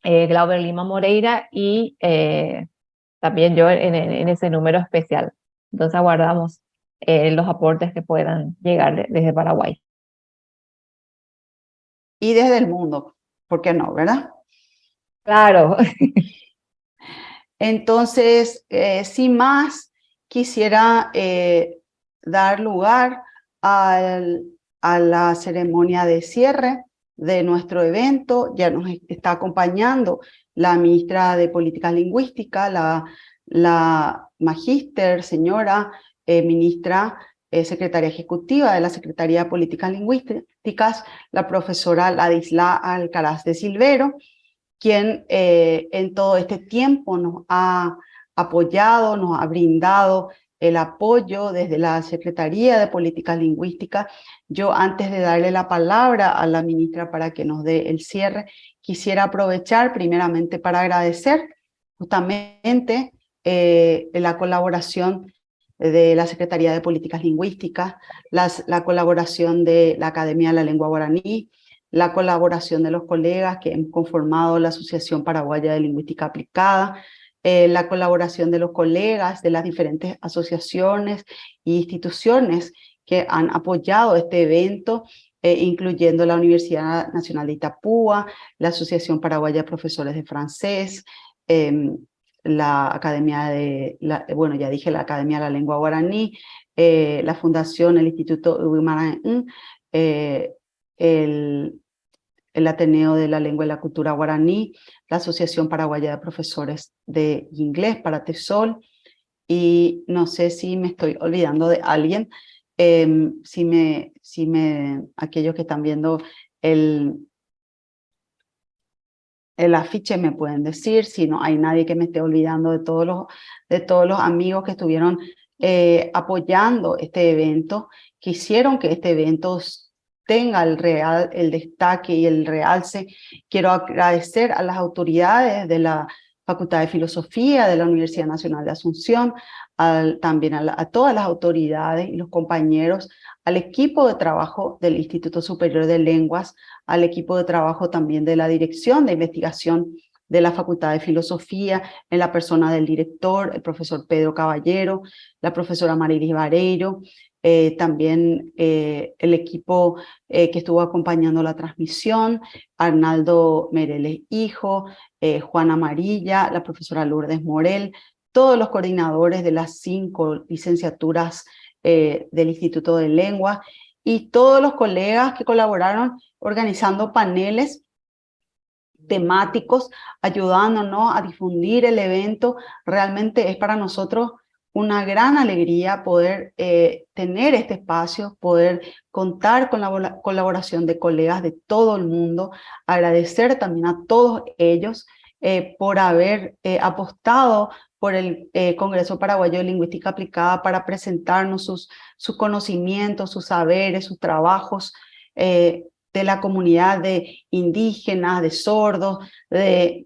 Glauber Lima Moreira y también yo en ese número especial. Entonces aguardamos los aportes que puedan llegar desde Paraguay. Y desde el mundo, ¿por qué no, verdad? Claro. Entonces, sin más, quisiera dar lugar al a la ceremonia de cierre de nuestro evento. Ya nos está acompañando la ministra de Políticas Lingüísticas, la magíster, señora ministra, secretaria ejecutiva de la Secretaría de Políticas Lingüísticas, la profesora Ladisla Alcaraz de Silvero, quien en todo este tiempo nos ha apoyado, nos ha brindado el apoyo desde la Secretaría de Políticas Lingüísticas. Yo, antes de darle la palabra a la ministra para que nos dé el cierre, quisiera aprovechar primeramente para agradecer justamente la colaboración de la Secretaría de Políticas Lingüísticas, la colaboración de la Academia de la Lengua Guaraní, la colaboración de los colegas que han conformado la Asociación Paraguaya de Lingüística Aplicada, la colaboración de los colegas de las diferentes asociaciones e instituciones que han apoyado este evento, incluyendo la Universidad Nacional de Itapúa, la Asociación Paraguaya de Profesores de Francés, la Academia de, bueno, ya dije, la Academia de la Lengua Guaraní, la Fundación, el Instituto Ubimarán, el Ateneo de la Lengua y la Cultura Guaraní, la Asociación Paraguaya de Profesores de Inglés, Paratesol, y no sé si me estoy olvidando de alguien, aquellos que están viendo el afiche me pueden decir, si no hay nadie que me esté olvidando de todos los amigos que estuvieron apoyando este evento, que hicieron que este evento tenga el destaque y el realce. Quiero agradecer a las autoridades de la Facultad de Filosofía de la Universidad Nacional de Asunción, también a todas las autoridades y los compañeros, al equipo de trabajo del Instituto Superior de Lenguas, al equipo de trabajo también de la Dirección de Investigación de la Facultad de Filosofía, en la persona del director, el profesor Pedro Caballero, la profesora Marilis Vareiro, también el equipo que estuvo acompañando la transmisión, Arnaldo Mereles Hijo, Juana Amarilla, la profesora Lourdes Morel, todos los coordinadores de las 5 licenciaturas del Instituto de Lengua y todos los colegas que colaboraron organizando paneles temáticos, ayudándonos a difundir el evento. Realmente es para nosotros una gran alegría poder tener este espacio, poder contar con la colaboración de colegas de todo el mundo, agradecer también a todos ellos por haber apostado por el Congreso Paraguayo de Lingüística Aplicada para presentarnos sus conocimientos, sus saberes, sus trabajos de la comunidad de indígenas, de sordos, de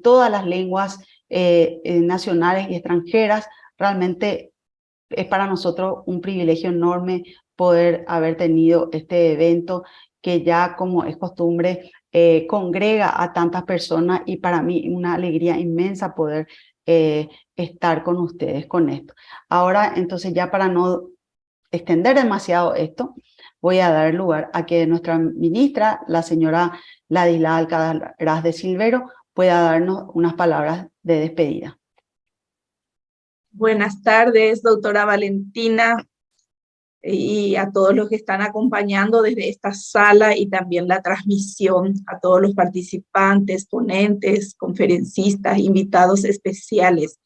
todas las lenguas nacionales y extranjeras. Realmente es para nosotros un privilegio enorme poder haber tenido este evento que ya, como es costumbre, congrega a tantas personas, y para mí una alegría inmensa poder estar con ustedes con esto. Ahora, entonces, ya para no extender demasiado esto, voy a dar lugar a que nuestra ministra, la señora Ladisla Alcaraz de Silvero, pueda darnos unas palabras de despedida. Buenas tardes, doctora Valentina, y a todos los que están acompañando desde esta sala y también la transmisión, a todos los participantes, ponentes, conferencistas, invitados especiales.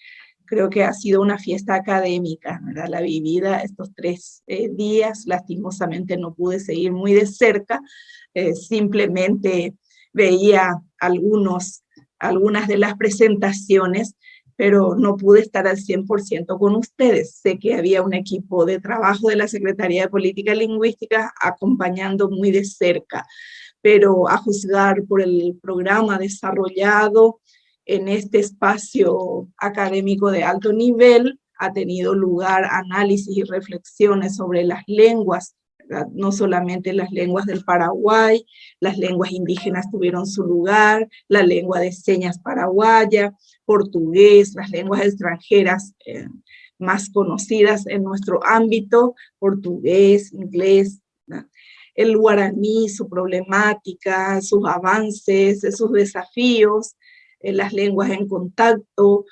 Creo que ha sido una fiesta académica, ¿verdad? La vivida estos 3 días. Lastimosamente no pude seguir muy de cerca, simplemente veía algunas de las presentaciones, pero no pude estar al 100% con ustedes. Sé que había un equipo de trabajo de la Secretaría de Política Lingüística acompañando muy de cerca, pero a juzgar por el programa desarrollado en este espacio académico de alto nivel, ha tenido lugar análisis y reflexiones sobre las lenguas, ¿verdad? No solamente las lenguas del Paraguay, las lenguas indígenas tuvieron su lugar, la lengua de señas paraguaya, portugués, las lenguas extranjeras más conocidas en nuestro ámbito, portugués, inglés, ¿verdad? El guaraní, su problemática, sus avances, sus desafíos, las lenguas en contacto,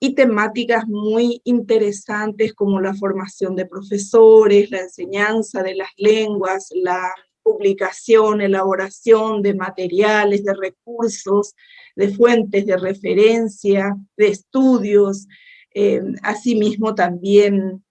y temáticas muy interesantes como la formación de profesores, la enseñanza de las lenguas, la publicación, elaboración de materiales, de recursos, de fuentes de referencia, de estudios, asimismo también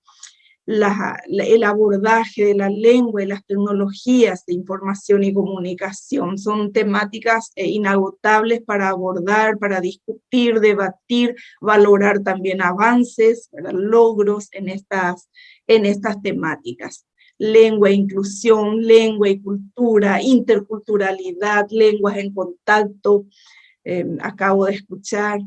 el abordaje de la lengua y las tecnologías de información y comunicación. Son temáticas inagotables para abordar, para discutir, debatir, valorar también avances, ¿verdad?, logros en estas temáticas. Lengua e inclusión, lengua y cultura, interculturalidad, lenguas en contacto. Acabo de escuchar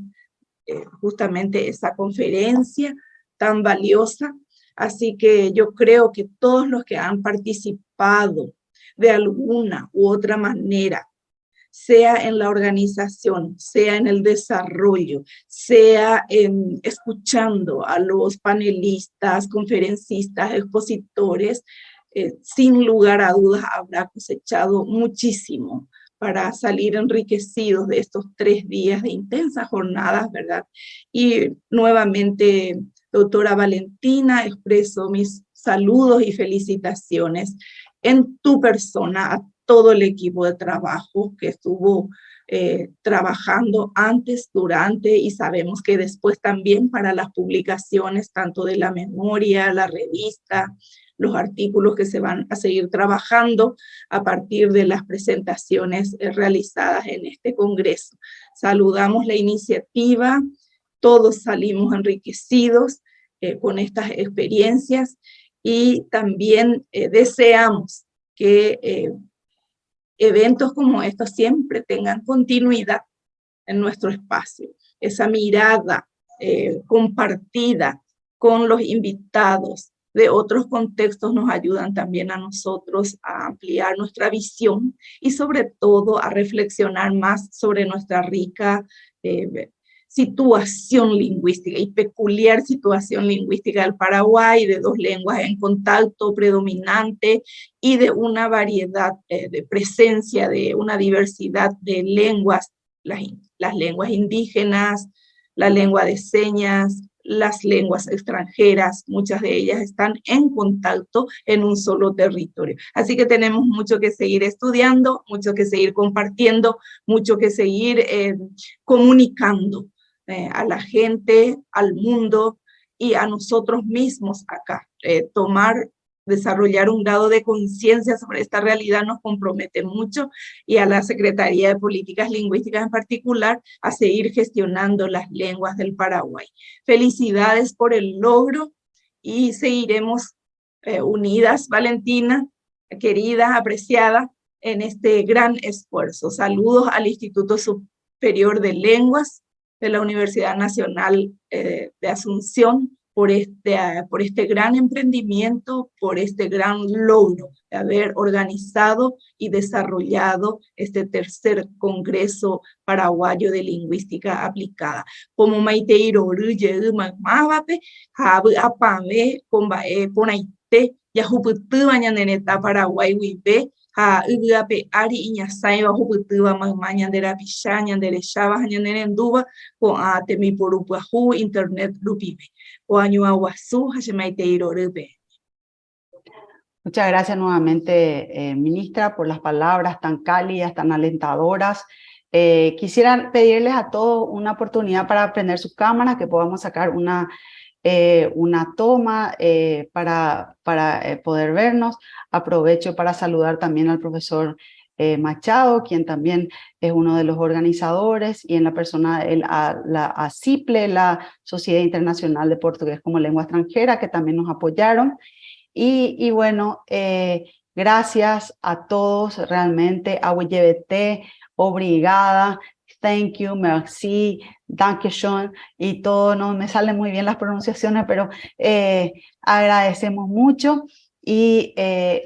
justamente esa conferencia tan valiosa. Así que yo creo que todos los que han participado de alguna u otra manera, sea en la organización, sea en el desarrollo, sea escuchando a los panelistas, conferencistas, expositores, sin lugar a dudas habrá cosechado muchísimo para salir enriquecidos de estos 3 días de intensas jornadas, ¿verdad? Y nuevamente, doctora Valentina, expreso mis saludos y felicitaciones en tu persona a todo el equipo de trabajo que estuvo trabajando antes, durante y sabemos que después también para las publicaciones, tanto de la memoria, la revista, los artículos que se van a seguir trabajando a partir de las presentaciones realizadas en este congreso. Saludamos la iniciativa, todos salimos enriquecidos con estas experiencias y también deseamos que eventos como estos siempre tengan continuidad en nuestro espacio. Esa mirada compartida con los invitados de otros contextos nos ayudan también a nosotros a ampliar nuestra visión y sobre todo a reflexionar más sobre nuestra rica situación lingüística y peculiar situación lingüística del Paraguay, de 2 lenguas en contacto predominante y de una variedad de presencia, de una diversidad de lenguas, las lenguas indígenas, la lengua de señas, las lenguas extranjeras, muchas de ellas están en contacto en un solo territorio. Así que tenemos mucho que seguir estudiando, mucho que seguir compartiendo, mucho que seguir comunicando a la gente, al mundo y a nosotros mismos acá. Desarrollar un grado de conciencia sobre esta realidad nos compromete mucho y a la Secretaría de Políticas Lingüísticas en particular a seguir gestionando las lenguas del Paraguay. Felicidades por el logro y seguiremos unidas, Valentina, querida, apreciada, en este gran esfuerzo. Saludos al Instituto Superior de Lenguas de la Universidad Nacional de Asunción, por este gran emprendimiento, por este gran logro de haber organizado y desarrollado este 3er Congreso Paraguayo de Lingüística Aplicada. Como Maiteiro Ruye Mavape, Jabu Apame, Combae, Ponaite, Yajuputu, Bañaneta, Paraguay, Wibe, ha ugape ari iñasai bajo putuba mañana de la pichaña de lechaba mañana en duba con atemi por upahu internet lupibe o año aguazú hashemaiteiro rupe. Muchas gracias nuevamente, ministra, por las palabras tan cálidas, tan alentadoras. Quisiera pedirles a todos una oportunidad para prender sus cámaras, que podamos sacar una toma para poder vernos. Aprovecho para saludar también al profesor Machado, quien también es uno de los organizadores, y en la persona la ACIPLE, la Sociedad Internacional de Portugués como Lengua Extranjera, que también nos apoyaron. Y bueno, gracias a todos realmente, a WYBT, obrigada, thank you, merci, dankeschön, y todo, no me salen muy bien las pronunciaciones, pero agradecemos mucho y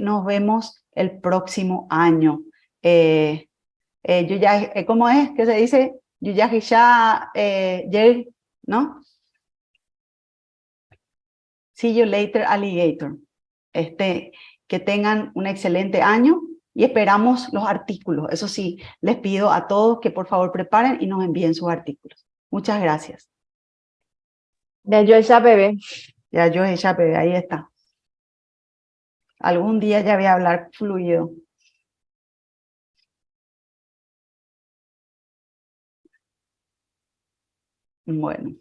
nos vemos el próximo año. ¿Cómo es que se dice? ¿No? See you later, alligator. Que tengan un excelente año y esperamos los artículos. Eso sí, les pido a todos que por favor preparen y nos envíen sus artículos. Muchas gracias. Ya yo esa bebé. Ya yo ella bebé, ahí está. Algún día ya voy a hablar fluido. Bueno.